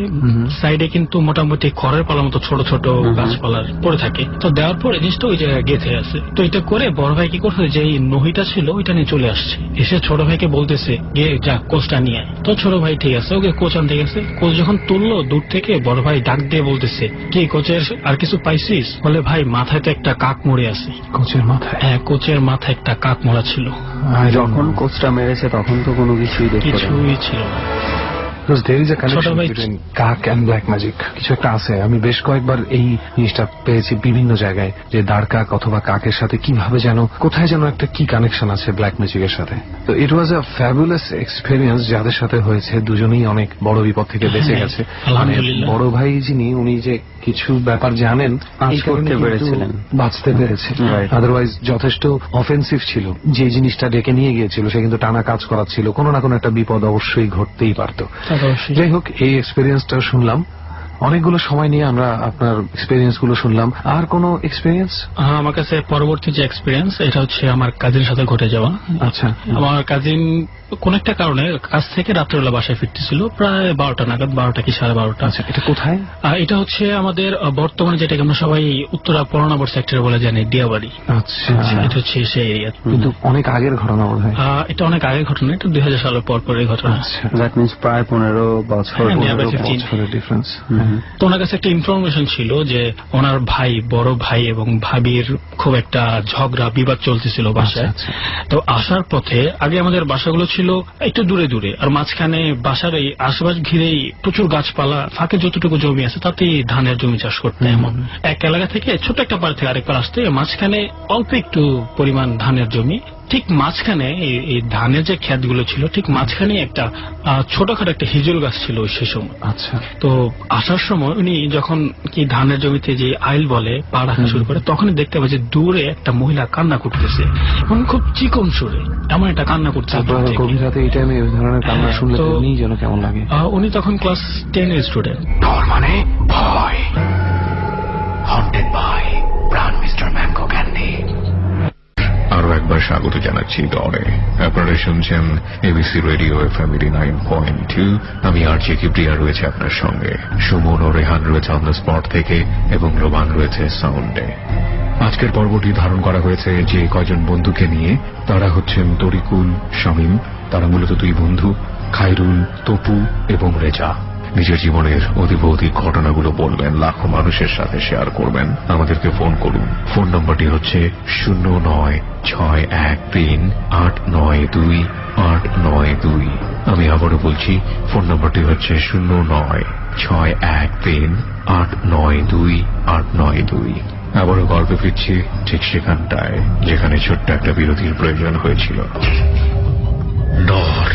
সাইডে কিন্তু মোটামুটি খড়ের পালার মতো ছোট ছোট গাছপালার পড়ে থাকে, তো দেওয়ার পরে জিনিসটা ওই জায়গায় গেঁথে আছে। তো এটা করে বড় ভাই কি করছে, যে এই নহিটা ছিল ওইটা নিয়ে চলে আসছে, এসে ছোট ভাইকে বলতেছে গিয়ে যা কোচটা নিয়ে আয়। তো ছোট ভাই ঠিক আছে ওকে কোচ আনতে গেছে। কোচ যখন তুললো দূর থেকে বড় ভাই ডাক দিয়ে বলতেছে কি কোচের আর কিছু পাইছিস? বলে ভাই মাথায় তো একটা কাক মরে আছে। কোচের মাথায়? হ্যাঁ, কোচের মাথায় একটা কাক মরা ছিল। যখন কোচটা মেরেছে তখন তো কোনো কিছুই ছিল না। There is a connection between কাক and black magic. কিছু একটা আছে। আমি বেশ কয়েকবার এই জিনিসটা পেয়েছি বিভিন্ন জায়গায়, যে দাঁড় কাক অথবা কাকের সাথে কিভাবে যেন কোথায় যেন একটা কি কানেকশন আছে ব্ল্যাক ম্যাজিকের সাথে। তো ইট ওয়াজ আ ফ্যাবুলাস এক্সপেরিয়েন্স যাদের সাথে হয়েছে, দুজনেই অনেক বড় বিপদ থেকে বেঁচে গেছে। মানে বড় ভাই যিনি, উনি যে কিছু ব্যাপার জানেন এই কারণে পেরেছিলেন, বাঁচতে পেরেছে। আদারওয়াইজ যথেষ্ট অফেন্সিভ ছিল, যে জিনিসটা ডেকে নিয়ে গিয়েছিল সে কিন্তু টানা কাজ করাচ্ছিল, কোনো না কোনো একটা বিপদ অবশ্যই ঘটতেই পারতো। যাই হোক, এই এক্সপেরিয়েন্সটা শুনলাম, অনেকগুলো সময় নিয়ে আমরা আপনার এক্সপেরিয়েন্স গুলো শুনলাম। আর কোন এক্সপেরিয়েন্স? আমার কাছে পরবর্তী যে এক্সপেরিয়েন্স এটা হচ্ছে আমার কাজিনের সাথে ঘটে যাওয়া। আচ্ছা, আমার কাজিন কোন একটা কারণে কাজ থেকে রাত্রেবেলা বাসায় ফিরতেছিল প্রায় 12টা নাগাদ, 12টা কি 12:30। আচ্ছা, এটা কোথায়? এটা হচ্ছে আমাদের বর্তমানে যেটাকে আমরা সবাই উত্তরা পরানগর সেক্টরে বলে জানি, ডিয়াবাড়ি। আচ্ছা, এটা হচ্ছে সেই এরিয়া। কিন্তু অনেক আগের ঘটনা বোধ হয়। এটা অনেক আগের ঘটনা, এটা 2000 সালের পর পরের ঘটনা। দ্যাট মিন্স প্রায় 15 বছরের ডিফারেন্স। তো ওনার কাছে একটা ইনফরমেশন ছিল যে ওনার ভাই, বড় ভাই এবং ভাবির খুব একটা ঝগড়া বিবাদ চলতেছিল বাসায়। তো আসার পথে, আগে আমাদের বাসাগুলো ছিল একটু দূরে দূরে, আর মাঝখানে বাসার এই আশেপাশ ঘিরেই প্রচুর গাছপালা, ফাঁকে যতটুকু জমি আছে তাতেই ধানের জমি চাষ করতে। এমন এক এলাকা থেকে ছোট একটা পাড় থেকে আরেক পাড় আসতে মাঝখানে অল্প একটু পরিমাণ ধানের জমি, ঠিক মাঝখানে এই ধানের যে ক্ষেতগুলো ছিল ঠিক মাঝখানে একটা ছোটখাটো একটা হিজুল গাছ ছিল সে সময়। আচ্ছা, তো আসার সময় উনি যখন কি ধানের জমিতে যে আইল বলে পা রাখা শুরু করে, তখনই দেখতে পাই যে দূরে একটা মহিলা কান্না করতেছে, এবং খুব চিকন সুরে এমন একটা কান্না করছে। গভীর রাতে এই টাইমে এই ধরনের কান্না শুনলে তো উনি যেন কেমন লাগে। উনি তখন ক্লাস 10 এর স্টুডেন্ট। ডর মানে ভয়। Haunted by Brown Mr. Mango Candy. আরো একবার স্বাগত জানাচ্ছি দরে। আপনারা শুনছেন এবিসি রেডিও FM 89.2। আমি আরজে কিবরিয়া রয়েছে আপনার সঙ্গে। সুমন ও রেহান রয়েছে অন দ্য স্পট থেকে এবং রোমান রয়েছে সাউন্ডে। আজকের পর্বটি ধারণ করা হয়েছে যে কয়জন বন্ধুকে নিয়ে। তারা হচ্ছেন তরিকুল, শামীম। তারা মূলত দুই বন্ধু, খায়রুল, তপু এবং রেজা। নিজের জীবনের অধিক ঘটনাগুলো বলবেন, লাখো মানুষের সাথে শেয়ার করবেন। আমাদেরকে ফোন করুন। ফোন নম্বরটি হচ্ছে 09613892 আমি আবারও বলছি, ফোন নম্বরটি হচ্ছে 09613892 আবারও গল্পে ফিরছি ঠিক সেখানটায় যেখানে ছোট্ট একটা বিরতির প্রয়োজন হয়েছিল। নর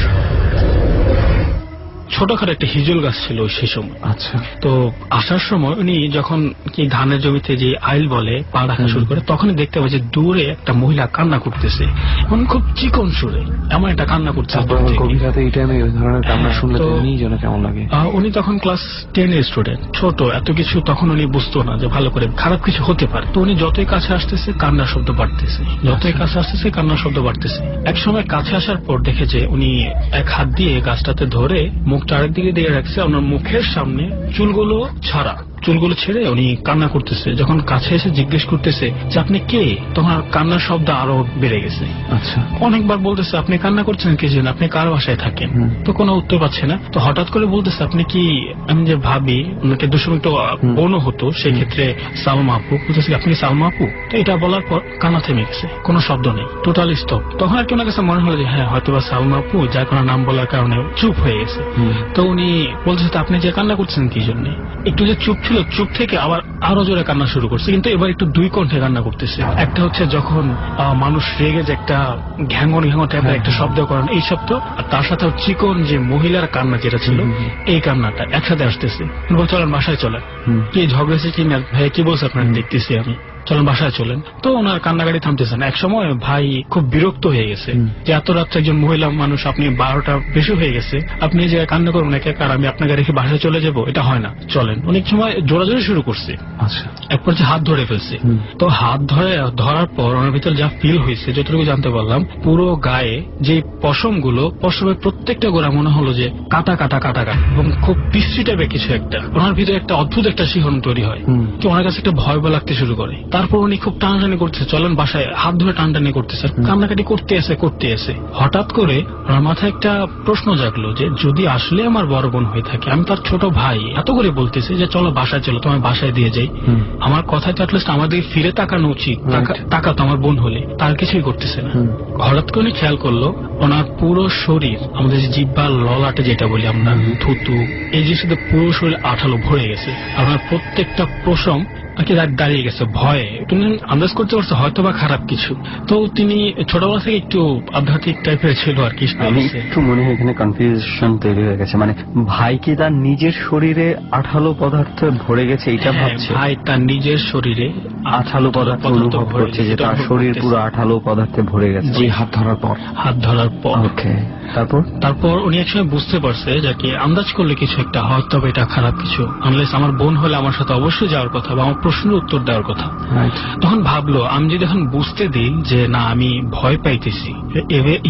ছোটখাটো একটা হিজল গাছ ছিল সেই সময়। আচ্ছা। তো আসার সময় উনি যখন কি ধানের জমিতে যে আইল বলে পা রাখা শুরু করে, তখনই দেখতে পাই যে দূরে একটা মহিলা কান্না করতেছে, এবং খুব চিকন সুরে এমন একটা কান্না করছে। কবিতাতে এই টাইমে ওই ধরনের কান্না শুনলে তো যেন কেমন লাগে। উনি তখন ক্লাস 10 এর স্টুডেন্ট, ছোট, এত কিছু তখন উনি বুঝতো না যে ভালো করে খারাপ কিছু হতে পারে। তো উনি যতই কাছে আসতেছে কান্নার শব্দ বাড়তেছে, যতই কাছে আসতেছে কান্নার শব্দ বাড়তেছে। এক সময় কাছে আসার পর দেখে যে উনি এক হাত দিয়ে গাছটাতে ধরে মুখটা আরেকদিকে দিয়ে রাখছে, ওনার মুখের সামনে চুলগুলো ছাড়া, চুলগুলো ছেড়ে উনি কান্না করতেছে। যখন কাছে এসে জিজ্ঞেস করতেছে যে আপনি কে, তখন কান্নার শব্দ আরো বেড়ে গেছে। আচ্ছা। অনেকবার বলতেছে আপনি কান্না করছেন কি জন্য, আপনি কার বাসায় থাকেন? তো কোনো উত্তর পাচ্ছে না। তো হঠাৎ করে বলতেছে আপনি কি, আমি যে ভাবি ওনাকে দুসময় তো বোনও হতো, সেই ক্ষেত্রে সালমা আপু, বলতেছে আপনি কি সালমা আপু? তো এটা বলার পর কান্না থেমে গেছে, কোনো শব্দ নেই, টোটালি স্টপ। তখন আর কি ওনার কাছে মনে হলো যে হ্যাঁ হয়তো বা সালমা আপু, যার কোনো নাম বলার কারণে চুপ হয়ে গেছে। তো উনি বলতেছে আপনি যে কান্না করছেন কি জন্য? একটু যে চুপ ছিল, চুপ থেকে আবার আরো জোরে কান্না শুরু করছে, কিন্তু এবার একটু দুই কণ্ঠে কান্না করতেছে। একটা হচ্ছে যখন মানুষ রেগে যে একটা ঘ্যাঙ্গন ঘ্যাঙ্গন টাইপের একটা শব্দ করেন, এই শব্দ, আর তার সাথে চিকন যে মহিলার কান্না যেটা ছিল, এই কান্নাটা একসাথে আসতেছে। চলেন বাসায় চলেন, কি ঝগড়েছে কি না ভাই, কি বলছে আপনার দেখতেছি আমি, চলেন বাসায় চলেন। তো ওনার কান্নাকাটি থামতেছে না। এক সময় ভাই খুব বিরক্ত হয়ে গেছে যে এত রাত্রে একজন মহিলা মানুষ, আপনি 12টা বেশি হয়ে গেছে, আপনি যে কান্না করবেন একে, আর আমি আপনাকে রেখে বাসায় চলে যাবো, এটা হয় না, চলেন। অনেক সময় জোরাজোরি শুরু করছে। আচ্ছা। একবার যে হাত ধরে ফেলছে। তো হাত ধরার পর ওনার ভিতর যা ফিল হয়েছে, যতটুকু জানতে পারলাম, পুরো গায়ে যে পশমের প্রত্যেকটা গোড়া মনে হলো যে কাটা কাটা কাটা কাটা, এবং খুব বিশ্রী টাইপের কিছু একটা। ওনার ভিতরে একটা অদ্ভুত একটা শিহরণ তৈরি হয়, কি ওনার কাছে একটা ভয় লাগতে শুরু করে। তারপর উনি খুব টানাটানি করতেছে, চলেন বাসায়, হাত ধরে টানাটানি করতেছে, কান্নাকাটি করতে আসে। হঠাৎ করে আমার মাথায় একটা প্রশ্ন জাগলো যে যদি আসলে আমার বড় বোন হয়ে থাকে, আমি তার ছোট ভাই, এত করে বলতেছে যে চলো বাসায় চলো, তোমার বাসায় দিয়ে যাই, আমার কথায় তো অ্যাটলিস্ট আমাদের ফিরে তাকানো উচিত, তাকাতো আমার বোন হলে, তার কিছুই করতেছে না। হঠাৎ করে খেয়াল করলো ওনার পুরো শরীর, আমাদের যে জিহ্বা ললাটে যেটা বলি আমরা, থুতু, এই জিনিসটা পুরো শরীর আঠালো ভরে গেছে। আর ওনার প্রত্যেকটা প্রশম দাঁড়িয়ে গেছে ভয়ে। তুমি আন্দাজ করতে পারছো হয়তো বা খারাপ কিছু। তো তিনি ছোটবেলা থেকে একটু আধ্যাত্মিক টাইপের ছিল আর কি। আমি একটু মনে হয় এখানে কনফিউশন তৈরি হয়ে গেছে, মানে ভাই কি তার নিজের শরীরে আঠালো পদার্থ ভরে গেছে এটা ভাবছে? ভাই তার নিজের শরীরে আঠালো পদার্থ অনুভব করছে, যে তার শরীর পুরো আঠালো পদার্থে ভরে গেছে। জি, হাত ধরার পর। ওকে। তারপর উনি একসময় বুঝতে পারছে যে কি আন্দাজ করলে কিছু একটা হয়তো এটা খারাপ কিছু, আনলেস আমার বোন হলে আমার সাথে অবশ্যই যাওয়ার কথা বা আমার প্রশ্নের উত্তর দেওয়ার কথা। তখন ভাবলো আমি যদি এখন বুঝতে দিই যে না আমি ভয় পাইতেছি,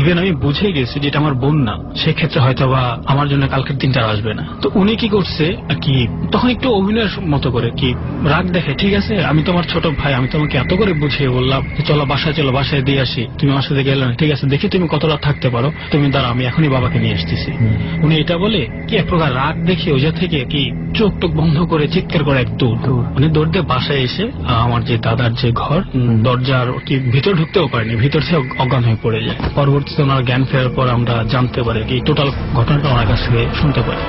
ইভেন আমি বুঝে গেছি যে এটা আমার বোন না, সেক্ষেত্রে হয়তো বা আমার জন্য কালকের দিনটা আসবে না। তো উনি কি করছে কি, তখন একটু অভিনয়ের মতো করে কি রাগ দেখে, ঠিক আছে আমি তোমার ছোট ভাই, আমি তোমাকে এত করে বুঝিয়ে বললাম চলো বাসায় দিয়ে আসি, তুমি আমার সাথে গেলে না, ঠিক আছে দেখি তুমি কত রাত থাকতে পারো, তুমি দাঁড়া আমি এখনই বাবাকে নিয়ে আসতেছি। উনি এটা বলে কি এক প্রকার রাগ দেখে ওজা থেকে কি চোখ টোক বন্ধ করে চিৎকার করে এক দৌড়, উনি দৌড় দিয়ে বাসায় এসে আমার যে দাদার যে ঘর, দরজার কি ভিতর ঢুকতেও পারেনি, ভিতর থেকে অজ্ঞান হয়ে পড়ে যায়। পরবর্তীতে ওনার জ্ঞান ফেরার পর আমরা জানতে পারি কি টোটাল ঘটনাটা ওনার কাছ থেকে শুনতে পারি।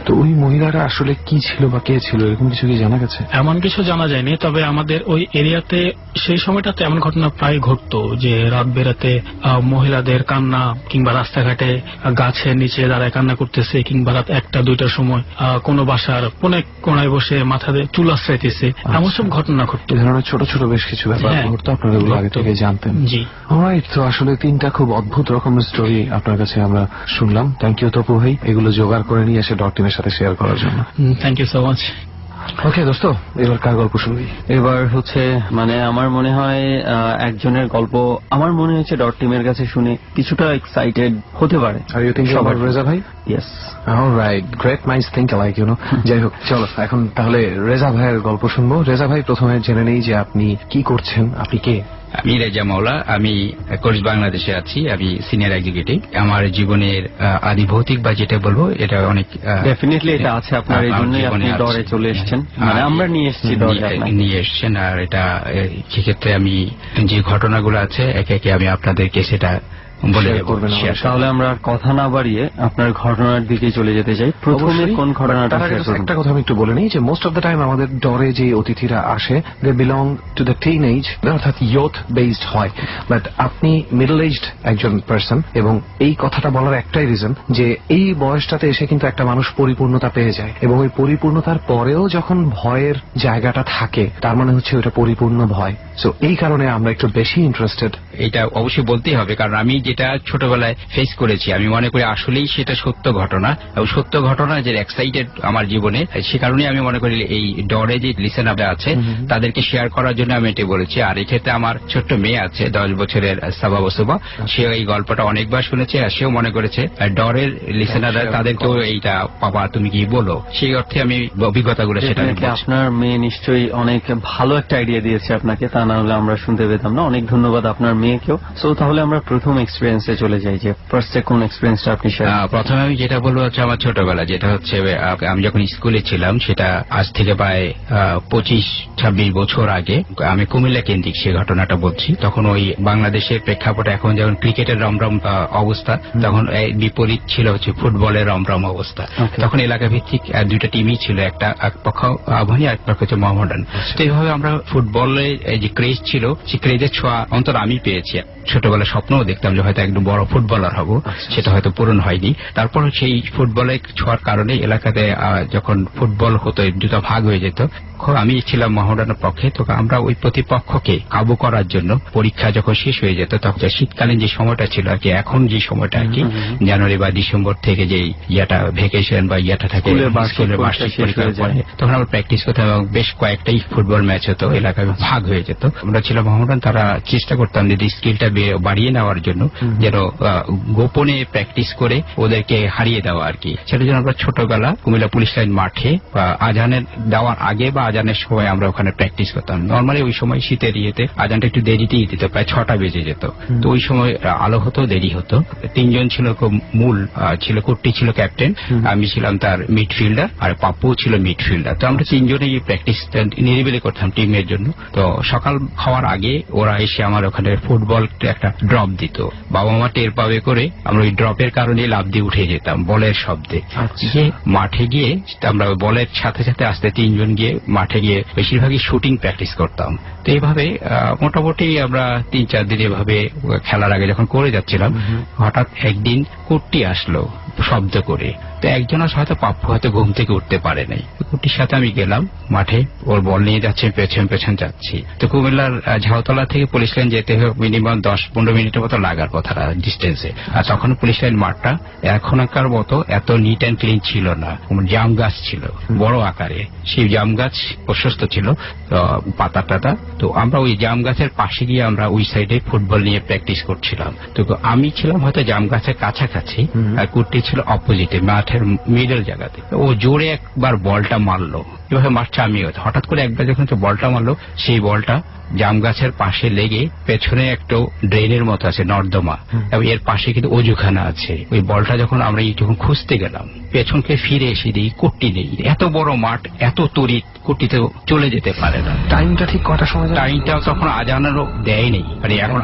তো ওই মহিলারা আসলে কি ছিল বা কে ছিল এরকম কিছু কি জানা গেছে? এমন কিছু জানা যায়নি, তবে আমাদের ওই এরিয়াতে সেই সময়টাতে এমন ঘটনা প্রায় ঘটতো যে রাত বেরাতে মহিলাদের কান্না, কিংবা রাস্তাঘাটে গাছের নিচে দাঁড়ায় কান্না করতেছে, কিংবা রাত 1টা-2টার সময় কোনো বাসার কোনায় বসে মাথাতে চুল আশ্রাইতেছে, এমন সব ঘটনা ঘটতো। এই ধরনের ছোট ছোট বেশ কিছু ব্যাপার ঘটতো, আপনারা এগুলো আগে থেকে জানতেন? জি। অলরাইট, তো আসলে 3টা খুব অদ্ভুত রকমের স্টোরি আপনার কাছে আমরা শুনলাম। থ্যাংক ইউ তপু ভাই, এগুলো জোগাড় করে নিয়ে এসে ডট টিমের সাথে শেয়ার করার জন্য। Thank you so much. Okay দোস্ত, এবার কার গল্প শুনবি? এবার হচ্ছে মানে আমার মনে হয় একজনের গল্প আমার মনে হচ্ছে ডট টিমের কাছে শুনে কিছুটা এক্সাইটেড হতে পারে। Are you thinking about Reza ভাই? Yes. Alright, great minds think alike, you know. যাই হোক, চলো এখন তাহলে রেজা ভাইয়ের গল্প শুনবো। রেজা ভাই, প্রথমে জেনে নেই যে আপনি কি করছেন, আপনি কে? আমি রেজা মাওলা, আমি কোর্স বাংলাদেশে আছি, আমি সিনিয়র এক্সিকিউটিভ। আমার জীবনের আদি ভৌতিক বা যেটা বলবো এটা অনেক ডেফিনেটলি এটা আছে আপনার, এই জন্যই আপনি ডরে চলে এসেছেন, মানে আমরা নিয়ে এসেছি নিয়ে এসছেন। আর এটা সেক্ষেত্রে আমি যে ঘটনাগুলো আছে একে একে আমি আপনাদেরকে সেটা বলে করবেন। তাহলে আমরা কথা না বাড়িয়ে আপনার ঘটনার দিকে চলে যেতে চাই। প্রথমে কোন ঘটনাটা? একটা কথা আমি একটু বলে নিই যে মোস্ট অফ দ্য টাইম আমাদের ডরে যে অতিথিরা আসে they belong to the teen age, অর্থাৎ ইয়ুথ বেসড হয়। বাট আপনি মিডল এজড একজন পার্সন, এবং এই কথাটা বলার একটাই রিজন যে এই বয়সটাতে এসে কিন্তু একটা মানুষ পরিপূর্ণতা পেয়ে যায়, এবং ওই পরিপূর্ণতার পরেও যখন ভয়ের জায়গাটা থাকে তার মানে হচ্ছে ওটা পরিপূর্ণ ভয়। সো এই কারণে আমরা একটু বেশি ইন্টারেস্টেড। এটা অবশ্যই বলতেই হবে, কারণ আমি যেটা ছোটবেলায় ফেস করেছি আমি মনে করি আসলেই সেটা সত্য ঘটনা, এবং সত্য ঘটনা যে এক্সাইটেড আমার জীবনে, সে কারণে আমি মনে করি এই ডরে যে লিসেনাররা আছে তাদেরকে শেয়ার করার জন্য আমি এটা বলেছি। আর এক্ষেত্রে আমার ছোট্ট মেয়ে আছে 10 বছরের সাবা বসুবা, সে এই গল্পটা অনেকবার শুনেছে, আর সেও মনে করেছে ডরের লিসেনাররা তাদেরকেও এইটা বাবা তুমি কি বলো, সেই অর্থে আমি অভিজ্ঞতাগুলো সেটা। আপনার মেয়ে নিশ্চয়ই অনেক ভালো একটা আইডিয়া দিয়েছে আপনাকে, তা না হলে আমরা শুনতে পেতাম না। অনেক ধন্যবাদ আপনার মেয়েকেও। সো তাহলে আমরা প্রথম এক্সপিরিয়েন্সে চলে যাই, যে ফার্স্টে কোন এক্সপিরিয়েন্সটা আপনি শেয়ার? প্রথমে আমি যেটা বলবো হচ্ছে আমার ছোটবেলা, যেটা হচ্ছে আমি যখন স্কুলে ছিলাম, সেটা আজ থেকে প্রায় 25-26 বছর আগে, আমি কুমিল্লা কেন্দ্রিক সে ঘটনাটা বলছি। তখন ওই বাংলাদেশের প্রেক্ষাপটে এখন যেমন ক্রিকেটের রমরম অবস্থা, তখন বিপরীত ছিল হচ্ছে ফুটবলের রমরম অবস্থা। তখন এলাকা ভিত্তিক দুইটা টিমই ছিল, একটা এক পক্ষ আবাহনী, এক পক্ষ হচ্ছে মোহামেডান। তো এইভাবে আমরা ফুটবলে যে ক্রেজ ছিল, সেই ক্রেজের ছোঁয়া অন্তত আমি পেয়েছি। ছোটবেলায় স্বপ্নও দেখতাম যে হয়তো একদম বড় ফুটবলার হব, সেটা হয়তো পূরণ হয়নি। তারপর সেই ফুটবলের ছোঁয়ার কারণে এলাকাতে যখন ফুটবল হতো দুটো ভাগ হয়ে যেত, আমি ছিলাম মোহামেডানের পক্ষে। তো আমরা ওই প্রতিপক্ষকে কাবু করার জন্য পরীক্ষা যখন শেষ হয়ে যেত, তখন শীতকালীন যে সময়টা ছিল আর কি, এখন যে সময়টা আর কি জানুয়ারি বা ডিসেম্বর থেকে যে ইয়াটা ভ্যাকেশন বা ইয়াটা থাকে স্কুলের বার্ষিক পরীক্ষার পরে, তখন আমরা প্র্যাকটিস করতাম এবং বেশ কয়েকটাই ফুটবল ম্যাচ হতো, এলাকায় ভাগ হয়ে যেত। আমরা ছিলাম মোহামেডান, তারা চেষ্টা করতাম যে স্কিলটা বাড়িয়ে নেওয়ার জন্য, যেন গোপনে প্র্যাকটিস করে ওদেরকে হারিয়ে দেওয়া আর কি। সেটার জন্য আমরা ছোটবেলা কুমিল্লা পুলিশ লাইন মাঠে আজানের দেওয়ার আগে বা আজানের সময় আমরা ওখানে প্র্যাকটিস করতাম। নর্মালি ওই সময় শীতের ইয়েতে আজানটা একটু দেরিতেই দিত, প্রায় 6টা বেজে যেত। তো ওই সময় আলো হতো, দেরি হতো। 3 জন ছিল মূল ছিল, কুট্টি ছিল ক্যাপ্টেন, আমি ছিলাম তার মিডফিল্ডার, আর পাপ্পু ছিল মিডফিল্ডার। তো আমরা 3 জনেই প্র্যাকটিস নিরিবিলি করতাম টিমের জন্য। তো সকাল খাওয়ার আগে ওরা এসে আমার ওখানে ফুটবল একটা ড্রপ দিত, বাবা মা টের পাবে করে আমরা ওই ড্রপের কারণে লাফ দিয়ে উঠে যেতাম বলের শব্দে। গিয়ে মাঠে গিয়ে আমরা বলের সাথে সাথে আসতে 3 জন গিয়ে মাঠে গিয়ে বেশিরভাগই শুটিং প্র্যাকটিস করতাম। তো এইভাবে মোটামুটি আমরা 3-4 দিন এভাবে খেলার আগে যখন করে যাচ্ছিলাম, হঠাৎ একদিন কুট্টি আসলো শব্দ করে। তো একজন হয়তো পাপ্পু হয়তো ঘুম থেকে উঠতে পারে নাই, কুট্টির সাথে আমি গেলাম মাঠে, ওর বল নিয়ে যাচ্ছে, পেছন পেছন যাচ্ছি। তো কুমিল্লার ঝাউতলা থেকে পুলিশ লাইন যেতে হবে মিনিমাম 10-15 মিনিটের মতো লাগার কথা ডিস্টেন্সে। আর তখন পুলিশ লাইন মাঠটা এখনকার মতো এত নিট অ্যান্ড ক্লিন ছিল না, জাম গাছ ছিল বড় আকারে, সেই জাম গাছ প্রশস্ত ছিল পাতা টাতা। তো আমরা ওই জাম গাছের পাশে গিয়ে আমরা ওই সাইডে ফুটবল নিয়ে প্র্যাকটিস করছিলাম। তো আমি ছিলাম হয়তো জাম গাছের কাছাকাছি, আর কুট্টি ছিল অপোজিটে মাঠের মিডল জায়গাতে। ও জোরে একবার বলটা মারলো, এভাবে মারছে আমিও। হঠাৎ করে একবার যখন বলটা মারলো, সেই বলটা জাম গাছের পাশে লেগে পেছনে একটা ড্রেনের মতো আছে নর্দমা, এবং এর পাশে কিন্তু অজুখানা আছে। ওই বলটা যখন আমরা যখন খুঁজতে গেলাম, পেছনকে ফিরে এসে দিই কুট্টি নেই। এত বড় মাঠ, এত তড়িৎ, কুট্টিতে চলে যেতে পারে না। টাইমটা ঠিক কটার সময়? টাইমটাও তখন আজানেরও দেয় নেই, মানে এখন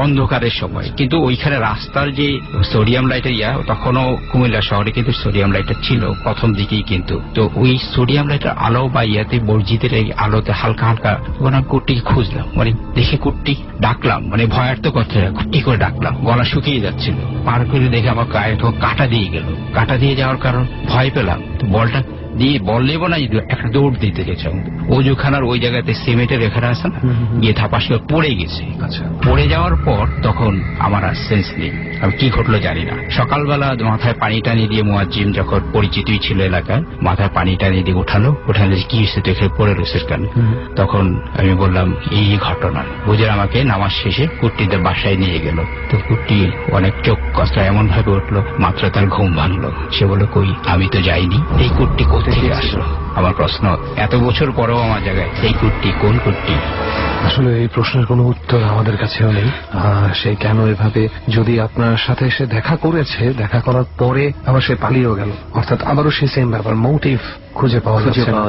অন্ধকারের সময়। কিন্তু ওইখানে রাস্তার যে সোডিয়াম লাইটের তখনও কুমিল্লা শহরে কিন্তু সোডিয়াম লাইটার ছিল প্রথম দিকেই কিন্তু। তো ওই সোডিয়াম লাইটের আলো বা মসজিদের এই আলোতে হালকা হালকা তখন আমি কুট্টিকে খুঁজলাম, মানে দেখে কুট্টি ডাকলাম, মানে ভয়ার্থ করতে কুট্টি করে ডাকলাম, গলা শুকিয়ে যাচ্ছিল। পার করে দেখে আমার গায়ে কাটা দিয়ে গেল। কাটা দিয়ে যাওয়ার কারণ ভয় পেলাম, তো বলটা দিয়ে বললেও না একটা দৌড় দিতে গেছে ওজুখানার ওই জায়গাতে সিমেন্টের রেখাটা আছে না, গিয়ে ধাপাস করে পড়ে গেছে। পড়ে যাওয়ার পর তখন আমার আর সেন্স নেই, আমি কি ঘটলো জানি না। সকালবেলা মাথায় পানি টানি দিয়ে মুয়াজ্জিম যখন পরিচিতই ছিল এলাকায়, মাথায় পানি টানি দিয়ে উঠালো কি হয়েছে দেখে পড়ে রয়েছে কেন। তখন আমি বললাম এই ঘটনা। বুঝে আমাকে নামাজ শেষে কুট্টিদের বাসায় নিয়ে গেল। তো কুট্টি অনেক চোখ কষ্ট এমন ভাবে উঠলো, মাত্র তার ঘুম ভাঙলো। সে বলল কই আমি তো যাইনি, এই কুট্টি কোথেকে আসলো? আমার প্রশ্ন, এত বছর পরেও আমার জায়গায় এই কুট্টি কোন কুট্টি? আসলে এই প্রশ্নের কোনো উত্তর আমাদের কাছেও নেই। সে কেন এভাবে, যদি আপনার সাথে সে দেখা করেছে, দেখা করার পরে আবার সে পালিয়েও গেল, অর্থাৎ আবারও সে সেম ব্যাপার, মোটিভ খুঁজে পাওয়া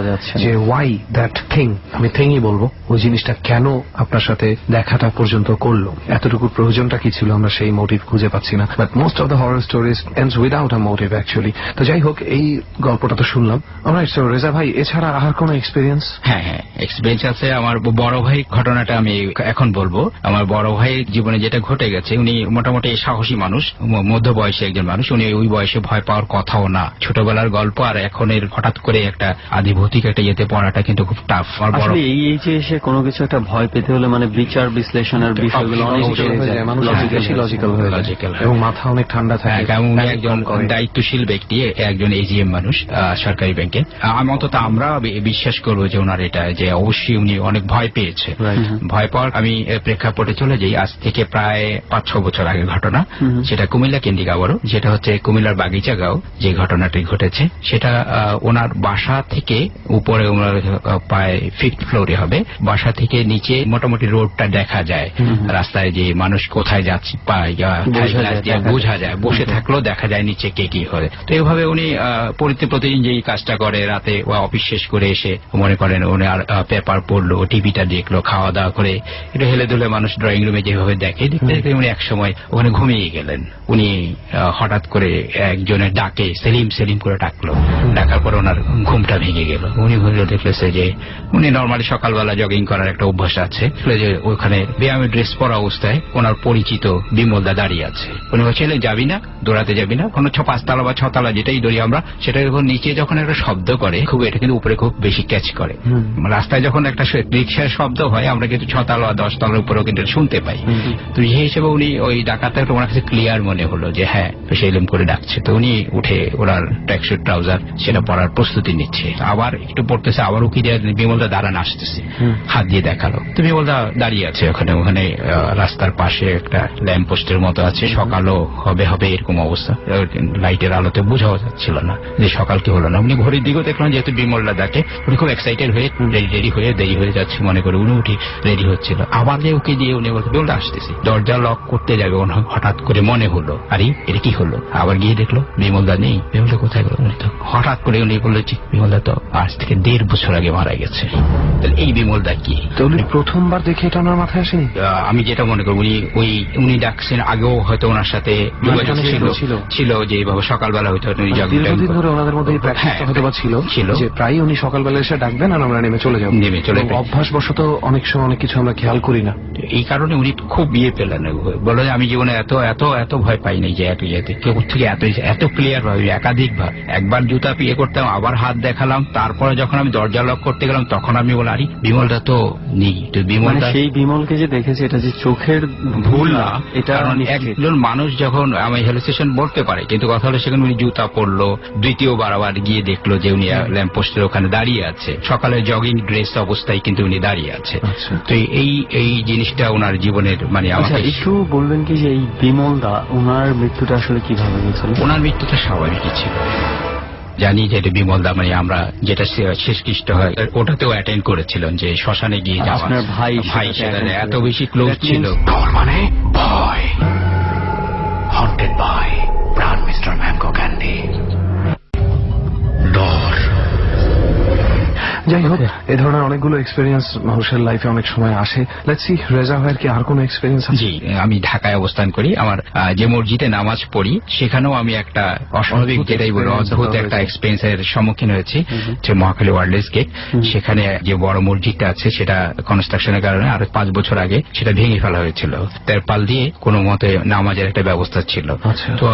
যাচ্ছে যে ওয়াই দ্যাট থিং, আমি থিংই বলবো, ওই জিনিসটা কেন আপনার সাথে দেখাটা পর্যন্ত করলো, এতটুকু প্রয়োজনটা কি ছিল, আমরা সেই মোটিভ খুঁজে পাচ্ছি না। But most of the horror stories ends without a motive actually. তো যাই হোক, এই গল্পটা তো শুনলাম আমরা। রেজা ভাই, এছাড়া আর কোনো এক্সপিরিয়েন্স? হ্যাঁ, এক্সপিরিয়েন্স আছে। আমার বড় ভাই ঘটনাটা আমি এখন বলবো। আমার বড় ভাইয়ের জীবনে যেটা ঘটে গেছে, উনি মোটামুটি সাহসী মানুষ, মধ্য বয়সী একজন মানুষ। উনি ওই বয়সে ভয় পাওয়ার কথাও না। ছোটবেলার গল্প আর এখনের হঠাৎ করে একটা আধিভৌতিক একটা ইয়েতে পড়াটা কিন্তু খুব টাফ। আসলে এই যে এসে কোনো কিছু একটা ভয় পেতে হলে মানে বিচার বিশ্লেষণের বিষয়গুলো অনেক লজিক্যাল হয়ে যায় এবং মাথা অনেক ঠান্ডা থাকে। উনি একজন দায়িত্বশীল ব্যক্তি, একজন এজিএম মানুষ সরকারি ব্যাংকে। অন্তত আমরা বিশ্বাস করবো যে ওনার এটা, যে অবশ্যই উনি অনেক ভয় পেয়েছে। ভয় পাওয়ার আমি প্রেক্ষাপটে চলে যাই। আজ থেকে প্রায় 5-6 বছর আগের ঘটনা, সেটা কুমিল্লা কেন্দ্রিক আবারও। যেটা হচ্ছে কুমিল্লার বাগিচাগাঁও যে ঘটনাটি ঘটেছে, সেটা ওনার বাসা থেকে উপরে ওনার প্রায় 5th ফ্লোরে হবে, বাসা থেকে নিচে মোটামুটি রোডটা দেখা যায়, রাস্তায় যে মানুষ কোথায় যাচ্ছে বোঝা যায়, বসে থাকলেও দেখা যায় নিচে কে কি হয়। তো এইভাবে উনি প্রতিদিন যেই কাজটা করে, রাতে অফিস শেষ করে এসে মনে করেন উনি আর পেপার পড়লো, টিভিটা দেখলো, খাওয়া দাওয়া করে একটু হেলে দুলে মানুষ ড্রয়িং রুমে যেভাবে দেখে, দেখতে দেখতে উনি এক সময় ওখানে ঘুমিয়ে গেলেন। উনি হঠাৎ করে একজনের ডাকে সেলিম সেলিম করে ডাকলো, ডাকার পর ওনার ঘুমটা ভেঙে গেল। উনি ঘুরে দেখলেছে যে উনি নর্মালি সকালবেলা জগিং করার একটা অভ্যাস আছে, যে ওখানে ব্যায়ামে ড্রেস পরা অবস্থায় ওনার পরিচিত বিমলদা দাঁড়িয়ে আছে। উনি বলছিলেন যাবি না, দৌড়াতে যাবি না, কোনো 5 তলা বা 6 তলা যেটাই দৌড়ি আমরা, সেটা যখন নিচে যখন একটা শব্দ করে খুব, এটা কিন্তু উপরে খুব বেশি ক্যাচ করে। রাস্তায় যখন একটা রিক্সার শব্দ হয় আমরা কিন্তু 6 তলা 10 তলার উপরেও কিন্তু শুনতে পাই। তো সেই হিসেবে উনি ওই ডাকাতটা ওনার কাছে ক্লিয়ার মনে হলো যে হ্যাঁ সেলিম করে ডাকছে। তো উনি উঠে ওনার ট্র্যাকস্যুট ট্রাউজার সেটা পরার প্রস্তুতি নিচ্ছে, আবার একটু পড়তেছে, আবার উকি দিয়ে বিমলদা দাঁড়ান আসতেছে, হাত দিয়ে দেখালো। তো বিমলদা দাঁড়িয়ে আছে ওখানে রাস্তার পাশে একটা ল্যাম্প পোস্টের মতো আছে, সকালও হবে এরকম অবস্থা, লাইটের আলোতে বোঝাও যাচ্ছিল না যে সকাল কি হলো না। উনি ঘড়ির দিকেও দেখলাম যেহেতু বিমলদা ডাকে, উনি খুব এক্সাইটেড হয়ে রেডি হয়ে দেরি হয়ে যাচ্ছে মনে করে উনি উঠে রেডি হচ্ছিল। আবার যে উকি দিয়ে উনি বলতে বিমলদা আসতেছি, দরজা লক করতে যাবে, হঠাৎ করে মনে হলো আরে এটা কি হলো, আবার গিয়ে দেখলো বিমলদা নেই। বিমলদা কোথায় গেল? হঠাৎ করে উনি বললো বিমলদা তো আজ থেকে 1.5 বছর আগে মারা গেছে। তাহলে এই বিমলদা কি? তো উনি প্রথমবার দেখে এটা ওনার মাথায় আসেনি? আমি যেটা মনে করবো উনি ডাকছেন, আগেও হয়তো ওনার সাথে যোগাযোগ ছিল যে এইভাবে সকালবেলা হয়তো দীর্ঘদিন ধরে ওনাদের মধ্যে হয়তো বা ছিল যে প্রায় উনি সকালবেলা এসে ডাকবেন আর আমরা নেমে চলে যাবো, অভ্যাসবশত অনেক সময় অনেক কিছু আমরা খেয়াল করি না। এই কারণে উনি খুব বিয়ে পেলেন, বলে আমি জীবনে এত এত এত ভয় পাইনি যে কেউ থেকে এত ক্লিয়ার ভাবে একাধিকবার। একবার জুতা পিয়ে করতাম, আবার হাত দেখালাম, তারপরে যখন আমি দরজা লক করতে গেলাম তখন আমি বলি আরে বিমলটা তো নেই। তো বিমলটা সেই বিমলকে যে দেখেছে এটা যে চোখের ভুল না, এটা একজন মানুষ যখন আমি হেলুসিনেশন বলতে পারে, কিন্তু কথা হলো সেখানে উনি জুতা পরলো, দ্বিতীয়বার আবার গিয়ে দেখলো যে উনি ল্যাম্প পোস্টের ওখানে দাঁড়িয়ে আছে, সকালে জগিং ড্রেস অবস্থায় কিন্তু উনি দাঁড়িয়ে আছে। তো এই জিনিসটা ওনার জীবনের মানে আমাকে একটু বলবেন কি যে এই বিমলদা ওনার মৃত্যুটা আসলে কিভাবে হয়েছিল? ওনার মৃত্যুটা স্বাভাবিকই ছিল। জানি যে এটা বিমলদা মানে আমরা যেটা শেষ খ্রিস্ট হয় ওটাতেও অ্যাটেন্ড করেছিলেন, যে শ্মশানে গিয়ে যাওয়া। আপনার ভাই সেখানে এত বেশি ক্লোজ ছিল। মানে ভয়, haunted by প্রাণ মিস্টার ম্যাঙ্গো ক্যান্ডি। ডর, যাই হোক, এই ধরনের অনেকগুলো এক্সপিরিয়েন্স মানুষের লাইফে অনেক সময় আসে। লেটস সি রেজা ভাইয়ের কি আর কোনো এক্সপিরিয়েন্স আছে? জি, আমি ঢাকায় অবস্থান করি। আমার যে মসজিদে নামাজ পড়ি সেখানেও আমি একটা অস্বাভাবিক, যেটাই বলি অদ্ভুত একটা এক্সপিরিয়েন্স এর সম্মুখীন হয়েছি। যে মহাখালী ওয়ার্ল্ডস গেট, সেখানে যে বড় মসজিদটা আছে সেটা কনস্ট্রাকশনের কারণে আরো 5 বছর আগে সেটা ভেঙে ফেলা হয়েছিল। তেরপাল দিয়ে কোনো মতে নামাজের একটা ব্যবস্থা ছিল। তো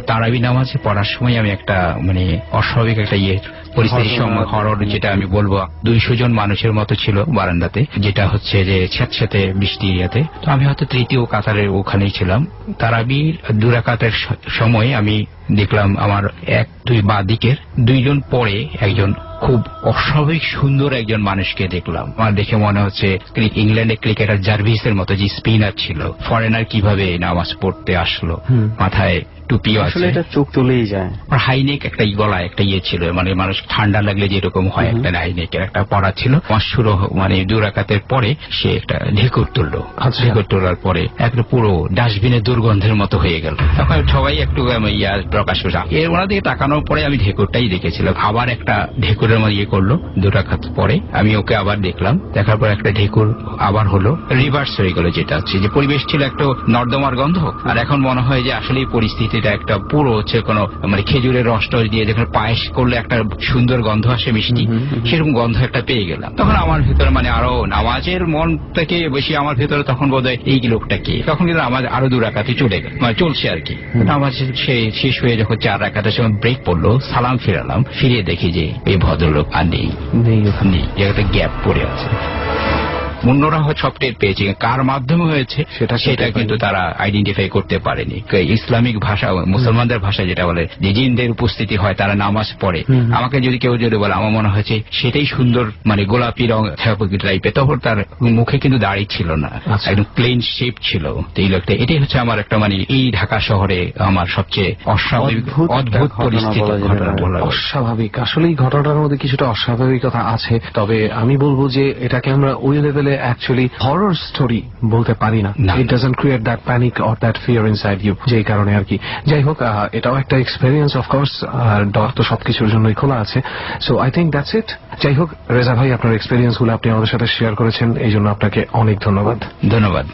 তারাবি নামাজ পড়ার সময় আমি একটা মানে অস্বাভাবিক একটা পরিস্থিতির সময় হরর, যেটা আমি বলবো 200 জন মানুষের মতো ছিল বারান্দাতে, যেটা হচ্ছে যে স্যাঁতস্যাঁতে বৃষ্টি এরিয়াতে। তো আমি হয়তো তৃতীয় কাতারের ওখানেই ছিলাম। তারাবির 2 রাকাতের সময় আমি দেখলাম আমার 1-2 বাঁ দিকের 2 জন পরে একজন খুব অস্বাভাবিক সুন্দর একজন মানুষকে দেখলাম। আমার দেখে মনে হচ্ছে ইংল্যান্ডের ক্রিকেটার জার্ভিসের মতো যে স্পিনার ছিল, ফরেনার কিভাবে নামাজ পড়তে আসলো, মাথায় টুপিও আছে, এটা চোখ তুলেই যায়। আর হাইনেক একটা গলায় একটা ছিল, মানে মানুষ ঠান্ডা লাগলে যেরকম হয় একটা হাইনেকের একটা পড়া ছিল। আমার শুরু মানে 2 রাকাতের পরে সে একটা ঢেকুর তুললো। ঢেকুর তোলার পরে একটা পুরো ডাস্টবিনের দুর্গন্ধের মতো হয়ে গেল। তখন সবাই একটু প্রকাশ করছে। এর ওনার দিকে তাকানোর পরে আমি ঢেকুরটাই দেখেছিলাম। আবার একটা ঢেকুরের মতো করলো 2 রাকাত পরে, আমি ওকে আবার দেখলাম। দেখার পর একটা ঢেকুর আবার হলো, রিভার্স হয়ে গেল। যেটা হচ্ছে যে পরিবেশ ছিল একটা নর্দমার গন্ধ, আর এখন মনে হয় যে আসলে এই পরিস্থিতিটা একটা পুরো হচ্ছে কোনো মানে খেজুরের রসটা দিয়ে যখন পায়েস করলে একটা সুন্দর গন্ধ আসে মিষ্টি, সেরকম গন্ধ একটা পেয়ে গেলাম। তখন আমার ভিতরে মানে আরো নামাজের মন থেকে বেশি আমার ভিতরে তখন বোধ হয় এই লোকটা কি, তখন কিন্তু আমার আরো 2 রাকাতে চলে গেল, মানে চলছে আর কি। নামাজ শেষ হয়ে যখন 4 রাকাতের সময় ব্রেক পড়লো, সালাম ফিরালাম, ফিরিয়ে দেখি যে এই ভদ্রলোক আর নেই, একটা গ্যাপ পড়ে আছে। অন্যরা সব টের পেয়েছে, কার মাধ্যমে হয়েছে সেটা কিন্তু তারা আইডেন্টিফাই করতে পারেনি। ইসলামিক ভাষা, মুসলমানদের ভাষা যেটা বলে যে জিনদের উপস্থিতি হয়, তারা নামাজ পড়ে। আমাকে যদি কেউ বলে, আমার মনে হয়েছে সেটাই সুন্দর, মানে গোলাপি রং টাইপের। তখন তার মুখে কিন্তু দাড়ি ছিল না, একদম প্লেন শেপ ছিল। তো এই লোকটা, এটাই হচ্ছে আমার একটা মানে এই ঢাকা শহরে আমার সবচেয়ে অস্বাভাবিক অদ্ভুত পরিস্থিতি, অস্বাভাবিক। আসলে এই ঘটনাটার মধ্যে কিছুটা অস্বাভাবিকতা আছে, তবে আমি বলবো যে এটাকে আমরা ওই লেভেলে actually horror story বলতে পারি না। It doesn't create that panic or that fear inside you, যেই কারণে আর কি। যাই হোক, এটাও একটা এক্সপেরিয়েন্স অফ কোর্স, আর ডর তো সবকিছুর জন্যই খোলা আছে। So I think that's it. যাই হোক, রেজা ভাই, আপনার এক্সপেরিয়েন্স গুলো আপনি আমাদের সাথে শেয়ার করেছেন, এই জন্য আপনাকে অনেক ধন্যবাদ। ধন্যবাদ।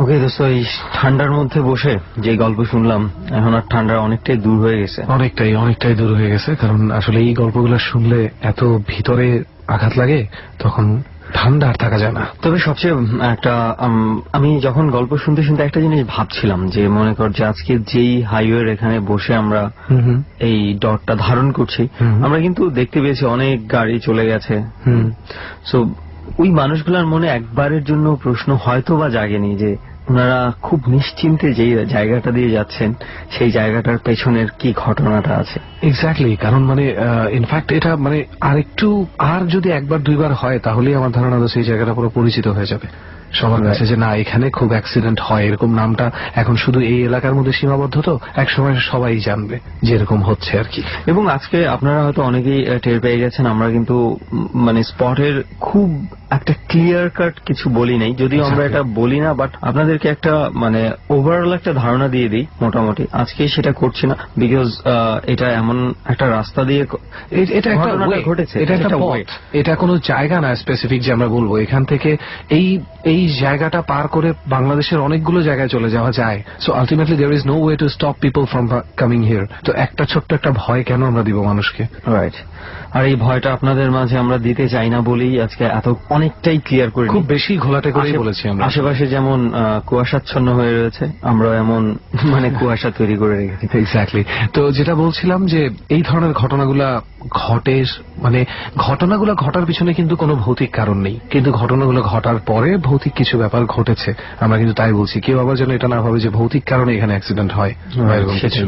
ওকে দোস্ত, এই ঠান্ডার মধ্যে বসে যে গল্প শুনলাম, এখন আর ঠান্ডা অনেকটাই দূর হয়ে গেছে। অনেকটাই দূর হয়ে গেছে, কারণ আসলে এই গল্পগুলো শুনলে এত ভিতরে আঘাত লাগে, তখন ঠান্ডা আর থাকা যায় না। তবে সবচেয়ে একটা আমি যখন গল্প শুনতে শুনতে একটা জিনিস ভাবছিলাম যে, মনে কর যে আজকে যেই হাইওয়ের এখানে বসে আমরা এই ডটটা ধারণ করছি, আমরা কিন্তু দেখতে পেয়েছি অনেক গাড়ি চলে গেছে। সো ওই মানুষগুলোর মনে একবারের জন্য প্রশ্ন হয়তো বা জাগেনি যে ওনারা খুব নিশ্চিন্তে যে জায়গাটা দিয়ে যাচ্ছেন, সেই জায়গাটার পেছনের কি ঘটনাটা আছে। এক্স্যাক্টলি, কারণ মানে ইনফ্যাক্ট এটা মানে আরেকটু আর যদি 1-2 বার হয়, তাহলেই আমার ধারণা সেই জায়গাটা পুরো পরিচিত হয়ে যাবে সবার কাছে, যে না এখানে খুব অ্যাক্সিডেন্ট হয়। এরকম নামটা এখন শুধু এই এলাকার মধ্যে সীমাবদ্ধ, তো একসময় সবাই জানবে যে এরকম হচ্ছে আর কি। এবং আজকে আপনারা হয়তো অনেকেই টের পেয়ে গেছেন, আমরা কিন্তু মানে স্পটের খুব একটা ক্লিয়ার কাট কিছু বলি নাই, যদিও আমরা এটা বলি না, বাট আপনাদেরকে একটা মানে ওভারঅল একটা ধারণা দিয়ে দিই মোটামুটি। আজকে সেটা করছি না, বিকজ এটা এমন একটা রাস্তা দিয়ে এটা ঘটেছে, এটা কোনো জায়গা না স্পেসিফিক যে আমরা বলবো এখান থেকে এই জায়গাটা পার করে বাংলাদেশের অনেকগুলো জায়গায় চলে যাওয়া যায়। So ultimately there is no way to stop people from coming here. তো একটা ছোট্ট একটা ভয় কেন আমরা দিব মানুষকে? রাইট। আর এই ভয়টা আপনাদের মাঝে আমরা দিতে চাই না বলেই আজকে এত অনেকটাই ক্লিয়ার করে, খুব বেশি ঘোলাটে করেই বলেছি আমরা। আশেপাশে যেমন কুয়াশাচ্ছন্ন হয়ে রয়েছে, আমরা এমন মানে কুয়াশা তৈরি করে রেখেছি। এক্স্যাক্টলি। তো যেটা বলছিলাম যে এই ধরনের ঘটনাগুলা ঘটে, মানে ঘটনাগুলো ঘটার পিছনে কিন্তু কোনো ভৌতিক কারণ নেই, কিন্তু ঘটনাগুলো ঘটার পরে ভৌতিক কিছু ব্যাপার ঘটেছে, আমরা কিন্তু তাই বলছি। কেউ আবার যেন এটা না ভাবে যে ভৌতিক কারণে এখানে অ্যাক্সিডেন্ট হয় এরকম কিছু।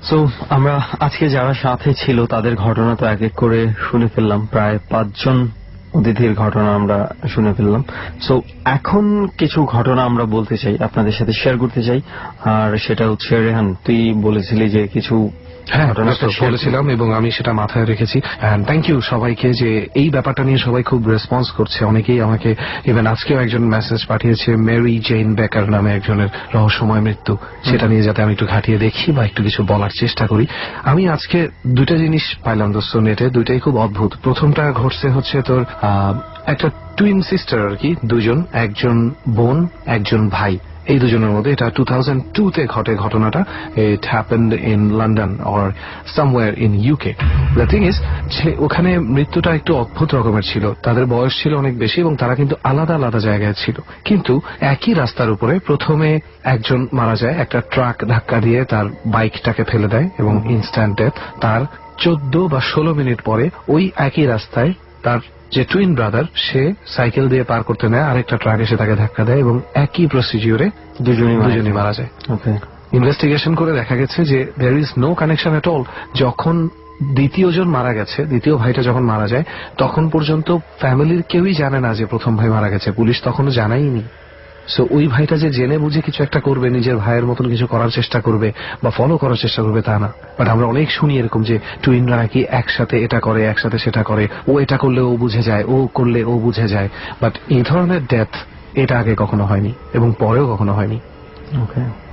সো আমরা আজকে যারা সাথে ছিল তাদের ঘটনা তো এক এক করে শুনে ফেললাম। প্রায় 5 জন অতিথির ঘটনা আমরা শুনে ফেললাম। সো এখন কিছু ঘটনা আমরা বলতে চাই, আপনাদের সাথে শেয়ার করতে চাই। আর সেটা হচ্ছে, রেহান তুই বলেছিলি যে কিছু ঘটনা বলেছিলাম এবং আমি সেটা মাথায় রেখেছি। থ্যাংক ইউ সবাইকে যে এই ব্যাপারটা নিয়ে সবাই খুব রেসপন্স করছে। অনেকেই আমাকে ইভেন আজকেও একজন মেসেজ পাঠিয়েছে, মেরি জেইন বেকার নামে একজনের রহস্যময় মৃত্যু, সেটা নিয়ে যাতে আমি একটু ঘাটিয়ে দেখি বা একটু কিছু বলার চেষ্টা করি। আমি আজকে দুইটা জিনিস পাইলাম দোস্ত নেটে, দুইটাই খুব অদ্ভুত। প্রথমটা ঘটছে হচ্ছে তোর একটা টুইন সিস্টার আর কি, দুজন, একজন বোন একজন ভাই, এই দুজনের মধ্যে। এটা 2002-তে ঘটে ঘটনাটা। It happened in London or somewhere in UK. The thing is যে ওখানে মৃত্যুটা একটু অদ্ভুত রকমের ছিল। তাদের বয়স ছিল অনেক বেশি এবং তারা কিন্তু আলাদা আলাদা জায়গায় ছিল, কিন্তু একই রাস্তার উপরে প্রথমে একজন মারা যায়, একটা ট্রাক ধাক্কা দিয়ে তার বাইকটাকে ফেলে দেয় এবং ইনস্ট্যান্ট ডেথ। তার 14 বা 16 মিনিট পরে ওই একই রাস্তায় তার যে টুইন ব্রাদার, সে সাইকেল দিয়ে পার করতে নেয়, আরেকটা ট্রাক এসে তাকে ধাক্কা দেয় এবং একই প্রসিডিউরে দুজনই মারা যায়। ইনভেস্টিগেশন করে দেখা গেছে যে there is no connection at all. যখন দ্বিতীয় জন মারা গেছে, দ্বিতীয় ভাইটা যখন মারা যায়, তখন পর্যন্ত ফ্যামিলির কেউই জানে না যে প্রথম ভাই মারা গেছে। পুলিশ তখনও জানাইনি। সো ওই ভাইটা যে জেনে বুঝে কিছু একটা করবে, নিজের ভাইয়ের মতন কিছু করার চেষ্টা করবে বা ফলো করার চেষ্টা করবে, তা না। বাট আমরা অনেক শুনি এরকম যে টুইনরা নাকি একসাথে এটা করে, একসাথে সেটা করে, ও এটা করলে ও বুঝে যায়, ও করলে ও বুঝে যায়। বাট এই ধরনের ডেথ এটা আগে কখনো হয়নি এবং পরেও কখনো হয়নি।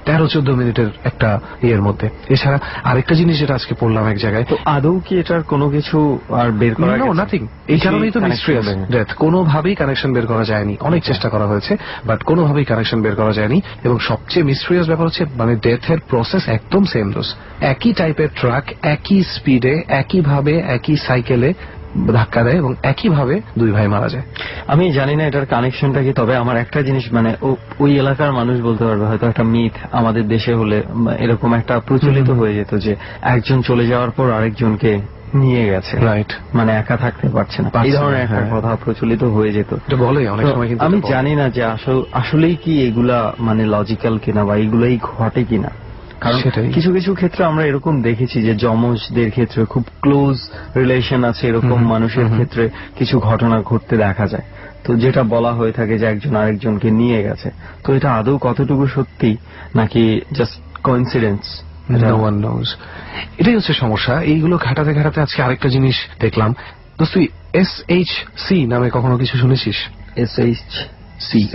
13-14 মিনিটের একটা ইয়ের মধ্যে। এছাড়া আরেকটা জিনিস যেটা আজকে পড়লাম এক জায়গায়, তো আদৌ কি এটার কোনো কিছু আর বের করা গেছে? নাথিং। এই কারণেই তো মিস্ট্রিয়াস ডেথ। কোনোভাবেই কানেকশন বের করা যায়নি। অনেক চেষ্টা করা হয়েছে, বাট কোনোভাবেই কানেকশন বের করা যায়নি। এবং সবচেয়ে মিস্ট্রিয়াস ব্যাপার হচ্ছে মানে ডেথের প্রসেস একদম সেম দোষ। একই টাইপের ট্রাক, একই স্পিডে, একইভাবে একই সাইকেলে ধাক্কা দেয় এবং একইভাবে দুই ভাই মারা যায়। আমি জানি না এটার কানেকশনটা কি, তবে আমার একটা জিনিস মানে ওই এলাকার মানুষ বলতে পারবে, হয়তো একটা মিথ আমাদের দেশে হলে এরকম একটা প্রচলিত হয়ে যেত যে একজন চলে যাওয়ার পর আরেকজনকে নিয়ে গেছে, রাইট, মানে একা থাকতে পারছে না, এই ধরনের একটা কথা প্রচলিত হয়ে যেত। বলে অনেক সময়, কিন্তু আমি জানি না যে আসলেই কি এগুলা মানে লজিক্যাল কিনা বা এগুলাই ঘটে কিনা। কারণ কিছু কিছু ক্ষেত্রে আমরা এরকম দেখেছি যে যমজদের ক্ষেত্রে খুব ক্লোজ রিলেশন আছে, এরকম মানুষের ক্ষেত্রে কিছু ঘটনা ঘটতে দেখা যায়। তো যেটা বলা হয়ে থাকে যে একজন আরেকজনকে নিয়ে গেছে, তো এটা আদৌ কতটুকু সত্যি নাকি just coincidence, no one knows। এটাই হচ্ছে সমস্যা। এইগুলো ঘাটাতে ঘাটাতে আজকে আরেকটা জিনিস দেখলাম। দোস্ত, তুই SHC নামে কখনো কিছু শুনেছিস? SHC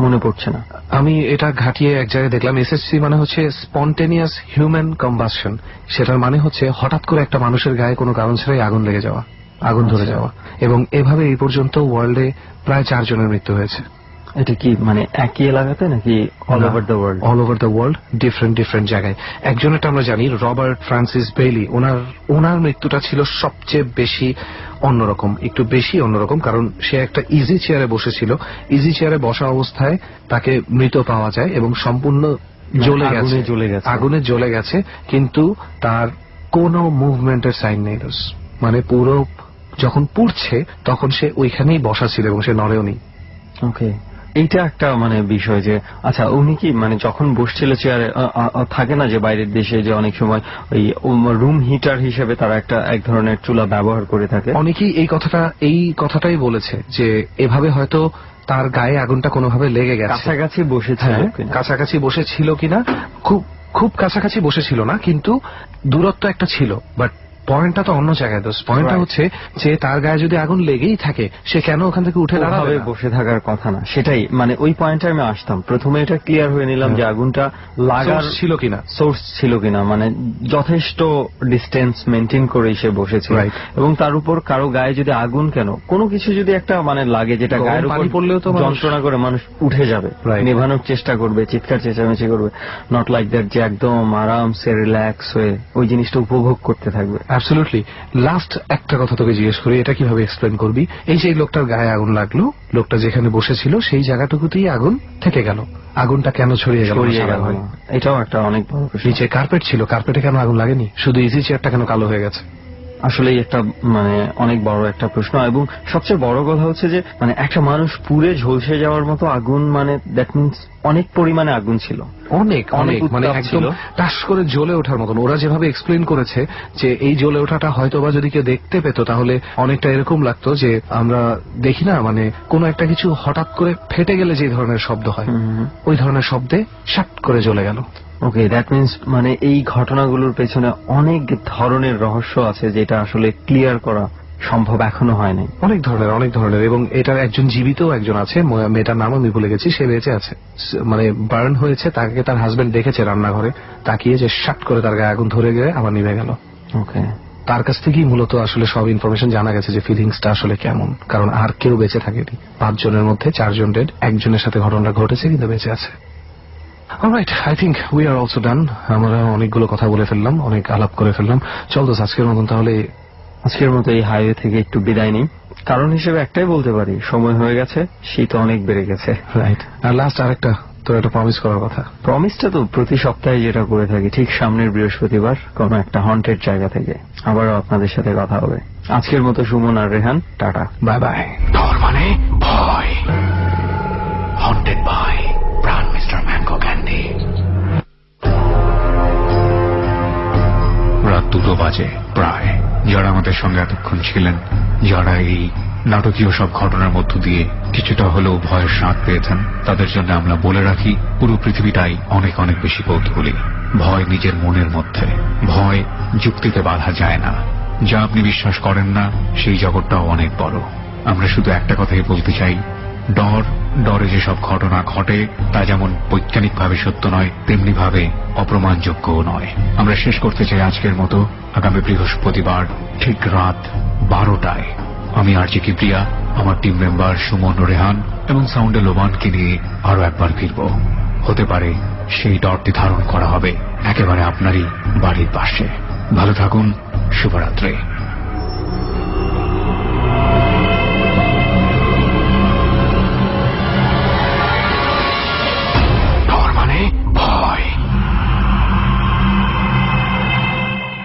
মনে পড়ছে না। আমি এটা ঘাটিয়ে এক জায়গায় দেখলাম। SHC মানে হচ্ছে স্পন্টেনিয়াস হিউম্যান কম্বাসশন। সেটার মানে হচ্ছে হঠাৎ করে একটা মানুষের গায়ে কোনো কারণ ছাড়াই আগুন লেগে যাওয়া, আগুন ধরে যাওয়া। এবং এভাবে এই পর্যন্ত ওয়ার্ল্ডে প্রায় 4 জনের মৃত্যু হয়েছে। এটা কি মানে একই এলাকাতে নাকি all over the world? All over the world, different জায়গায়। একজনেরটা আমরা জানি, রবার্ট ফ্রান্সিস বেইলি। ওনার মৃত্যুটা ছিল সবচেয়ে বেশি অন্যরকম, একটু বেশি অন্যরকম, কারণ সে একটা ইজি চেয়ারে বসেছিল। ইজি চেয়ারে বসা অবস্থায় তাকে মৃত পাওয়া যায় এবং সম্পূর্ণ আগুনে জ্বলে গেছে, কিন্তু তার কোনো মুভমেন্টের সাইন নেই। মানে পুরো যখন পুড়ছে তখন সে ওইখানেই বসা ছিল এবং সে নড়েও নি। ওকে, এইটা একটা মানে বিষয় যে আচ্ছা উনি কি মানে যখন বসছিল চেয়ারে, থাকে না যে বাইরের দেশে যে অনেক সময় ওই রুম হিটার হিসেবে তারা এক ধরনের চুলা ব্যবহার করে থাকে, অনেকেই এই কথাটাই বলেছে যে এভাবে হয়তো তার গায়ে আগুনটা কোনোভাবে লেগে গেছে। কাছাকাছি বসেছিল, কাছাকাছি বসেছিল কিনা, খুব কাছাকাছি বসেছিল না, কিন্তু দূরত্ব একটা ছিল। বাট পয়েন্টটা তো অন্য জায়গায়। দোষ পয়েন্টটা হচ্ছে যে তার গায়ে যদি আগুন লেগেই থাকে, সে কেন ওখান থেকে উঠে দাঁড়াবে? বসে থাকার কথা না, সেটাই মানে ওই পয়েন্টে আমি আসতাম। প্রথমে এটা ক্লিয়ার হয়ে নিলাম যে আগুনটা লাগার ছিল কিনা, সোর্স ছিল কিনা, মানে যথেষ্ট ডিস্টেন্স মেনটেন করে সে বসেছিল। এবং তার উপর কারো গায়ে যদি আগুন কেন কোনো কিছু যদি একটা মানে লাগে যেটা গায়ের উপর পড়লেও তো যন্ত্রণা করে মানুষ উঠে যাবে, নেভানোর চেষ্টা করবে, চিৎকার চেঁচামেচি করবে। নট লাইক দ্যাট যে একদম আরামসে রিল্যাক্স হয়ে ওই জিনিসটা উপভোগ করতে থাকবে। অ্যাবসলিউটলি। লাস্ট একটা কথা তোকে জিজ্ঞেস করি, এটা কিভাবে এক্সপ্লেন করবি? এই যে লোকটার গায়ে আগুন লাগলো, লোকটা যেখানে বসেছিল সেই জায়গাটুকুতেই আগুন থেকে গেল, আগুনটা কেন ছড়িয়ে গেল? এটাও একটা অনেক বড় প্রশ্ন। নিচে কার্পেট ছিল, কার্পেটে কেন আগুন লাগেনি? শুধু ইজি চেয়ারটা কেন কালো হয়ে গেছে? আসলেই একটা মানে অনেক বড় একটা প্রশ্ন, এবং সবচেয়ে বড় কথা হচ্ছে যে মানে একটা মানুষ পুড়ে ঝলসে যাওয়ার মতো আগুন, মানে দ্যাট মিনস অনেক পরিমাণে আগুন ছিল, অনেক অনেক মানে উত্তাপ একদম ছিল। টাস করে জ্বলে ওঠার মতন। ওরা যেভাবে এক্সপ্লেইন করেছে যে এই জ্বলে ওঠাটা হয়তোবা যদি কেউ দেখতে পেত তাহলে অনেকটা এরকম লাগতো যে আমরা দেখি না মানে কোনো একটা কিছু হঠাৎ করে ফেটে গেলে যে ধরনের শব্দ হয়, ওই ধরনের শব্দে শাট করে জ্বলে গেল। ওকে, দ্যাট মিনস মানে এই ঘটনাগুলোর পেছনে অনেক ধরনের রহস্য আছে যেটা আসলে ক্লিয়ার করা সম্ভব এখনো হয় নাই। অনেক ধরনের এবং এটার একজন জীবিত একজন আছে, মেয়েটার নাম আমি ভুলে গেছি, সে বেঁচে আছে। মানে বার্ন হয়েছে, তাকে তার হাজবেন্ড দেখেছে রান্নাঘরে তাকিয়ে যে শাট করে তার গায়ে আগুন ধরে গিয়ে আবার নিভে গেল। ওকে, তার কাছ থেকেই মূলত আসলে সব ইনফরমেশন জানা গেছে যে ফিলিংসটা আসলে কেমন, কারণ আর কেউ বেঁচে থাকেনি। 5 জনের মধ্যে 4 জন ডেড, একজনের সাথে ঘটনাটা ঘটেছে কিন্তু বেঁচে আছে। Alright, I think we are also ডান। আমরা অনেকগুলো কথা বলে ফেললাম, অনেক আলাপ করে ফেললাম। চল তো আজকের মতন তাহলে আজকের মতো এই হাইওয়ে থেকে একটু বিদায় নিই। কারণ হিসেবে একটাই বলতে পারি, সময় হয়ে গেছে, শীত অনেক বেড়ে গেছে। রাইট, আর লাস্ট আরেকটা তোর একটা প্রমিস করার কথা। প্রমিসটা তো প্রতি সপ্তাহে যেটা করে থাকি, ঠিক সামনের বৃহস্পতিবার কোনো একটা হন্টেড জায়গা থেকে আবারও আপনাদের সাথে কথা হবে। আজকের মতো সুমন আর রেহান, টাটা, বাই বাই। ডর মানে ভয়, হন্টেড বাই প্রাণ মিস্টার ম্যাঙ্গো ক্যান্ডি। রাত 2টো বাজে প্রায়। যারা আমাদের সঙ্গে এতক্ষণ ছিলেন, যারা এই নাটকীয় সব ঘটনার মধ্য দিয়ে কিছুটা হলেও ভয়ের স্বাদ পেয়েছেন, তাদের জন্য আমরা বলে রাখি পুরো পৃথিবীটাই অনেক অনেক বেশি কৌতূহলী। ভয় নিজের মনের মধ্যে, ভয় যুক্তিতে বাধা যায় না। যা আপনি বিশ্বাস করেন না সেই জগৎটাও অনেক বড়। আমরা শুধু একটা কথাই বলতে চাই, ডরে যেসব ঘটনা ঘটে তা যেমন বৈজ্ঞানিকভাবে সত্য নয়, তেমনি ভাবে অপ্রমাণযোগ্যও নয়। আমরা শেষ করতে চাই আজকের মতো। আগামী বৃহস্পতিবার ঠিক রাত 12টায় আমি আরজে কিবরিয়া, আমার টিম মেম্বার সুমন, রেহান এবং সাউন্ডে লোবানকে নিয়ে আরো একবার ফিরব। হতে পারে সেই ডরটি ধারণ করা হবে একেবারে আপনারই বাড়ির পাশে। ভালো থাকুন, শুভরাত্রি।